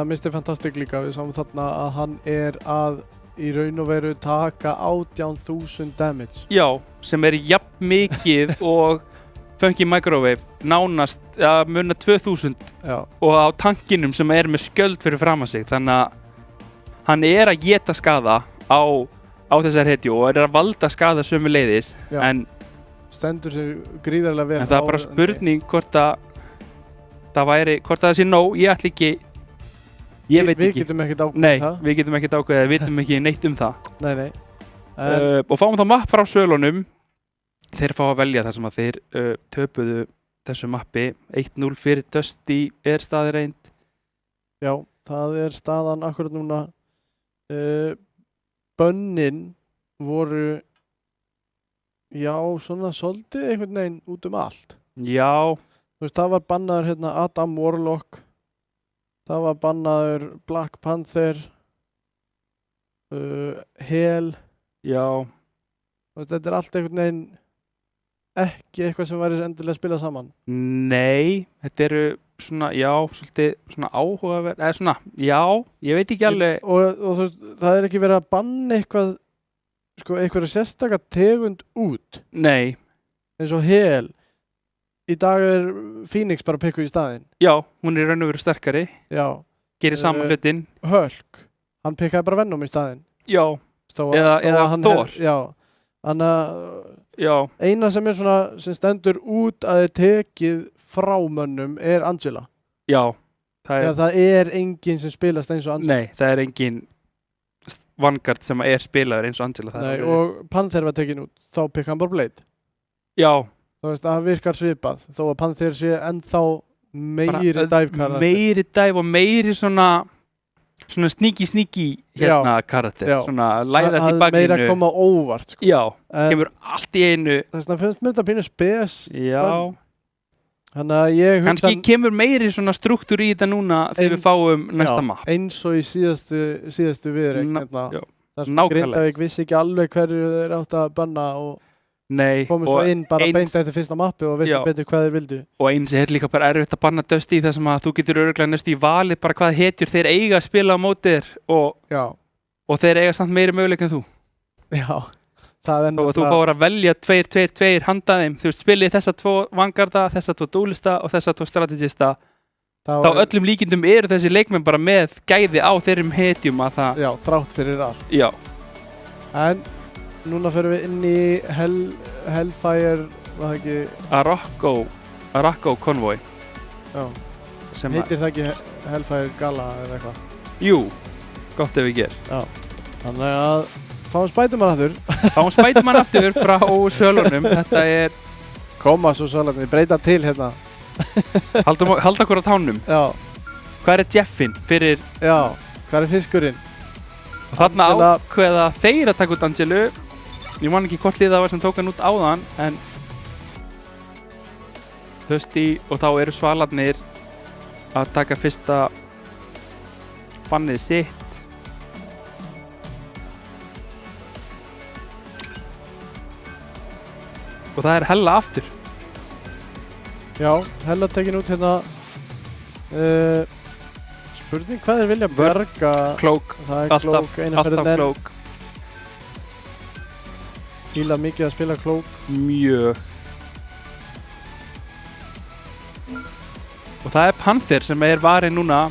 Speaker 2: Mr. Fantastic líka, við sáum þarna að hann er að í raun og veru taka 18.000 damage.
Speaker 1: Já, sem er jafn mikið og Funky Microwave, nánast að muna 2000
Speaker 2: Já,
Speaker 1: og á tankinum sem er með skjöld fyrir fram að sig, þannig að hann er að geta skaða á þessar hetju og er að valda skaða sömu leiðis,
Speaker 2: Já.
Speaker 1: en
Speaker 2: stendur sig gríðarlega vel.
Speaker 1: En það er bara spurning hvort það sé nóg, ég ætla ekki, ég veit
Speaker 2: Við
Speaker 1: ekki.
Speaker 2: getum ekkert ákveðið
Speaker 1: Nei,
Speaker 2: það.
Speaker 1: við getum ekkert ákveðið, við vitum ekki neitt um það.
Speaker 2: Nei.
Speaker 1: Og fáum þá mapp frá svölunum, þeir fá að velja þar sem að þeir töpuðu þessu mappi, 1-0 fyrir Dusty er staðreind.
Speaker 2: Já, það er staðan akkurat núna. Bönnin voru, já, svona svolítið einhvern veginn út um allt.
Speaker 1: Já,
Speaker 2: Þú veist, það var bannaður Adam Warlock, það var bannaður Black Panther, Hel,
Speaker 1: já,
Speaker 2: þú veist, þetta er allt einhvern veginn ekki eitthvað sem væri endilega að spila saman.
Speaker 1: nei, þetta eru svona, já, svolítið svona áhugaverð, eða svona, já, ég veit ekki alveg.
Speaker 2: Og þú veist, það er ekki verið að banna eitthvað, sko, eitthvað sérstaka tegund út,
Speaker 1: Nei,
Speaker 2: eins og Hel. Í dag er Phoenix bara pikkuð í staðinn.
Speaker 1: já, hún er raun og veru sterkari,
Speaker 2: Já,
Speaker 1: gerir saman hlutinn.
Speaker 2: Hulk, hann pikkaði bara Venom í staðinn.
Speaker 1: Já, Eða
Speaker 2: hann
Speaker 1: Thor.
Speaker 2: Já, þannig að
Speaker 1: já,
Speaker 2: eina sem er svona, sem stendur út að þið tekið frá mönnum er Angela.
Speaker 1: já, það
Speaker 2: Eða
Speaker 1: er,
Speaker 2: það er enginn sem spilast eins og Angela.
Speaker 1: nei, það er engin Vanguard sem er spilaður eins og Angela. það er
Speaker 2: Nei,
Speaker 1: alveg-
Speaker 2: og Panther var tekin út, þá pikka hann bara Blade.
Speaker 1: Já,
Speaker 2: Þú veist, það virkar svipað, þó að Panther sé ennþá meiri
Speaker 1: bara,
Speaker 2: dæfkarakter.
Speaker 1: meiri dæf og meiri svona sníki karakter,
Speaker 2: Já.
Speaker 1: svona læðast í
Speaker 2: Að meira
Speaker 1: bakinu.
Speaker 2: koma óvart, sko.
Speaker 1: Já,
Speaker 2: En
Speaker 1: kemur allt í einu.
Speaker 2: þess vegna finnst mér þetta pínu spes.
Speaker 1: Já,
Speaker 2: Þannig að ég
Speaker 1: kannski kemur meiri svona struktúr í þetta núna þegar við fáum næsta mapp.
Speaker 2: eins og í síðastu viðreikn.
Speaker 1: Já,
Speaker 2: Það sem
Speaker 1: nákvæmlega.
Speaker 2: Grindavík vissi ekki alveg hverju þeir átt að banna og
Speaker 1: nei,
Speaker 2: komið svo inn bara
Speaker 1: eins-
Speaker 2: beint eftir fyrsta mappi og vissi
Speaker 1: Já.
Speaker 2: betur hvað þeir vildu.
Speaker 1: og eins er líka bara erfitt að banna Dusty þar sem að þú getur örgulega næstu í valið bara hvað hetjur þeir eiga að spila á móti þér
Speaker 2: Já,
Speaker 1: og þeir eiga samt meiri möguleik en þú.
Speaker 2: já, það er
Speaker 1: Og þú fáir að velja 2-2-2 handa þeim, þú veist, spilið þessa 2 vangarda, þessa 2 dúlista og þessa 2 strategista. Þá öllum líkindum eru þessi leikmenn bara með gæði á þeirrum hetjum að það,
Speaker 2: Já, þrátt fyrir allt.
Speaker 1: já,
Speaker 2: En núna förum við inn í Hellfire, var það ekki,
Speaker 1: Aracko Convoy
Speaker 2: já,
Speaker 1: sem
Speaker 2: heitir það ekki Hellfire Gala eða eitthvað.
Speaker 1: jú, gott ef við ger.
Speaker 2: Já, þannig að fáum Spiderman aftur.
Speaker 1: Fáum Spiderman aftur frá svölunum, þetta er,
Speaker 2: Koma svo salarni, breyta til hérna.
Speaker 1: halda okkur á tánum.
Speaker 2: Já,
Speaker 1: Hvað er Jeffin fyrir,
Speaker 2: já, hvað er fiskurinn?
Speaker 1: og þarna
Speaker 2: Angela-
Speaker 1: ákveða þeir að taka út Angelu. Ég man ekki hvort lið það var sem tók hann út áðan, en Dusty og þá eru svalarnir að taka fyrsta bannið sitt. Og það er Hella aftur.
Speaker 2: Já, Hella tekin út hérna. Spurning hvað þeir vilja berga.
Speaker 1: Cloak,
Speaker 2: Það er
Speaker 1: alltaf,
Speaker 2: Cloak, eina
Speaker 1: alltaf
Speaker 2: ferðin enn.
Speaker 1: Cloak.
Speaker 2: Fíla mikið að spila Cloak.
Speaker 1: Mjög. Og það er Panther sem er varinn núna.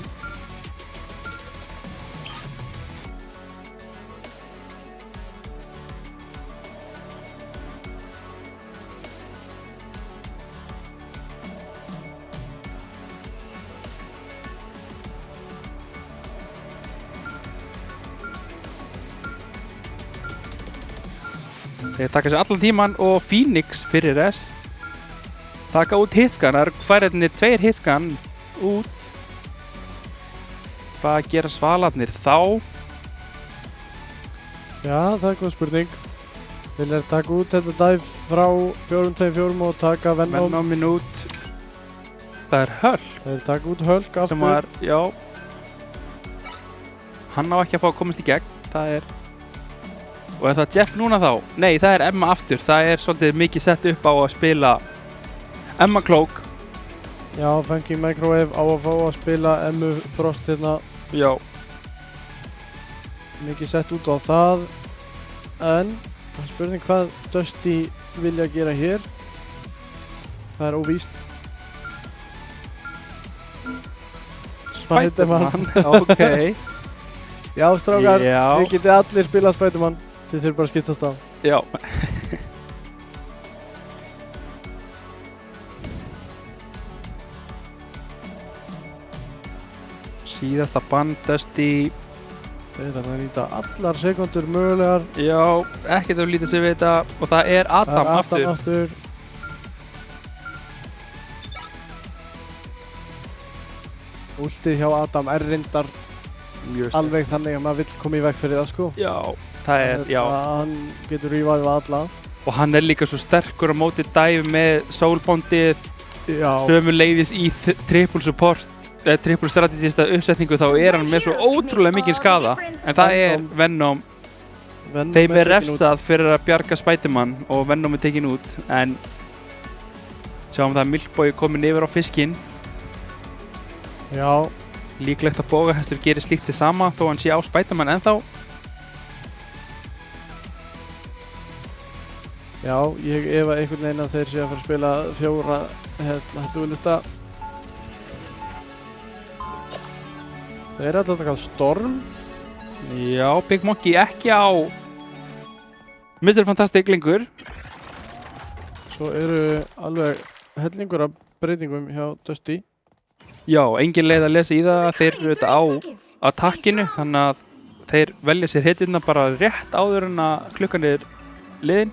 Speaker 1: Þeir taka sér allan tíman og Phoenix fyrir rest. Taka út hitskanar, færiðnir 2 hitskan út. Hvað gera svalarnir þá?
Speaker 2: Já, það er góð spurning. Vilja taka út þetta dive frá 4-2-4 og taka Venom.
Speaker 1: Venomin út. Það er Hulk
Speaker 2: Þeir taka út Hulk aftur.
Speaker 1: sem var, já. Hann á ekki að fá að komast í gegn. Það er... Og er það Jeff núna þá? Nei, það er Emma aftur. Það er svolítið mikið sett upp á að spila Emma Cloak.
Speaker 2: Já, Funky Microwave á að fá að spila Emmu Frost hérna.
Speaker 1: Já.
Speaker 2: Mikið sett út á það. En það er spurning hvað Dusty vilja gera hér. Það er óvíst. Spiderman.
Speaker 1: Ok.
Speaker 2: Já, strákar,
Speaker 1: Já.
Speaker 2: þið getið allir spilað Spiderman. Þið þurfum bara að skiptast á.
Speaker 1: Já. Síðasta band, Dusty.
Speaker 2: Þeir að nýta allar sekundur mögulegar.
Speaker 1: Já, ekkert að líta sig við þetta. Og það er Adam
Speaker 2: Það er
Speaker 1: aftur.
Speaker 2: aftur. Últið hjá Adam er reyndar
Speaker 1: Mjög
Speaker 2: alveg þannig að maður vill koma í veg fyrir það sko.
Speaker 1: Já, það er, já.
Speaker 2: Hann getur revive alla.
Speaker 1: Og hann er líka svo sterkur á móti dive með soulbondið.
Speaker 2: Já.
Speaker 1: Sömuleiðis í triple support, triple strategista uppsetningu þá er hann með svo ótrúlega mikinn skada. En það er Venom. Þeim er refsað fyrir að bjarga Spiderman og Venom er tekin út. En sjáum það að Milkboy er komin yfir á fiskinn.
Speaker 2: Já.
Speaker 1: Líklegt að Bogahestur gerir slíkt þið sama þó hann sé á Spiderman ennþá.
Speaker 2: Já, ég efa einhvern veginn að þeir sé að fara að spila 4 duelista. Þeir eru alltaf að taka Storm.
Speaker 1: Já, Big Monkey ekki á Mr. Fantastic lengur.
Speaker 2: Svo eru alveg hellingur af breytingum hjá Dusty.
Speaker 1: Já, engin leið að lesa í það. Þeir eru þetta á attackinu, þannig að þeir velja sér hittirna bara rétt áður en að klukkan er liðin.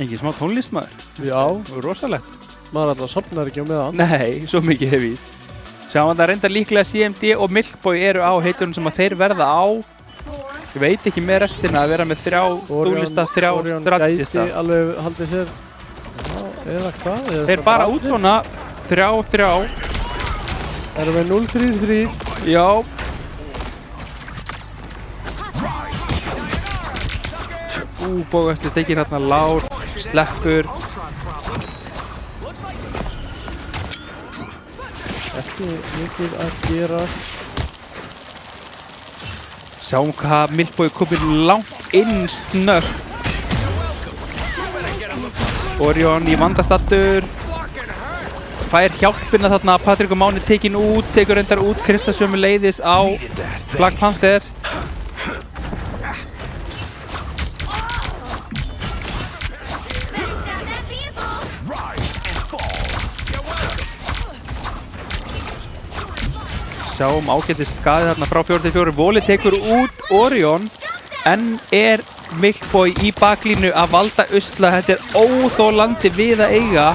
Speaker 1: Engin smá tónlist maður.
Speaker 2: Já.
Speaker 1: Rosalegt.
Speaker 2: Maður alltaf sopnar ekki á meðan.
Speaker 1: Nei, svo mikið hef víst. Sjáum að það reyndar líklega CMD og Milkboy eru á heitunum sem að þeir verða á. Ég veit ekki með restina að vera með 3 dúlista, 3
Speaker 2: Orion
Speaker 1: strategista.
Speaker 2: gæti alveg haldið sér. Já, eða hvað?
Speaker 1: Þeir fara út svona 3-3.
Speaker 2: Erum við 0-3-3.
Speaker 1: Já. Bogahestur tekinn hérna lár, sleppur.
Speaker 2: Ekki mikið að gera.
Speaker 1: Sjáum hvað Milkboy komið langt inn snöggt. Orion í vandastattur. Fær hjálpina þarna, Patrik og Máni tekinn út, tekur reyndar út Krista sömuleiðis á Black Panther. Sjáum ágætis skaði þarna frá 4-4. Voli tekur út Orion en er Milkboy í baklínu að valda usla. Þetta er óþolandi við að eiga.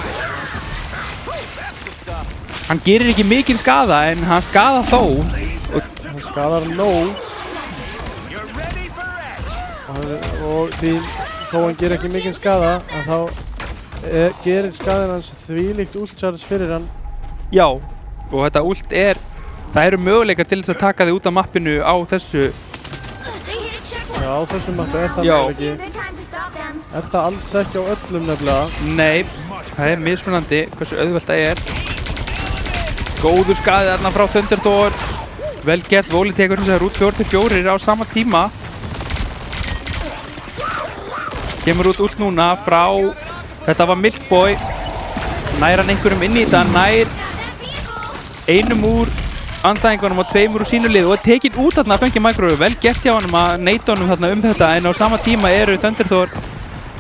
Speaker 1: Hann gerir ekki mikinn skada en hann skadar þó.
Speaker 2: Hann skadar nóg. Og því þó hann gerir ekki mikinn skada að þá gerir skaðin hans þvílíkt últcharge fyrir hann.
Speaker 1: Já, og þetta últ það eru möguleikar til þess að taka þig út af mappinu á þessu.
Speaker 2: Já, á þessum mappi er það möguleiki. Er það alls ekki á öllum nefnilega?
Speaker 1: Nei, það er mismunandi hversu auðvelt það er. Góður skaði þarna frá Thunder Thor. Vel gert, Voli tekur hins vegar út 4-4 á sama tíma. Kemur út últ núna frá, þetta var Milkboy. Nær hann einhverjum inn í þetta, nær einum úr andstæðingunum og 2 úr sínu lið og er tekinn út þarna að Funky Microwave. Vel gert hjá honum að neita honum þarna þetta en á sama tíma eru Thunder Thor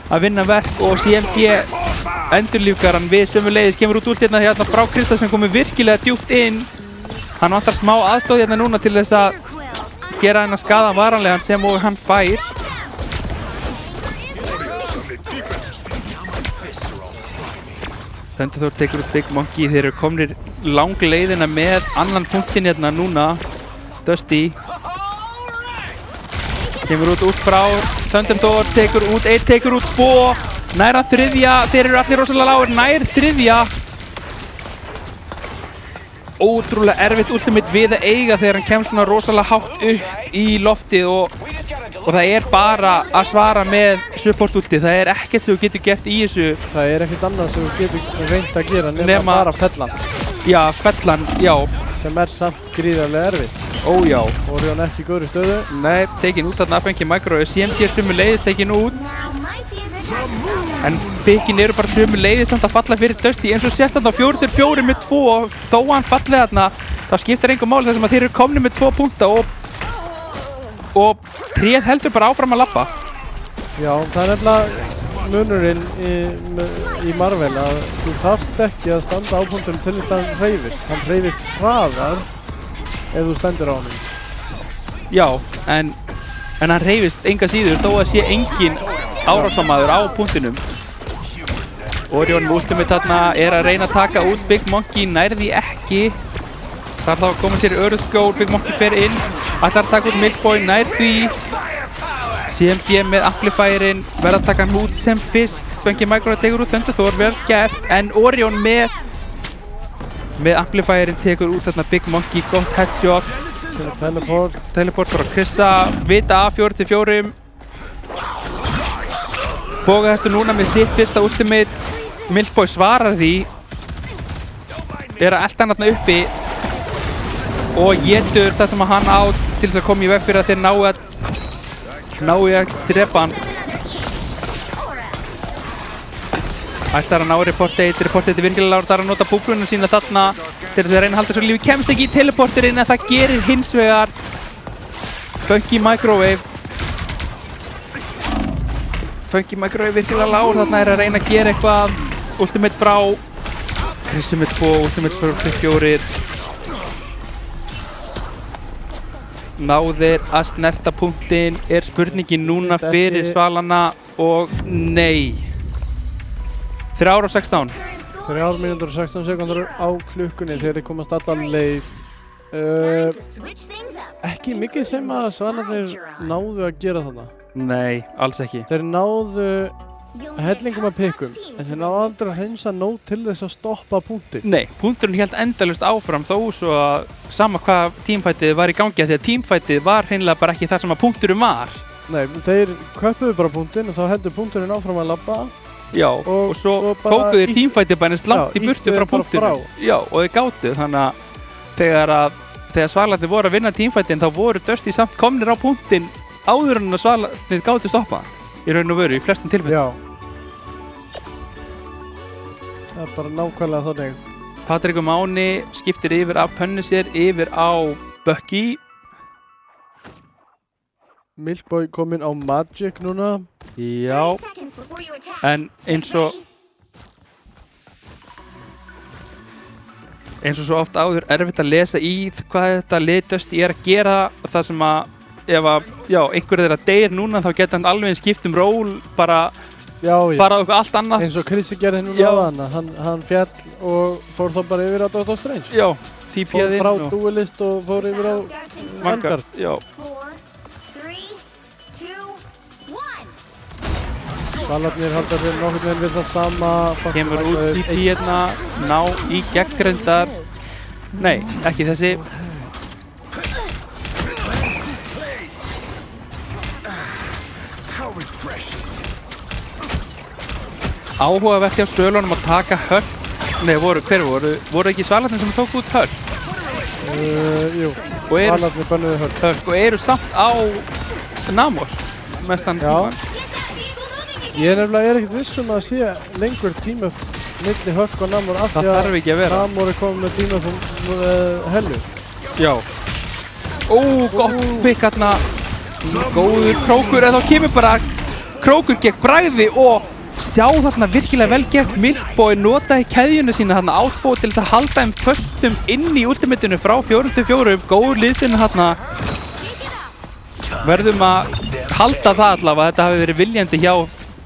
Speaker 1: að vinna verk og CMD endurlífgar hann við sömuleiðis. Kemur út últ hérna frá Krista sem komið virkilega djúpt inn. Hann vantar smá aðstóð hérna núna til þess að gera hennar skaða varanlegan sem og hann fær. Thunderthor tekur út Big Monkey, þeir eru komnir langleiðina með annan punktin hérna núna. Dusty kemur út frá, Thunderthor tekur út 1, tekur út 2, næra þriðja, þeir eru allir rosalega lágir, nær þriðja. Ótrúlega erfitt ultimate við að eiga þegar hann kemst svona rosalega hátt upp í loftið og það er bara að svara með support ulti, það er ekkert sem þú getur gert í þessu.
Speaker 2: Það er ekkert annað sem þú getur reynt að gera nema bara fellan.
Speaker 1: Já, fellan, já.
Speaker 2: Sem er samt gríðarlega erfitt.
Speaker 1: Ó já.
Speaker 2: Orion ekki í góðri stöðu.
Speaker 1: Nei, tekin út þarna fengi Micro, CMT er sömuleiðis tekin út.
Speaker 3: Now might be a good time.
Speaker 1: En byggjinn eru bara sömuleiðis samt að falla fyrir Dusty eins og sett þarna 4-4 með 2 og þó hann fallið þarna, það skiptir engu máli þar sem að þeir eru komni með 2 punkta og tréð heldur bara áfram að labba.
Speaker 2: Já, það er nefnilega munurinn í Marvel að þú þarft ekki að standa á punktunum til þess að hann hreyfist. Hann hreyfist hraðar ef þú stendur á honum.
Speaker 1: Já, en hann hreyfist enga síður þó að sé engin árásamaður á punktinum. Orion með ultimate þarna er að reyna að taka út Big Monkey, nærði ekki. Þar þá að koma sér í öruskól, Big Monkey fer inn, ætlar að taka út Milkboy, nær því. CMG með amplifierinn, verða að taka hann út sem fyrst. Fengi Micro tekur út Thunderthor, vel gert, en Orion með amplifierinn tekur út þarna Big Monkey, gott headshot. Teleport frá Krissa, vita af 4-4. Bogahestur núna með sitt fyrsta ultimate. Milkboy svarar því, er að elta hann þarna uppi og getur það sem að hann átt til þess að koma í veg fyrir að þeir nái að drepa hann. Ætlar að ná reportið virkilega lágur, þar að nota búgrunum sína þarna til þess að reyna að halda svo lífi, kemst ekki í teleporterinn en það gerir hins vegar Funky Microwave virkilega lágur, þarna er að reyna að gera eitthvað. Ultimate frá Krissi með 2, ultimate frá 4. Náðir að snerta punktinn, er spurningin núna fyrir Svalana og nei. 3:16.
Speaker 2: 3 mínútur og 16 sekúndur á klukkunni þegar þeir komast allan leið.
Speaker 3: Time to switch things up.
Speaker 2: Ekki mikið sem að Svanarnir náðu að gera þarna.
Speaker 1: Nei, alls ekki.
Speaker 2: Þeir náðu
Speaker 3: You'll need
Speaker 2: hellingum
Speaker 3: a
Speaker 2: að pikkum,
Speaker 3: top-notch team
Speaker 2: en
Speaker 3: to
Speaker 2: þeir náðu aldrei að hreinsa nóg til þess að stoppa punktin.
Speaker 1: Nei, punkturinn hélt endalaust áfram þó svo að sama hvað teamfightið var í gangi, því að teamfightið var hreinlega bara ekki þar sem að punkturinn var.
Speaker 2: Nei, þeir köppuðu bara punktin og þá heldur punkturinn áfram að labba.
Speaker 1: Já, og svo
Speaker 2: og bara
Speaker 1: tókuðu þeir teamfightið bara eins langt í burtu
Speaker 2: ýttu
Speaker 1: frá
Speaker 2: þeir bara
Speaker 1: punkturinn.
Speaker 2: frá.
Speaker 1: Já, og þeir gátu, þannig að þegar Svalarnir voru að vinna teamfightin þá voru Dusty samt komnir á punktinn áður en að Svalarnir gátu stoppa í raun og veru í flestum tilfellum.
Speaker 2: Já. Það er bara nákvæmlega þannig.
Speaker 1: Patrik og Máni skiptir yfir af Punisher yfir á Bucky.
Speaker 2: Milkboy kominn á Magic núna.
Speaker 1: Já,
Speaker 3: 30 seconds before you attack.
Speaker 1: en eins og svo oft áður erfitt að lesa í hvað þetta lið Dusty er að gera, það sem að ef að, einhver þeirra deyr núna þá geta hann alveg skipt ról bara
Speaker 2: Já.
Speaker 1: á eitthvað allt annað.
Speaker 2: Eins og Krissi gerði núna
Speaker 1: Já.
Speaker 2: á hana. Hann fjall og fór þá bara yfir á Doctor Strange.
Speaker 1: Já,
Speaker 2: Fór
Speaker 1: típjaði
Speaker 2: frá
Speaker 1: inn og
Speaker 2: Duelist og fór yfir á
Speaker 1: Vanguard. Já,
Speaker 3: 4, 3, 2, 1.
Speaker 2: Svalarnir halda sér nokkurn veginn við það sama.
Speaker 1: kemur út TP hérna, ná í geggrindar. Nei, ekki þessi. Áhugavert hjá Svölunum að taka Höll. Nei, hver voru ekki Svalarnir sem tók út Höll?
Speaker 2: Jú,
Speaker 1: Og eru
Speaker 2: Svalarnir bönnuðu Höll.
Speaker 1: Höll og eru samt á Namor mestan
Speaker 2: Já.
Speaker 1: tíman.
Speaker 2: Ég er ekkert viss um að sé lengur tíma milli Höll og Namor af
Speaker 1: Það
Speaker 2: því
Speaker 1: þarf ekki að vera.
Speaker 2: Namor er komið með tíma Hellu.
Speaker 1: Já. Gott pick hérna. Góður krókur, en þá kemur bara krókur gegn bragði og sjá þarna virkilega vel gert. Milkboy notaði keðjuna sína þarna átfóð til þess að halda þeim föstum inn í ultimatinu frá 4-4. Góður liðsinn þarna. Verðum að halda það allavega, þetta hafi verið viljandi hjá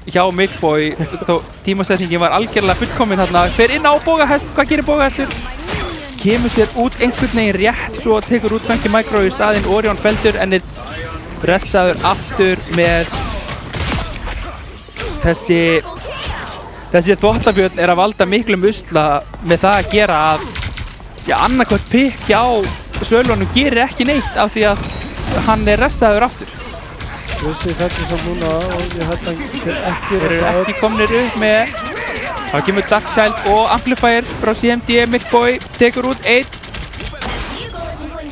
Speaker 1: hjá Milkboy þó tímasetningin var algjörlega fullkomin þarna, fer inn á bógahest, hvað gerir bógahestur? Kemur sér út einhvern veginn rétt svo tekur út Funky Micro í staðinn, Orion feldur en er restaður aftur með þessi þvottabjörn er að valda miklum usla með það að gera að annarkvæmt pikk hjá Svölunum gerir ekki neitt af því að hann er restaður aftur.
Speaker 2: Krissi fellur svo núna og ég held að hann sé ekki
Speaker 1: Þeir eru ekki komnir upp með þá kemur Darkchild og Amplifier frá CMD, Milkboy tekur út 1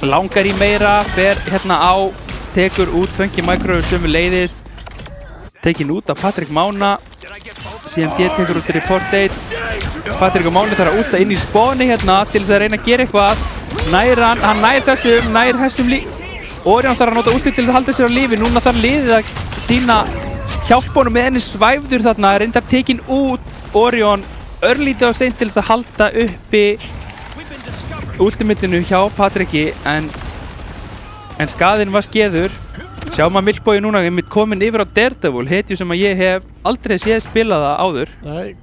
Speaker 1: langar í meira, fer hérna á tekur út Funky Micro sömu leiðis tekin út af Patrik Mána CMD tekur út Report 1 Patrik og Máni þarf að úta inn í spawni hérna til þess að reyna að gera eitthvað hann nær þessum Orion þarf að nota útlið til að halda sér á lífi núna þarf liðið að stína hjálpunum með henni svæfður þarna reyndar tekin út Orion örlítið á seint til þess að halda uppi ultimitinu hjá Patriki en skaðinn var skeður sjáum að Milkboy núna er komin yfir á Daredevil hetju sem að ég hef aldrei séð spilað það áður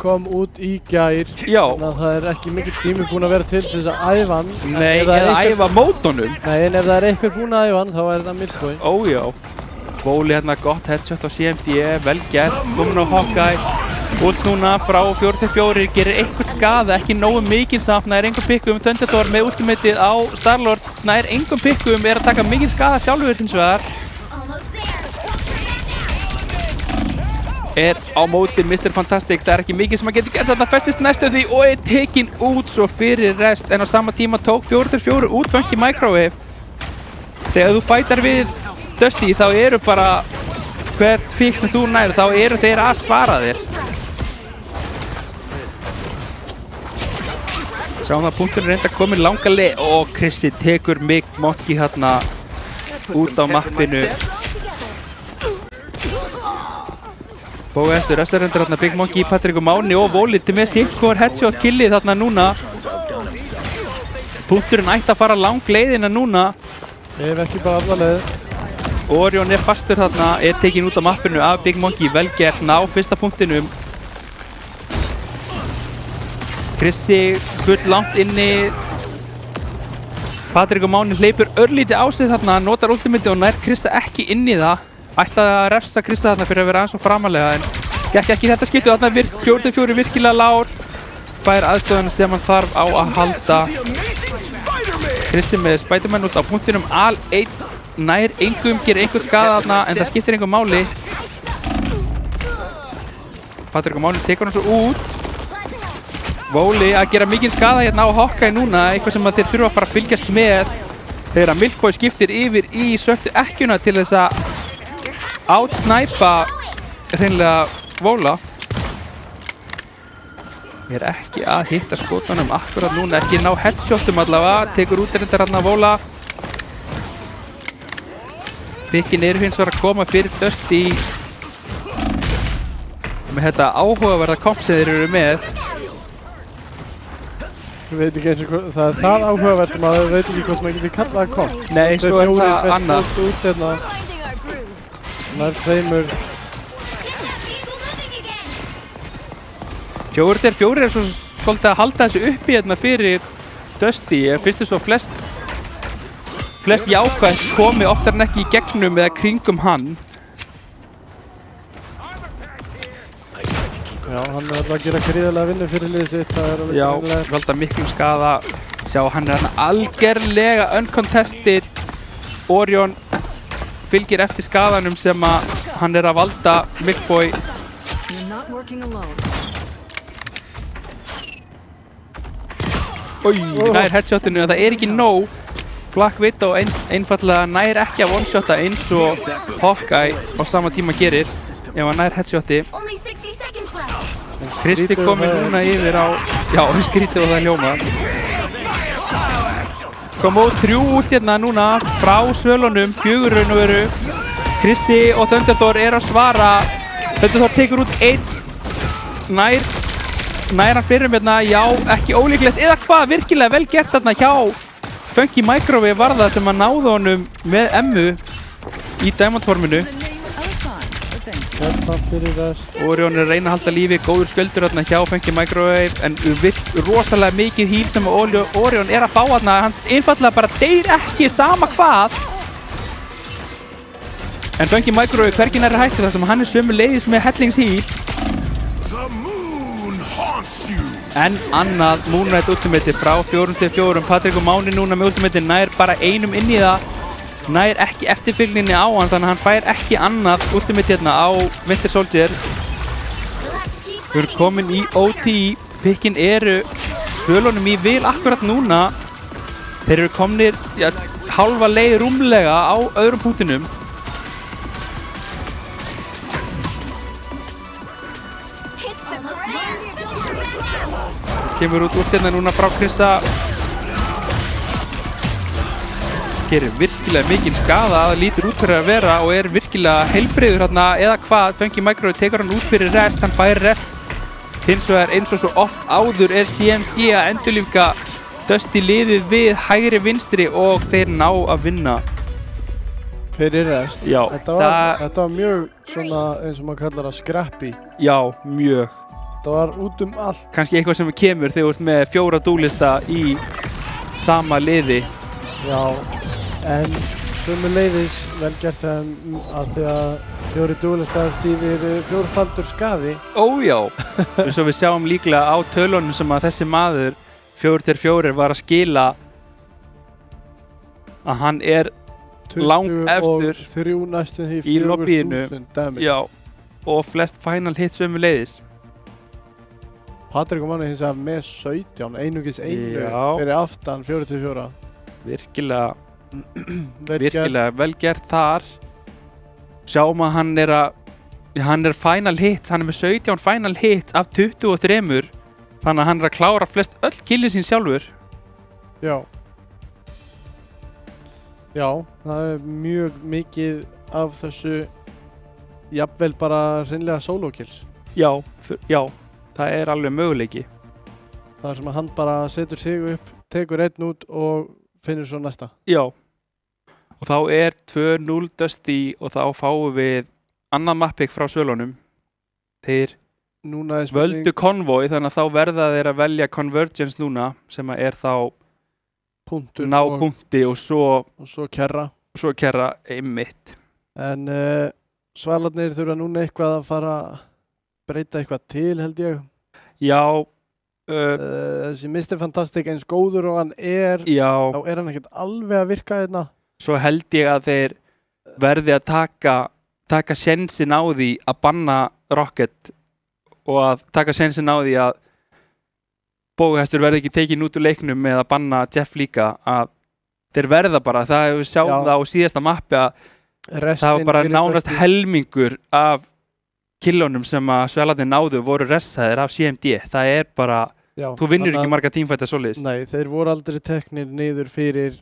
Speaker 2: kom út í gær
Speaker 1: Já.
Speaker 2: þannig að það er ekki mikill tími búinn að vera til þess að æfa hann
Speaker 1: Nei, eða æfa mótonum
Speaker 2: Nei, en ef það er einhver búinn að æfa hann þá er það Milkboy
Speaker 1: Ójá Bóli hérna gott headshot á CMD vel gert, komin á Hawkeye út núna frá 4-4 gerir einhvern skaða, ekki nógu mikil samt nær engum pikkum, Thunderdor með ultimatið á Starlord, nær engum pikkum er að taka mikil skaða sjálfur hins vegar er á móti Mr. Fantastic, það er ekki mikið sem að geta gert þetta festist næstu því og er tekin út svo fyrir rest en á sama tíma tók 4-4 út Funky Microwave þegar þú fætar við Dusty þá eru bara hvert fík sem þú nær þá eru þeir að svara þér sjáum það punkturinn reynda komin langa leið og Krissi tekur Mick Monkey hérna út á mappinu Bógahestur, wrestler hendur hérna Big Monkey, Patrik og Máni og Voliti með hardcore headshot killið þarna núna punkturinn ætti að fara lang leiðina núna
Speaker 2: ef ekki bara alla leið
Speaker 1: Orion er fastur þarna, er tekin út á mappinu af Big Monkey, vel gert, ná fyrsta punktinum Krissi full langt inni Patrik og Máni hleypur örlítið á sig þarna, notar ultimate og nær Krissa ekki inn í það ætlaði að refsa Krissa þarna fyrir að vera aðeins og framalega en gekk ekki þetta skiptu þarna 4-4 virkilega lár fær aðstöðuna sem hann þarf á að halda Krissi með Spiderman út á punktinum al-1 nær engum, gerir einhvern skaða þarna en það skiptir engum máli Patrik og Máni tekur hann svo út Vóli að gera mikinn skaða hérna á Hawkeye núna eitthvað sem þeir þurfa að fara að fylgjast með þegar að Milkboy skiptir yfir í svörtu ekkjuna til þess að outsnæpa hreinlega Vóla ég er ekki að hitta skotunum akkurat núna, ekki ná headshotum allavega tekur út reyndar hérna Vóla Pikkin eru hins vegar að koma fyrir Dusty með þetta áhugaverða komp sem þeir eru með
Speaker 2: Ég veit ekki eins og hvað, það er það áhugavert að maður veit ekki hvað sem ekki kallað að kom.
Speaker 1: Nei, svo er það annað.
Speaker 2: Út hérna, nær tveimur.
Speaker 1: 4-4 er svo svolítið að halda þessu uppi hérna fyrir Dusty. Ég finnst þess að flest jákvætt komi oftar en ekki í gegnum eða kringum hann.
Speaker 2: Já, hann er alltaf að gera gríðarlega vinnu fyrir liðið sitt, það er alveg
Speaker 1: Já, valda miklum skaða. Sjá, hann er hann algerlega uncontested. Orion fylgir eftir skaðanum sem að hann er að valda Milkboy. Ói, nær headshotinu, það er ekki nóg. Black Widow einfallega nær ekki að one-shota eins og Hawkeye á sama tíma gerir ef hann nær headshoti. Kristi komið núna yfir á, já, skrítið og það hljóma. Kom út 3 út hérna núna frá svölunum, 4 raun og veru. Kristi og Thunderdor er að svara. Thunderdor tekur út 1, nær hann fyrir hérna, já, ekki ólíklegt, eða hvað, virkilega vel gert þarna hjá Funky Microwave var það sem að náða honum með Emmu í Diamond forminu.
Speaker 2: Hérna fyrir rest.
Speaker 1: Orion er að reyna að halda lífi, góður sköldur hérna hjá Funky Microwave, en rosalega mikið híl sem Orion er að fá hérna, hann einfallega bara deyr ekki sama hvað. En Funky Microwave hvergi nærri hættur þar sem hann er sömuleiðis með hellingshíl. En annað Moonlight Ultimate frá 4-4, Patrik og Máni núna með Ultimate nær bara einum inn í það. Nær ekki eftirfylgninni á hann, þannig að hann fær ekki annað Ultimate hérna á Winter Soldier. Við erum komin í OT, pikkin eru svölunum í vil akkurat núna. Þeir eru komnir hálfa leið rúmlega á öðrum punktinum. Kemur út hérna núna frá Krissa. Gerir virkilega mikinn skaða að það lítur út fyrir að vera og er virkilega heilbrigður hérna eða hvað. Funky Microwave tekur hann út fyrir rest, hann fær rest. Hins vegar eins og svo oft áður er CMD að endurlífga Dusty liðið við hægri vinstri og þeir ná að vinna.
Speaker 2: Fyrir rest.
Speaker 1: Já,
Speaker 2: Þetta var mjög svona eins og maður kallar það scrappy.
Speaker 1: Já, mjög.
Speaker 2: Það var út allt.
Speaker 1: Kannski eitthvað sem kemur þegar þú ert með 4 dúlista í sama liði.
Speaker 2: Já, en sömuleiðis vel gert að því að 4 dúlistar þýðir 4-faldur skaði.
Speaker 1: Ójá, eins og við sjáum líklega á tölunum sem að þessi maður 4-4 var að skila að hann er langt eftir
Speaker 2: 23 næstum því
Speaker 1: í lobbyinu.
Speaker 2: 4.000 damage.
Speaker 1: Já, og flest final hit sömuleiðis.
Speaker 2: Patrik og Máni hins vegar með 17, einungis einu
Speaker 1: Já.
Speaker 2: fyrir aftan 4-4.
Speaker 1: Virkilega
Speaker 2: Virkilega
Speaker 1: vel gert þar. Sjáum að hann er final hits, hann er með 17 final hits af 23, þannig að hann er að klára flest öll killin sín sjálfur.
Speaker 2: Já. Já, það er mjög mikið af þessu jafnvel bara hreinlega solo kills.
Speaker 1: Já, það er alveg möguleiki.
Speaker 2: Það er sem að hann bara setur sig upp, tekur einn út og finnur svo næsta.
Speaker 1: Já, og þá er 2-0 Dusty og þá fáum við annað mappick frá svölunum. Þeir
Speaker 2: Núna er
Speaker 1: völdu Convoy, þannig að þá verða þeir að velja Convergence núna, sem er þá
Speaker 2: punktur
Speaker 1: ná punkti og
Speaker 2: svo kerra einmitt. En Svalarnir þurfa núna eitthvað að fara að breyta eitthvað til, held ég.
Speaker 1: Já.
Speaker 2: Þessi Mr. Fantastic eins góður og hann er,
Speaker 1: Já.
Speaker 2: Þá er hann ekkert alveg að virka hérna.
Speaker 1: Svo held ég að þeir verði að taka sénsinn á því að banna Rocket og að taka sénsinn á því að Bógahestur verði ekki tekin út úr leiknum með að banna Jeff líka, að þeir verða bara, það hefur við sjáum það á síðasta mappi að það var bara nánast helmingur af killunum sem að Svalarnir náðu voru restaðir af CMD. Það er bara, þú vinnur ekki marga teamfighter svoleiðis.
Speaker 2: Nei, þeir voru aldrei teknir niður fyrir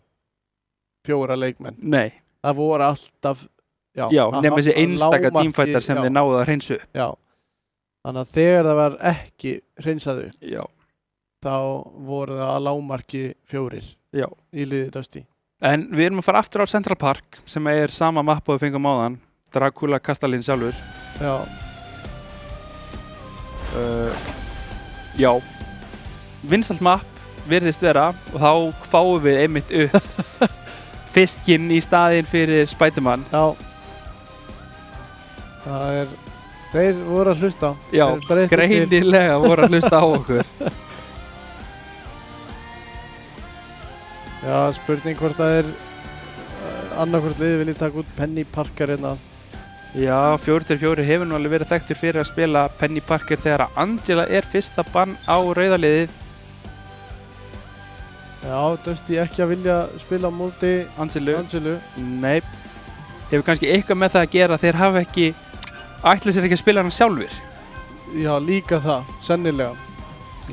Speaker 2: 4 leikmenn.
Speaker 1: Nei.
Speaker 2: Það voru alltaf,
Speaker 1: nema þessi einstaka teamfighter sem þeir náðu að hreinsu.
Speaker 2: Já, þannig að þegar það var ekki hreinsaðu, þá voru það að lágmarki 4 í liði Dusty. En
Speaker 1: við erum að fara aftur á Central Park sem er sama mapp og við fengum áðan, Dracula Kastalin sjálfur. Já, vinsælt mapp virðist vera og þá fáum við einmitt upp fiskinn í staðinn fyrir Spiderman. Já, þeir voru að hlusta. Já, greinilega voru að hlusta á okkur. Já, spurning hvort það er annarkvort liðið viljið taka út Penny Parker hérna. Já, 4-4 hefur nú alveg verið þekktur fyrir að spila Penny Parker þegar að Angela er fyrsta bann á rauðaliðið. Já, Dusty ekki að vilja spila á móti Angelu. Nei, hefur kannski eitthvað með það að gera, þeir hafa ekki, ætla sér ekki að spila hann sjálfur. Já, líka það, sennilega.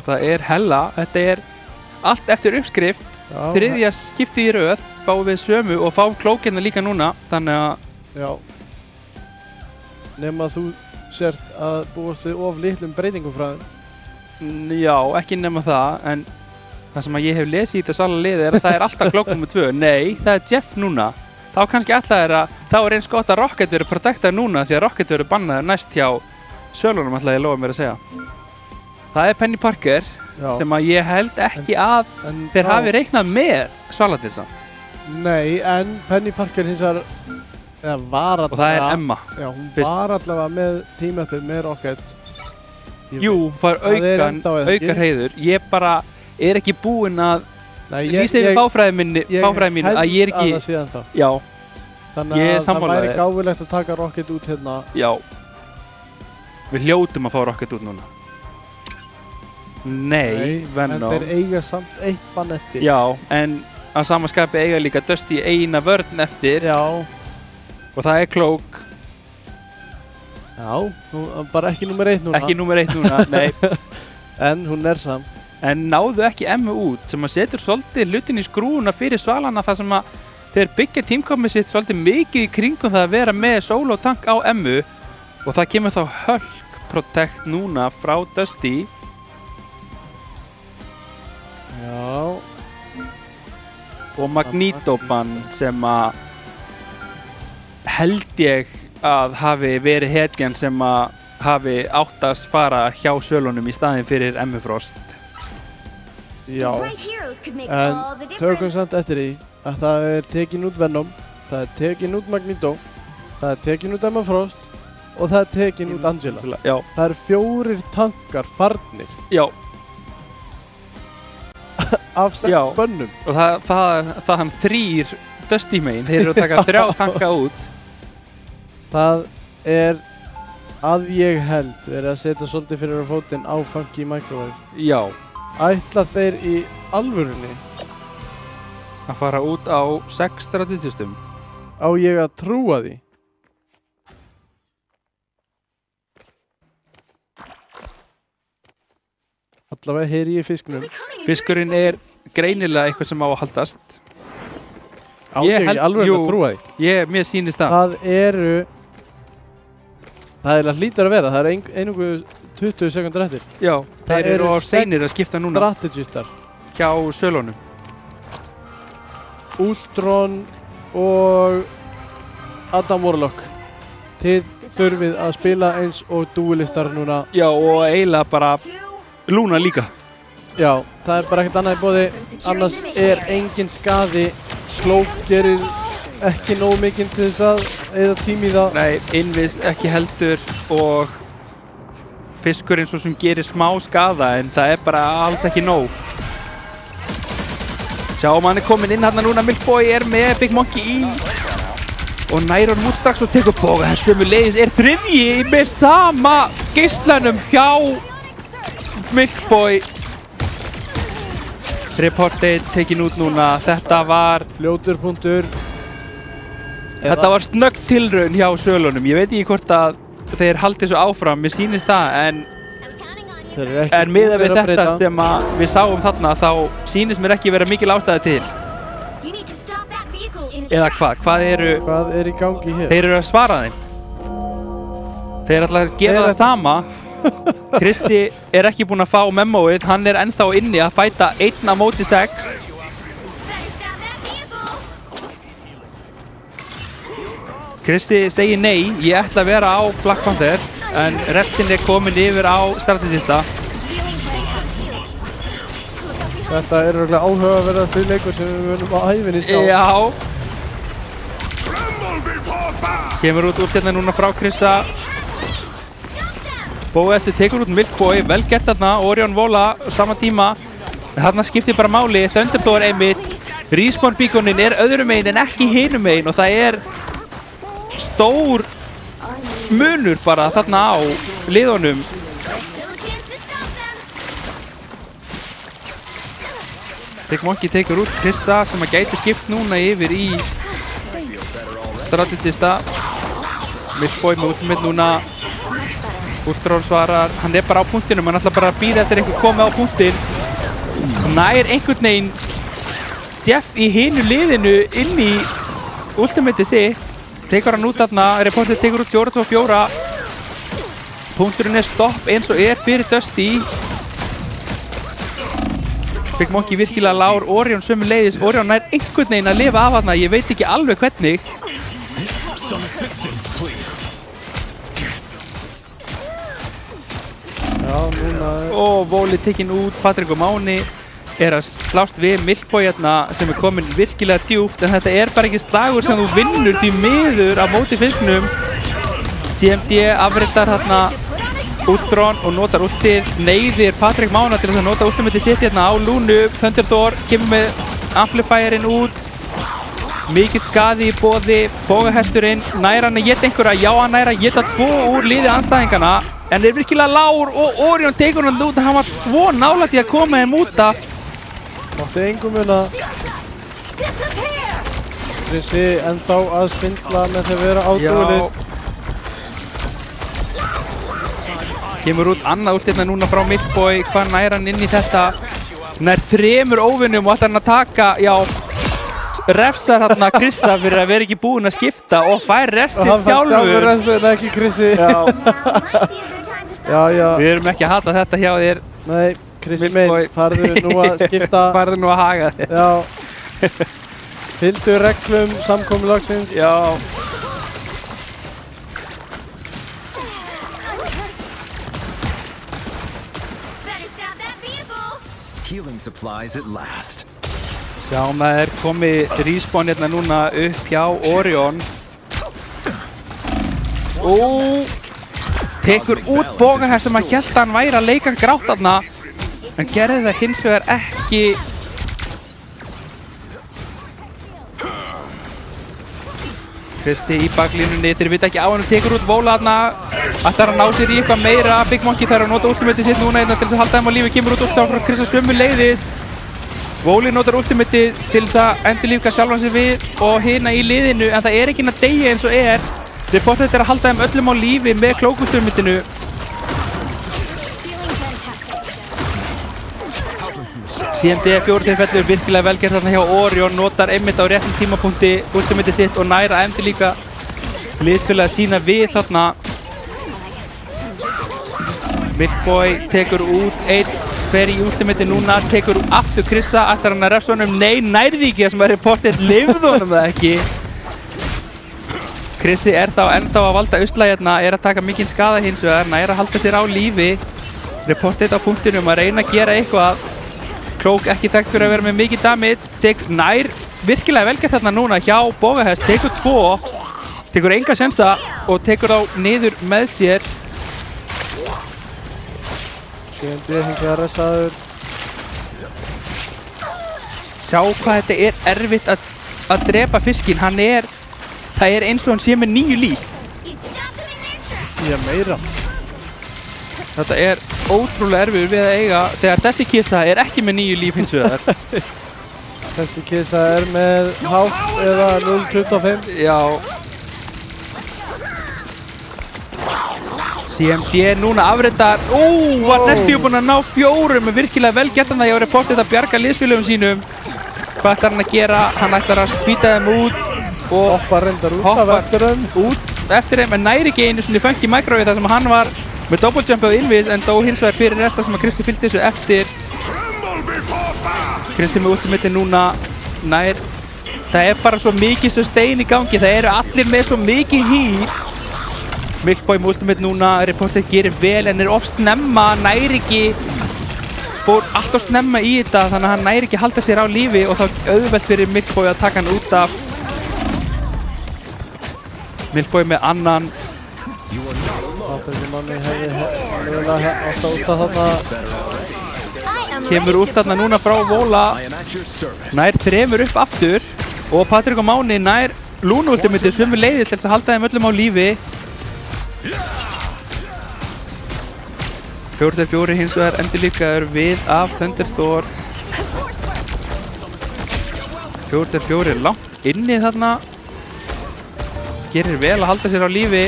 Speaker 1: Það er hella, þetta er allt eftir uppskrift. Þriðja skiptið í röð, fáum við sömu og fáum klókina líka núna, þannig að... Já. Nema þú sért að búast við of litlum breytingum frá þeim. Já, ekki nema það, en það sem að ég hef lesið í þetta svala liði er að það er alltaf klók nr. 2. Nei, það er Jeff núna. þá kannski ætlaðir að þá er eins gott að Rocket verið protectað núna því að Rocket verið bannaður næst hjá sölunum ætlaði ég lofa mér að segja. Það er Penny Parker
Speaker 2: Já.
Speaker 1: sem að ég held ekki að
Speaker 2: En
Speaker 1: þeir
Speaker 2: þá-
Speaker 1: hafi reiknað með Svaladil samt.
Speaker 2: Nei, en Penny Parker hins vegar eða var
Speaker 1: Og það er Emma.
Speaker 2: Já, hún
Speaker 1: Fyrst.
Speaker 2: var allavega með team-uppið með Rocket.
Speaker 1: Jú, fær
Speaker 2: Það er
Speaker 1: aukan,
Speaker 2: ennþá eða ekki?
Speaker 1: aukar heiður. Ég bara er ekki búinn að
Speaker 2: Nei,
Speaker 1: lýsa yfir fáfræði mínu að ég er
Speaker 2: held að
Speaker 1: ekki,
Speaker 2: það sé ennþá.
Speaker 1: já,
Speaker 2: Þannig
Speaker 1: Ég er
Speaker 2: að það
Speaker 1: sammála
Speaker 2: væri
Speaker 1: þér.
Speaker 2: gáfulegt að taka Rocket út hérna.
Speaker 1: já. Við hljótum að fá Rocket út núna. Nei,
Speaker 2: En
Speaker 1: Venom.
Speaker 2: þeir eiga samt eitt bann eftir.
Speaker 1: Já, en að samaskapi eiga líka Dusty eina vörn eftir
Speaker 2: Já.
Speaker 1: og það er Cloak,
Speaker 2: Já, bara ekki nummer 1 núna.
Speaker 1: ekki númer 1 núna, nei.
Speaker 2: En hún er samt.
Speaker 1: En náðu ekki Emmu út sem að setur svolítið hlutin í skrúuna fyrir Svalana þar sem að þeir byggja tímkomið sitt svolítið mikið í kringum það að vera með solo tank á Emmu og það kemur þá Hulk Protect núna frá Dusty.
Speaker 2: Já.
Speaker 1: Og Magneto-bann sem að held ég að hafi verið hetjan sem að hafi áttast fara hjá sölunum í staðin fyrir Emmu Frost.
Speaker 2: Já.
Speaker 3: Bright heroes could make
Speaker 2: En
Speaker 3: all the
Speaker 2: tökum
Speaker 3: difference.
Speaker 2: samt eftir því að það er tekin út Venom, það er tekin út Magneto, það er tekin út Emma Frost og það er tekin út Angela.
Speaker 1: Já,
Speaker 2: Það eru 4 tankar farnir
Speaker 1: já,
Speaker 2: af 6
Speaker 1: Já.
Speaker 2: bönnum.
Speaker 1: og það hann 3 Dusty megin, þeir eru að taka 3 tanka út.
Speaker 2: Það er að ég held verið að setja svolítið fyrir á fótinn á Funky Microwave.
Speaker 1: Já,
Speaker 2: Ætla þeir í alvörunni
Speaker 1: að fara út á 6 strategistum.
Speaker 2: á ég að trúa því? Allavega heyri ég fisknum.
Speaker 3: Becoming a
Speaker 1: Fiskurinn
Speaker 3: difference.
Speaker 1: greinilega eitthvað sem á að haldast.
Speaker 2: Á
Speaker 1: Ég
Speaker 2: ég
Speaker 1: held-
Speaker 2: alveg
Speaker 1: jú.
Speaker 2: að trúa því?
Speaker 1: Mér sýnist það.
Speaker 2: Það er hlýtur að vera, það er einungu 20 sekundur eftir.
Speaker 1: Já,
Speaker 2: Það
Speaker 1: þeir eru
Speaker 2: eru
Speaker 1: á seinir að skipta núna
Speaker 2: Strategistar,
Speaker 1: hjá sölunum.
Speaker 2: Ultron og Adam Warlock. Þið þurfið að spila eins og duelistar núna.
Speaker 1: Já, og eiginlega bara
Speaker 3: Two,
Speaker 1: Luna líka.
Speaker 2: Já, það er bara ekkert annað í boði, annars er engin skaði. Cloak gerir ekki nóg mikinn til þess að eyða tími í það.
Speaker 1: Nei, Invis ekki heldur og fiskurinn svo sem gerir smá skada en það er bara alls ekki nóg. Sjáum hann er komin inn hérna núna, Milkboy er með Big Monkey í og nær honum út strax og tekur bóga hans sömuleiðis er þriðji með sama geislanum hjá Milkboy. Reportið tekin út núna, þetta var
Speaker 2: Fljótur punktur.
Speaker 1: Þetta var snögg tilraun hjá sölunum. Ég veit ekki hvort að þeir haldi svo áfram, mér sýnist það,
Speaker 2: Þeir eru ekki
Speaker 1: en miðað við
Speaker 2: búnir að
Speaker 1: þetta
Speaker 2: breyta.
Speaker 1: sem að við sáum þarna þá sýnist mér ekki vera mikil ástæða til.
Speaker 3: you need to stop that vehicle in its
Speaker 1: Eða
Speaker 3: tracks.
Speaker 1: hvað? Hvað eru,
Speaker 2: Hvað er í gangi hér?
Speaker 1: þeir eru að svara þeim. Þeir ætla að gera
Speaker 2: Þeir
Speaker 1: það sama. Kristi er ekki búinn að fá memóið, hann er ennþá inni að fæta 1 á móti 6.
Speaker 3: Better stop that vehicle.
Speaker 1: Kristi segir nei, ég ætla að vera á Black Panther, en restin er komin yfir á strategista.
Speaker 2: Þetta er örugglega áhugaverðar fyrir leikur sem við munum á æfinni sjá.
Speaker 1: Já. Kemur út hérna núna frá Krista. Bóesti tekur út Milkboy, vel gert þarna, Orion Vola á sama tíma. En þarna skiptir bara máli, Thunderthor einmitt. Respawn beaconin er öðrum megin en ekki hinum megin og það er stór munur bara þarna á liðunum.
Speaker 3: Still a chance to stop them.
Speaker 1: Big Monkey tekur út Krista sem að gæti skipt núna yfir í strategista. Milkboy með ultimate núna. Ultron svarar, hann er bara á punktinum, hann ætla bara að býða eftir einhver komið á punktin. Nær einhvern veginn Jeff í hinu liðinu inn í ultimatið sitt. Tekur hann út þarna, reportið tekur út 4-2-4. Punkturinn er stopp eins og er fyrir Dusty. Big Monkey virkilega lár, Orion sömu leiðis. Orion nær einhvern veginn að lifa af hana, ég veit ekki alveg hvernig.
Speaker 2: Já, núna
Speaker 1: Og Vóli tekinn út, Patrik og Máni er að slást við Milkboy hérna sem er komin virkilega djúpt, en þetta er bara ekki slagur sem þú vinnur því miður á móti fisknum. CMD afritar hérna útdrón og notar últið, neyðir Patrik Mána til þess að nota últimate sitt hérna á Lúnu. Thunderdoor kemur með amplifierinn út, mikill skaði í boði, bógahesturinn nær hann að geta einhverja, já hann nær að geta 2 úr liði andstæðingana, en er virkilega lár og Orion tekur hann út, hann var svo nálægt í að koma þeim út af.
Speaker 2: mátti engum muna. Krissi ennþá að svindla með því að vera ádúlið.
Speaker 1: Kemur út annað últ hérna núna frá Milkboy, hvað nær hann inn í þetta? Nær 3 óvinnum og allar hann að taka, já, refsar hérna Krissa fyrir að vera ekki búinn að skipta og fær restið
Speaker 2: Hann fær sjálfur
Speaker 1: sjálfur.
Speaker 2: restin, ekki Krissi.
Speaker 1: Já,
Speaker 2: Já, já.
Speaker 1: við erum ekki að hata þetta hjá þér,
Speaker 2: Nei, Krissi
Speaker 1: Milkboy.
Speaker 2: minn, farðu nú að skipta.
Speaker 1: farðu nú að haga þér.
Speaker 2: Já. Fylgdu reglum samkomulagsins.
Speaker 1: Já.
Speaker 3: Better stop that vehicle.
Speaker 7: Healing supplies at last.
Speaker 1: Sjáum að það er komið respawn hérna núna upp hjá Orion. Tekur út bógahest sem að hélt að hann væri að leika grátt þarna, en gerði það hins vegar ekki. Kristi í baklínunni, þeir vita ekki á hann, tekur út Vóla þarna, ætlar að ná sér í eitthvað meira. Big Monkey þarf að nota ultimate sitt núna hérna til þess að halda þeim á lífi, kemur út frá Krista sömu leiðis. Vóli notar ultimate til þess að endurlífga sjálfan sig við og hina í liðinu, en það er ekki að deyja eins og er. Reportet er að halda þeim öllum á lífi með klókusturmyndinu. CMD 4 fellur virkilega vel gert þarna hjá Orion, notar einmitt á réttum tímapunkti ultimate sitt og nær að endurlíka liðsfélaga sína við þarna. Milkboy tekur út einn, fer í ultimate núna, tekur aftur Krissa, ætlar hann að refsa honum, nei, nærði ekki, það sem að reportet lifði honum það ekki. Krissi er þá ennþá að valda usla hérna, er að taka mikinn skada hins vegar, nær að halda sér á lífi. Reportet á punktinum að reyna að gera eitthvað. Cloak ekki þekkt fyrir að vera með mikið damage, nær virkilega velgert þarna núna hjá bógahest, tekur 2, tekur enga sensa og tekur þá niður með sér.
Speaker 2: CMD hins vegar restaður.
Speaker 1: Sjá hvað þetta er erfitt að drepa fiskinn, það er eins og hann sé með 9 líf.
Speaker 3: You stopped them in their tracks.
Speaker 2: Já, meira.
Speaker 1: Þetta er ótrúlega erfiður við að eiga þegar þessi kissa er ekki með 9 líf hins vegar.
Speaker 2: Þessi kissa er með hálft eða 0.25.
Speaker 1: Já. CMD núna afritar, var næstu búinn að ná 4, með virkilega vel gert hann það hjá reportið að bjarga liðsfélögum sínum. Hvað ætlar hann að gera? Hann ætlar að spýta þeim út og
Speaker 2: Hoppar reyndar út af
Speaker 1: hoppar
Speaker 2: eftir þeim.
Speaker 1: út eftir þeim, en næri ekki einu svona funky microwave þar sem hann var með double jump á innvis, en dó hins vegar fyrir resta sem að Kristi fylgdi þessu eftir. Kristi með ultimate núna, nær, það er bara svo mikið svo stein í gangi, það eru allir með svo mikið hýr. Milkboy með ultimate núna, reportið gerir vel en er of snemma, nær ekki, fór allt of snemma í þetta, þannig að hann nær ekki að halda sér á lífi og þá auðvelt fyrir Milkboy að taka hann út af. Milkboy með annan.
Speaker 2: Þessi manni hefði mögulega alltaf út af þarna.
Speaker 1: Kemur út þarna núna frá Vóla, nær 3 upp aftur og Patrik og Máni nær Lúnu ultimate svömmu leiðis til þess að halda þeim öllum á lífi. 4-4 hins vegar endurlíkaður við af Thunderdoor. 4-4 langt inni þarna, gerir vel að halda sér á lífi,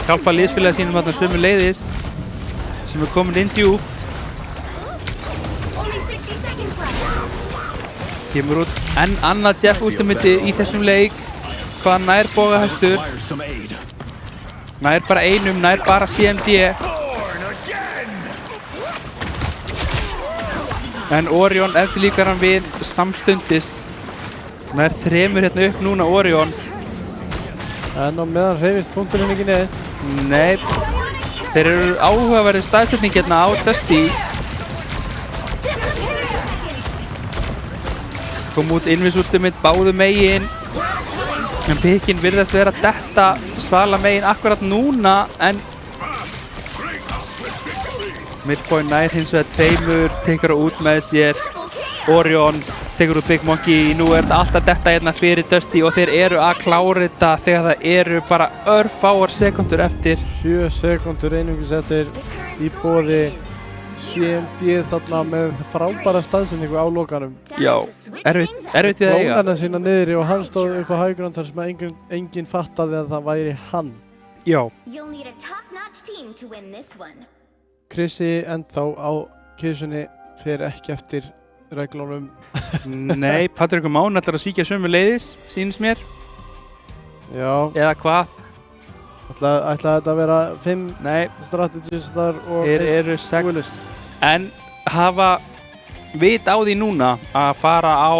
Speaker 1: hjálpa liðsfélaga sínum þarna svömmu leiðis sem er komin inn djúp.
Speaker 3: Only 60 seconds left.
Speaker 1: Kemur út enn annað Jeff ultimate í þessum leik. Hvað nær bógahestur? Nær bara einum, nær bara CMD. En Orion eftirlíkar hann við samstundis. Hann er 3 hérna upp núna, Orion.
Speaker 2: En á meðan hreyfist punkturinn ekki neitt.
Speaker 1: Nei, þeir eru áhugaverið staðsetning hérna á Dusty. Kom út Invis mitt báðu megin. En pikkin virðast vera að detta svala megin akkurat núna, en Midpoint nær hins vegar 2, tekur það út með sér. Orion tekur út Big Monkey. Nú er þetta alltaf detta hérna fyrir Dusty og þeir eru að klára þetta þegar það eru bara örfáar sekundur eftir.
Speaker 2: 7 sekundur einungis eftir í boði CMD þarna með frábæra staðsendingu á lokanum.
Speaker 1: Já, erfitt við að eiga.
Speaker 2: Rónarna sína niðri og hann stóð upp á hægrund þar sem enginn fattaði að það væri hann.
Speaker 1: Já.
Speaker 3: You'll need a top-notch team to win this one.
Speaker 2: Krissi ennþá á kissunni fer ekki eftir reglunum.
Speaker 1: Nei, Patrik Mán ætlar að svíkja sömu leiðis, sýnist mér.
Speaker 2: Já.
Speaker 1: Eða hvað?
Speaker 2: Ætla þetta að vera 5
Speaker 1: Nei,
Speaker 2: strategistar og
Speaker 1: þeir eru 6.
Speaker 2: duelist.
Speaker 1: En hafa vit á því núna að fara á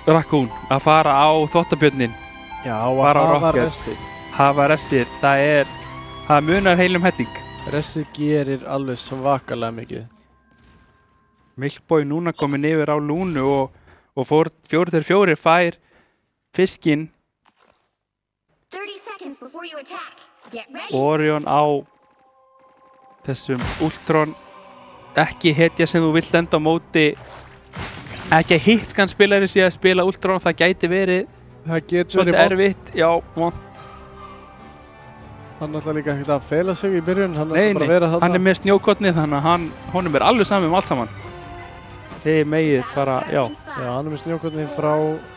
Speaker 1: Raccoon, að fara á þvottabjörnin,
Speaker 2: Já,
Speaker 1: Bara
Speaker 2: og hafa
Speaker 1: Rocket.
Speaker 2: restið.
Speaker 1: hafa ressið. Það munar heilum helling.
Speaker 2: Restið gerir alveg svakalega mikið.
Speaker 1: Milkboy núna komin yfir á Lúnu og fór 4-4 fær fiskinn.
Speaker 3: 30 seconds before you attack. Get ready.
Speaker 1: Orion á þessum Ultron, ekki hetja sem þú vilt enda á móti, ekki að hitskan spilari sé að spila Ultron, það gæti verið
Speaker 2: Það getur
Speaker 1: svolítið
Speaker 2: verið
Speaker 1: erfitt, já, vont.
Speaker 2: Hann ætla líka ekkert að fela sig í byrjun, hann
Speaker 1: Nei,
Speaker 2: ætla bara að vera
Speaker 1: hann
Speaker 2: þarna.
Speaker 1: er með snjókotni þannig að honum er alveg saman allt saman. Þið megið bara, já.
Speaker 2: Já, hann er með snjókotni frá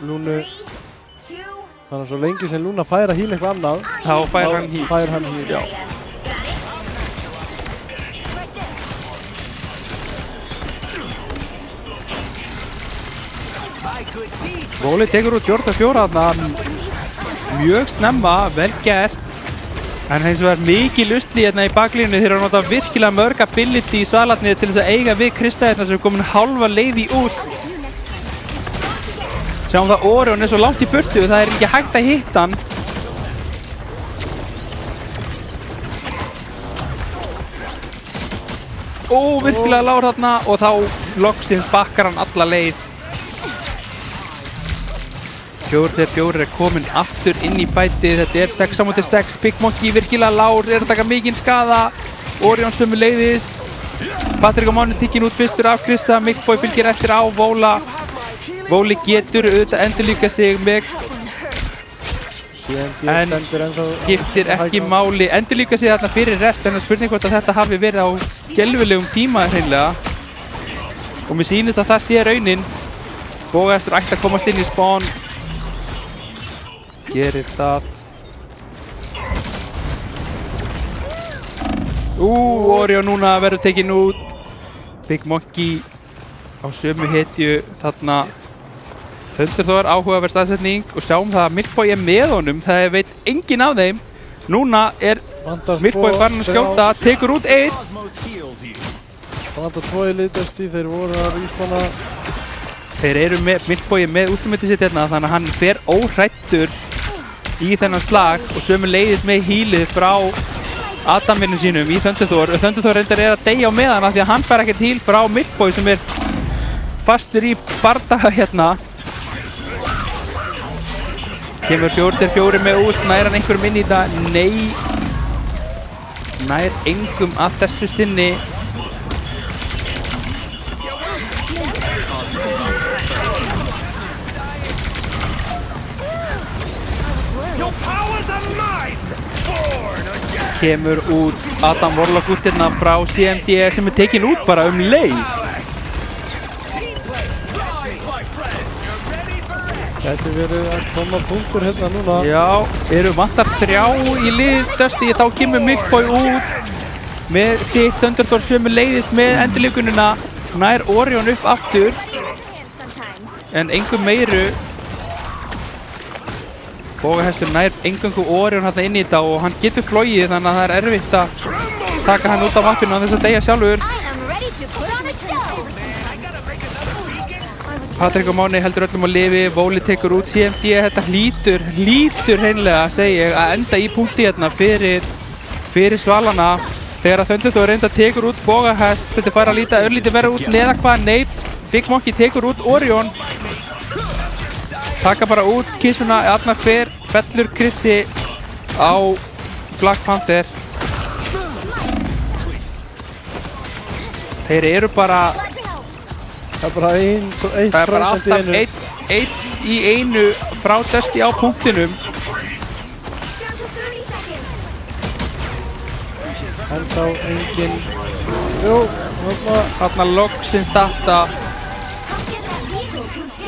Speaker 2: Lúnu.
Speaker 3: 3, 2,
Speaker 2: Þannig að svo lengi sem Lúna fær að hýla eitthvað annað,
Speaker 1: Þá fær hann hít.
Speaker 2: fær hann hýla.
Speaker 1: Já. Vóli tekur út 4-4 þarna, mjög snemma, vel gert. En hins vegar mikið lustli hérna í baklínu þegar hann nota virkilega mörg ability í svalarnið til þess að eiga við Krista hérna sem er komin hálfa leið í út. Sjáum það Orion er svo langt í burtu, það er ekki hægt að hitta hann. Virkilega lár þarna og þá loksins bakkar hann alla leið. 4-4 er komin aftur inn í fætið, þetta er 6-6, Big Monkey virkilega lár, er að taka mikinn skada, Orion sömu leiðist, Patrik Mán er tikkin út fyrstur af Krista, Milkboy fylgir eftir á Vóla, Vóli getur auðvitað endurlíka sig með, en skiptir ekki máli, endurlíka sig þarna fyrir rest, en það er spurning hvort að þetta hafi verið á skelfilegum tíma hreinlega, og mér sýnist að það sé raunin, Bógastur ætti að komast inn í spawn, gerir það. Orion núna verður tekinn út. Big Monkey á sömu hetju þarna. Thunderthor áhugaverð staðsetning og sjáum það að Milkboy er með honum. Það veit enginn af þeim. Núna er Milkboy farin að skjóta, tekur út 1.
Speaker 2: Það vantar 2 í liðdösti, þeir voru að respauna.
Speaker 1: Þeir eru með, Milkboy með ultimatið sitt hérna, þannig að hann fer óhrættur í þennan slag og sömu leiðis með hýlið frá Adaminu sínum í Thunderthor. Thunderthor reyndar er að deyja á meðan af því að hann fær ekkert hýl frá Milkboy sem er fastur í bardaga hérna. Kemur 4-4 með út, nær hann einhverjum inn í það? Nei, nær engum að þessu sinni. Kemur út Adam Warlock út hérna frá CMD sem er tekinn út bara leið.
Speaker 2: Gæti verið að koma punktur hérna núna.
Speaker 1: Já, eru vantar 3 í lið Dusty, þá kemur Milkboy út með sitt Thunderthor sömu leiðis með endurleikunina, nær Orion upp aftur en engum meiru. Bógahestur nær engangu Orion hérna inn í þetta og hann getur flogið þannig að það er erfitt að taka hann út af mappinu á þess að deyja sjálfur. Patrik og Máni heldur öllum á lifi, Vóli tekur út CMD, þetta hlýtur hreinlega, segi ég, að enda í punkti hérna fyrir Svalana. Þegar að Thunderthor reynda tekur út Bogahest, þetta fara að líta örlítið verið út neða hvað, nei, Big Monkey tekur út Orion. Taka bara út kissuna, aðna fellur Krissi á Black Panther. Þeir eru bara,
Speaker 2: Það er bara
Speaker 1: það er bara alltaf einn í einu frá Dusty á punktinum.
Speaker 3: Down to 30 seconds.
Speaker 2: En þá engin... Jú,
Speaker 1: Þarna loksins þetta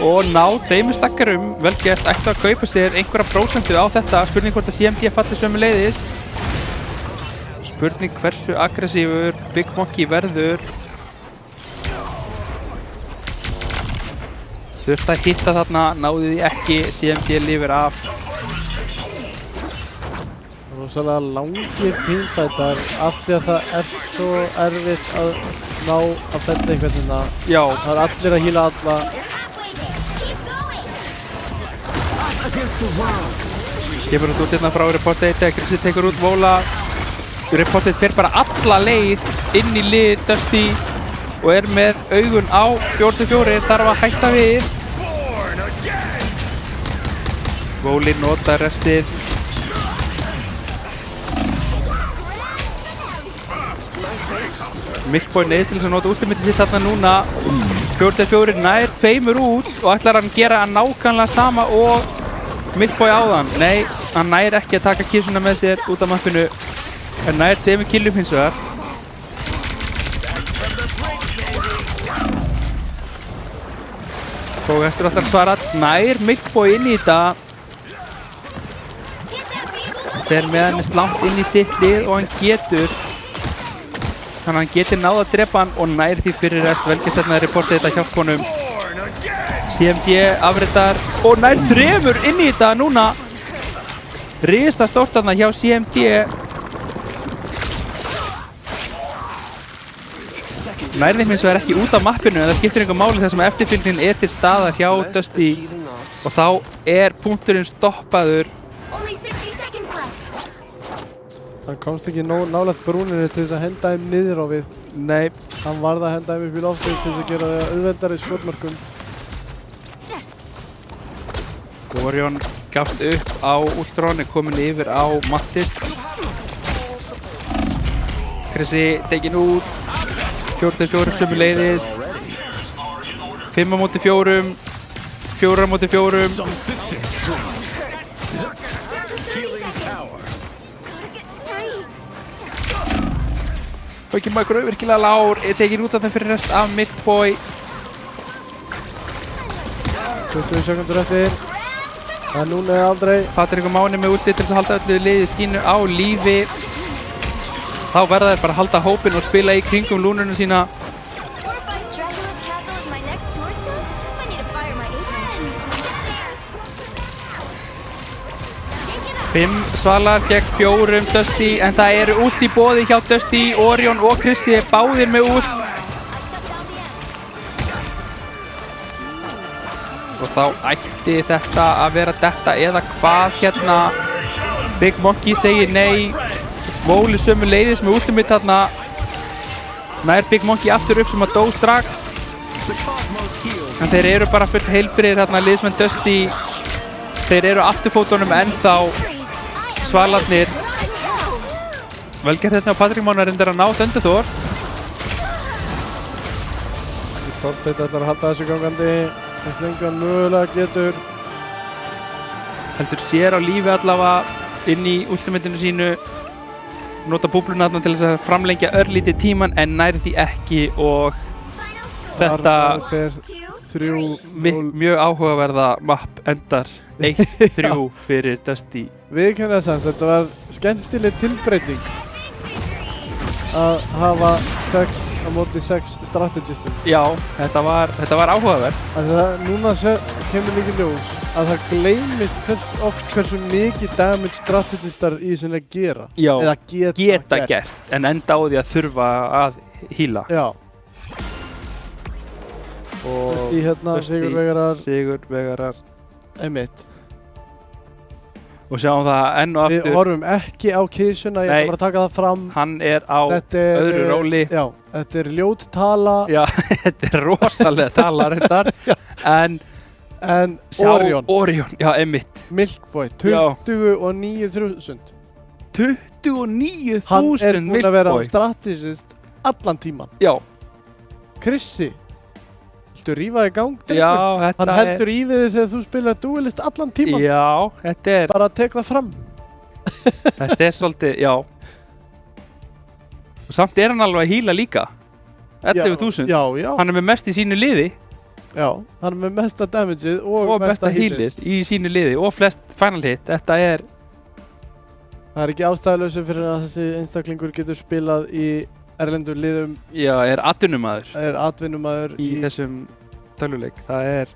Speaker 1: og ná 2 stakkarum, vel gert, ættu að kaupa sér einhverja prósentu á þetta. Spurning hvort að CMD falli sömuleiðis. Spurning hversu aggressífur Big Monkey verður. Þurft að hitta þarna, náði því ekki, CMD lifir af.
Speaker 2: rosalega langir teamfightar af því að það er svo erfitt að ná að fella einhvern veginn að
Speaker 1: Já,
Speaker 2: það er allir að hýla alla.
Speaker 1: kemur út hérna frá Reported, Krissi tekur út Vóla. Reported fer bara alla leið inn í lið Dusty og er með augun á 4-4, þarf að hætta við. Vóli nota restið. Milkboy neyðist til þess að nota ultimatið sitt þarna núna. 4-4 nær 2 út og ætlar hann gera nákvæmlega sama og Milkboy áðan. Nei, hann nær ekki að taka kissuna með sér út af mappinu. En nær 2 killum hins vegar. Og eftir alltaf svara nær Milkboy inn í þetta. Fer með hann langt inn í sitt lið og hann getur. Þannig að hann getur náð að drepa hann og nær því fyrir rest. Velgert þarna að reporta þetta hjálp honum. CMD afritar og nær 3 inn í þetta núna. Risa stórt þarna hjá CMD. Nærðin hins vegar ekki út af mappinu en það skiptir einhver máli þar sem eftirfylgnin er til staðar hjá Dusty og þá er punkturinn stoppaður.
Speaker 3: Only 60 seconds left.
Speaker 2: Hann komst ekki nálægt brúninu til þess að henda þeim niður á við.
Speaker 1: Nei,
Speaker 2: Hann varð að henda þeim upp í loftið til þess að gera það auðveldari skotmörkum.
Speaker 1: Orion gafst upp á Ultron, er komin yfir á Mattis. Krissi tekin út. 4-4 sömuleiðis. 5-4. 4-4. Fóki maður virkilega lár, er tekin út af þeim fyrir rest af Milkboy.
Speaker 2: 20 sekundur eftir. En núna er aldrei.
Speaker 1: Patrik og Máni með ulti til þess að halda öllu liðið sínu á lífi. Þá verða þeir bara að halda hópinn og spila í kringum lúnunum sína.
Speaker 3: Dracula's Castle is my next tour stop. I need to fire my agent.
Speaker 1: 5 svalar gegn 4 Dusty, en það eru ult í boði hjá Dusty, Orion og Krissi báðir með ult. Og þá ætti þetta að vera þetta eða hvað hérna. Big Monkey segir nei. Vóli sömuleiðis með ultimate þarna. Nær Big Monkey aftur upp sem að dó strax. En þeir eru bara fullt heilbrigðir þarna liðsmenn Dusty. Þeir eru afturfótunum ennþá svalarnir. Velgert þetta á Patrik Mánar reyndar að ná Thunderthor.
Speaker 2: Korteit ætlar að halda þessu gangandi eins lengi hann mögulega getur.
Speaker 1: Heldur sér á lífi allavega inn í ultimatinu sínu. Nota búbluna þarna til þess að framlengja örlítið tíman en nær því ekki og þetta
Speaker 2: Þar fer 3-0.
Speaker 1: mjög áhugaverða mapp endar 1-3 fyrir Dusty.
Speaker 2: Viðurkenna þess að þetta var skemmtileg tilbreyting að hafa 6 á móti 6 strategistum.
Speaker 1: Já, þetta var áhugavert.
Speaker 2: Núna kemur líka ljós að það gleymist oft hversu mikið damage strategistar í þessum leik gera.
Speaker 1: Já,
Speaker 2: Eða geta
Speaker 1: gert en enda á því að þurfa að hýla.
Speaker 2: Já. Í hérna
Speaker 1: Trausti
Speaker 2: sigurvegarar
Speaker 1: Sigurvegarar
Speaker 2: einmitt.
Speaker 1: og sjáum það enn og
Speaker 2: Við
Speaker 1: aftur
Speaker 2: horfum ekki á kísuna, ég
Speaker 1: Nei.
Speaker 2: ætla bara að taka það fram.
Speaker 1: hann er á
Speaker 2: Þetta er,
Speaker 1: öðru róli.
Speaker 2: Já, þetta er ljót tala
Speaker 1: já, þetta er rosalega talar þetta en
Speaker 2: en
Speaker 1: sjá
Speaker 2: Orion,
Speaker 1: já, einmitt
Speaker 2: Milkboy,
Speaker 1: Já.
Speaker 2: 29.000.
Speaker 1: 29.000
Speaker 2: Hann er búinn að vera
Speaker 1: Milkboy.
Speaker 2: strategist allan tíman.
Speaker 1: já,
Speaker 2: Krissi, viltu rífa í gang?
Speaker 1: já,
Speaker 2: drengur?
Speaker 1: þetta
Speaker 2: Hann heldur í við þig þegar þú spilar duelist allan tíman.
Speaker 1: já, þetta er
Speaker 2: Bara tek það fram.
Speaker 1: þetta er svolítið, já og samt er hann alveg að hýla líka 11.000,
Speaker 2: Já, já,
Speaker 1: hann er með mest í sínu liði
Speaker 2: já. Hann er með mesta damageið
Speaker 1: og mesta hýlir í sínu liði og flest final hit, þetta er
Speaker 2: Það er ekki ástæðuleysu fyrir að þessi einstaklingur getur spilað í erlendur liðum,
Speaker 1: já, er atvinnumaður
Speaker 2: er atvinnumaður
Speaker 1: í þessum tölvuleik, það er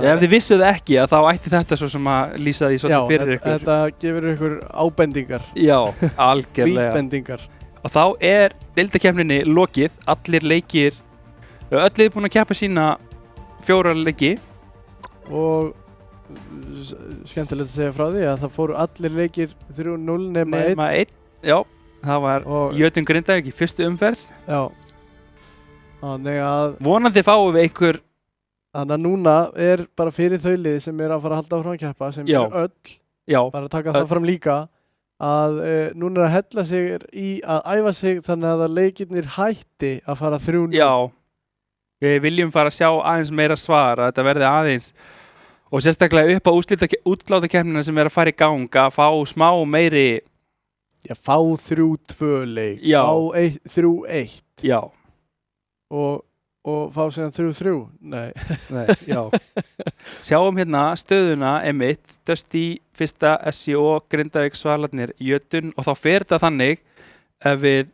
Speaker 1: ef þið vissuð það ekki að þá ætti þetta svo sem að lýsa því svolítið fyrir ykkur
Speaker 2: þetta gefur ykkur ábendingar,
Speaker 1: já, algjörlega
Speaker 2: vísbendingar.
Speaker 1: og þá er deildakeppninni lokið, allir leikir öll er búin að keppa sína 4 leiki
Speaker 2: Og skemmtilegt að segja frá því að það fóru allir leikir 3-0 nema 1.
Speaker 1: nema 1, já, það var
Speaker 2: Og
Speaker 1: Jötun Grindavík í fyrstu umferð
Speaker 2: já, þannig að
Speaker 1: vonandi fáum við einhver
Speaker 2: núna er bara fyrir þau lið sem er að fara að halda áfram að keppa, sem
Speaker 1: Já.
Speaker 2: er öll,
Speaker 1: já,
Speaker 2: bara að taka það fram líka, að núna er að hella sig í að æfa sig þannig að leikirnir hætti að fara 3-0.
Speaker 1: já við viljum fara að sjá aðeins meira svar að þetta verði aðeins og sérstaklega upp á útlátakeppnina sem er að fara í gang að fá smá meiri
Speaker 2: Já, fá 3-2 leik,
Speaker 1: Já.
Speaker 2: fá 3-1
Speaker 1: já,
Speaker 2: og fá síðan 3-3. Nei.
Speaker 1: nei, já sjáum hérna stöðuna emitt, Dusty, fyrsta SCO, Grindavík, Svalarnir, Jötun og þá fer þetta þannig ef við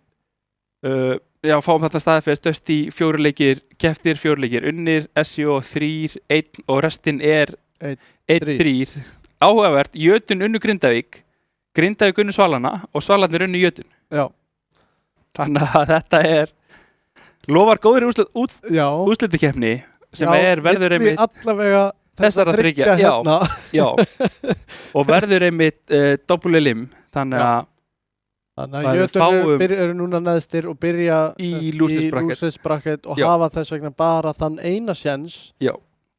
Speaker 1: já, fáum þetta staðfest, Dusty 4 leikir, kepptir 4 leikir, unnir SCO 3, 1 og restin er 1, 3 áhugavert, Jötun unnu Grindavík Grindavík unnu Svalana og Svalarnir unnu Jötun
Speaker 2: Já.
Speaker 1: þannig að þetta er lofar góðri
Speaker 2: Já.
Speaker 1: úrslitakeppni sem
Speaker 2: Já,
Speaker 1: verður
Speaker 2: milli
Speaker 1: einmitt
Speaker 2: allavega
Speaker 1: þessara þriggja, já.
Speaker 2: hérna.
Speaker 1: já, og verður einmitt doppule lim þannig að
Speaker 2: Þannig
Speaker 1: að
Speaker 2: að
Speaker 1: við
Speaker 2: Jötun
Speaker 1: fáum-
Speaker 2: eru núna neðstir og byrja
Speaker 1: Í losers bracket.
Speaker 2: losers bracket og
Speaker 1: Já.
Speaker 2: hafa þess vegna bara þann eina sjens
Speaker 1: já,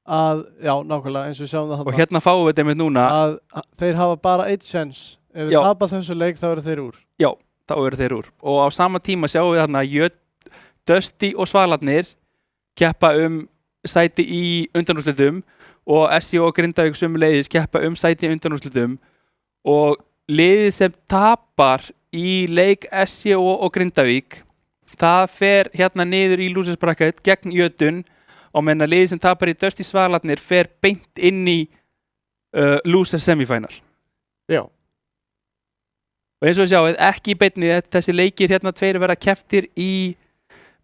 Speaker 2: að, já, nákvæmlega eins og við sjáum það
Speaker 1: og
Speaker 2: þarna,
Speaker 1: hérna fáum við einmitt núna
Speaker 2: að þeir hafa bara eitt sjens. Ef við
Speaker 1: Já.
Speaker 2: tapa þessu leik þá eru þeir úr.
Speaker 1: já, þá eru þeir úr og á sama tíma sjáum við þarna Dusty og Svalarnir keppa sæti í undanúrslitum og SCO og Grindavík sömuleiðis keppa sæti í undanúrslitum og liðið sem tapar í leik SCO og Grindavík það fer hérna niður í losers bracket gegn Jötun og menna liðið sem tapar í Dusty Svalarnir fer beint inn í loser semifinal
Speaker 2: Já.
Speaker 1: og eins og við sjáum ekki í beinni þessi leikir hérna tveir verða kepptir í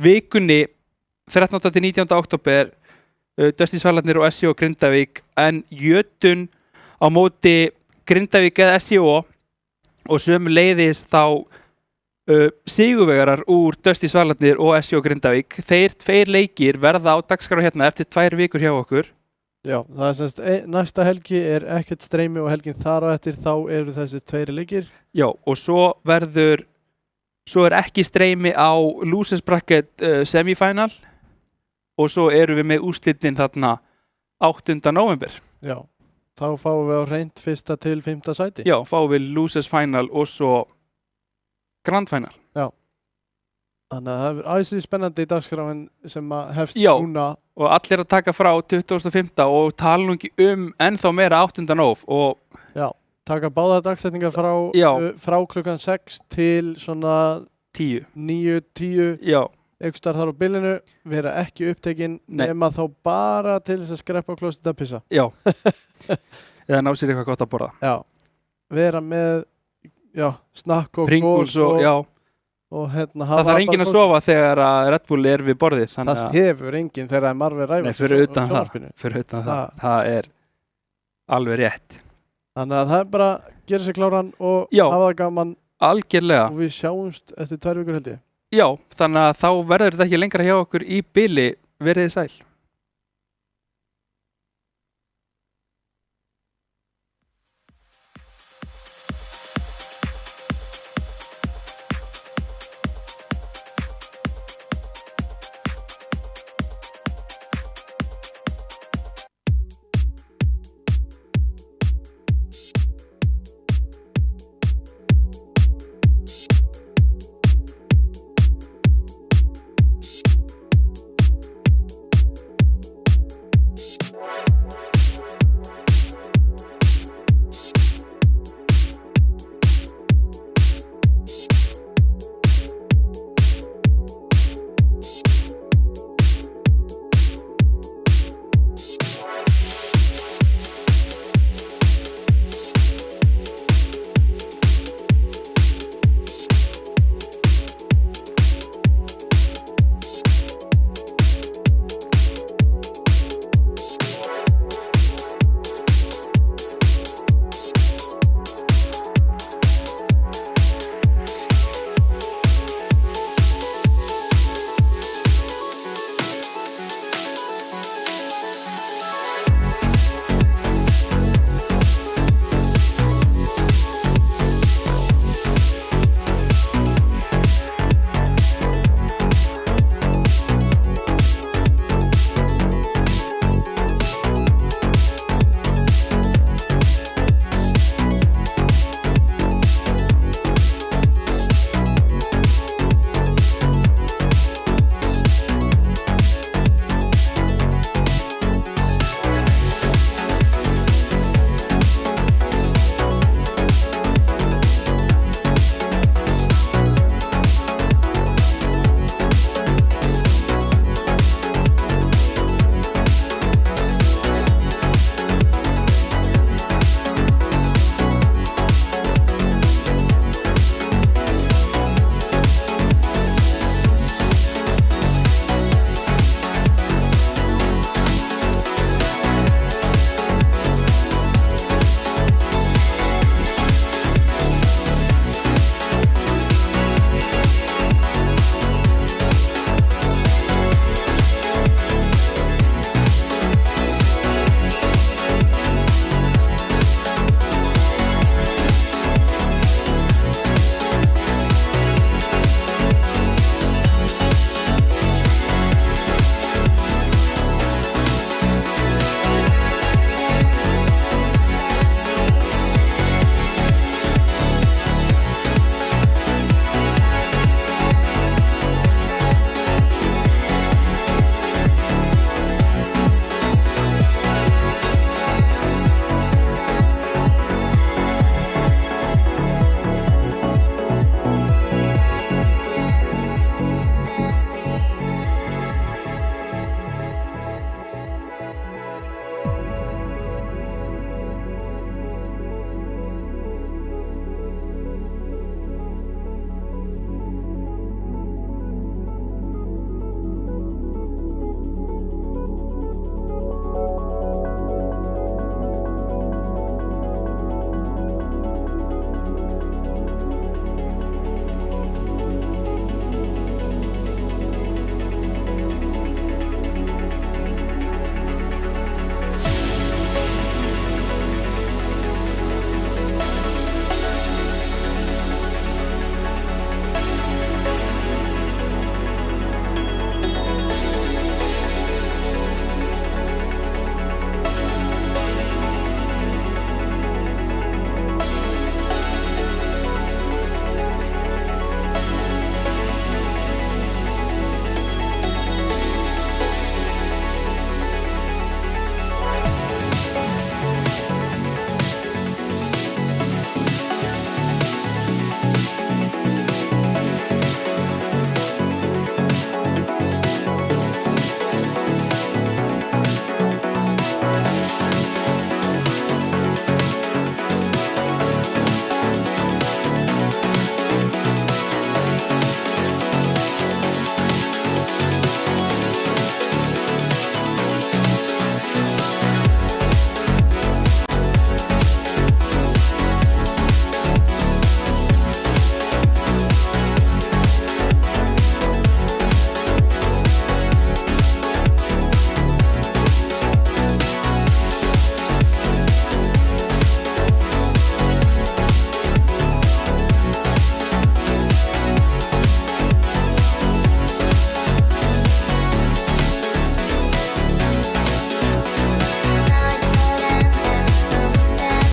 Speaker 1: vikunni 13. til 19. október Dusty Svalarnir og SCO Grindavík en Jötun á móti Grindavík eða SCO og sömuleiðis þá sigurvegarar úr Dusty Svalarnir og SCO Grindavík þeir tveir leikir verða á dagskrá hérna eftir 2 vikur hjá okkur
Speaker 2: Já, það er semst, næsta helgi er ekkert streymi og helgin þar á eftir þá eru þessi 2 leikir.
Speaker 1: já, og svo er ekki streymi á losers bracket semifinal og svo erum við með úrslitin þarna 8. november
Speaker 2: Já, þá fáum við á reynd 1. til 5. sæti.
Speaker 1: já, fáum við losers final og svo grand final
Speaker 2: Þannig að það er æsið spennandi í dagskráin sem að hefst
Speaker 1: Já.
Speaker 2: núna.
Speaker 1: og allir að taka frá 2005 og tala nú ekki ennþá meira 8. nóv og
Speaker 2: Taka báða dagsetningar
Speaker 1: Já.
Speaker 2: frá klukkan 6 til svona
Speaker 1: 10
Speaker 2: 9-10
Speaker 1: já,
Speaker 2: einhverstaðar þar á bylinu, vera ekki upptekinn
Speaker 1: Nei.
Speaker 2: nema þá bara til þess að skreppa á klósið að pissa.
Speaker 1: já eða ná sér eitthvað gott að borða
Speaker 2: Já, vera með snakk og
Speaker 1: Pringles
Speaker 2: gos
Speaker 1: og, já,
Speaker 2: og hérna
Speaker 1: það þarf enginn að sofa þegar að Red Bull er við borðið þannig
Speaker 2: Það
Speaker 1: að,
Speaker 2: hefur enginn þegar það er Marvel Rivals
Speaker 1: nei, fyrir
Speaker 2: á
Speaker 1: utan það
Speaker 2: sjónvarpinu.
Speaker 1: fyrir utan
Speaker 2: Ha.
Speaker 1: það er alveg rétt
Speaker 2: Þannig að það er bara að gera sér kláran og
Speaker 1: Já.
Speaker 2: hafa það gaman
Speaker 1: algjörlega,
Speaker 2: og við sjáumst eftir 2 vikur held ég.
Speaker 1: já, þannig að þá verður þetta ekki lengra hjá okkur í bili Verið þið sæl.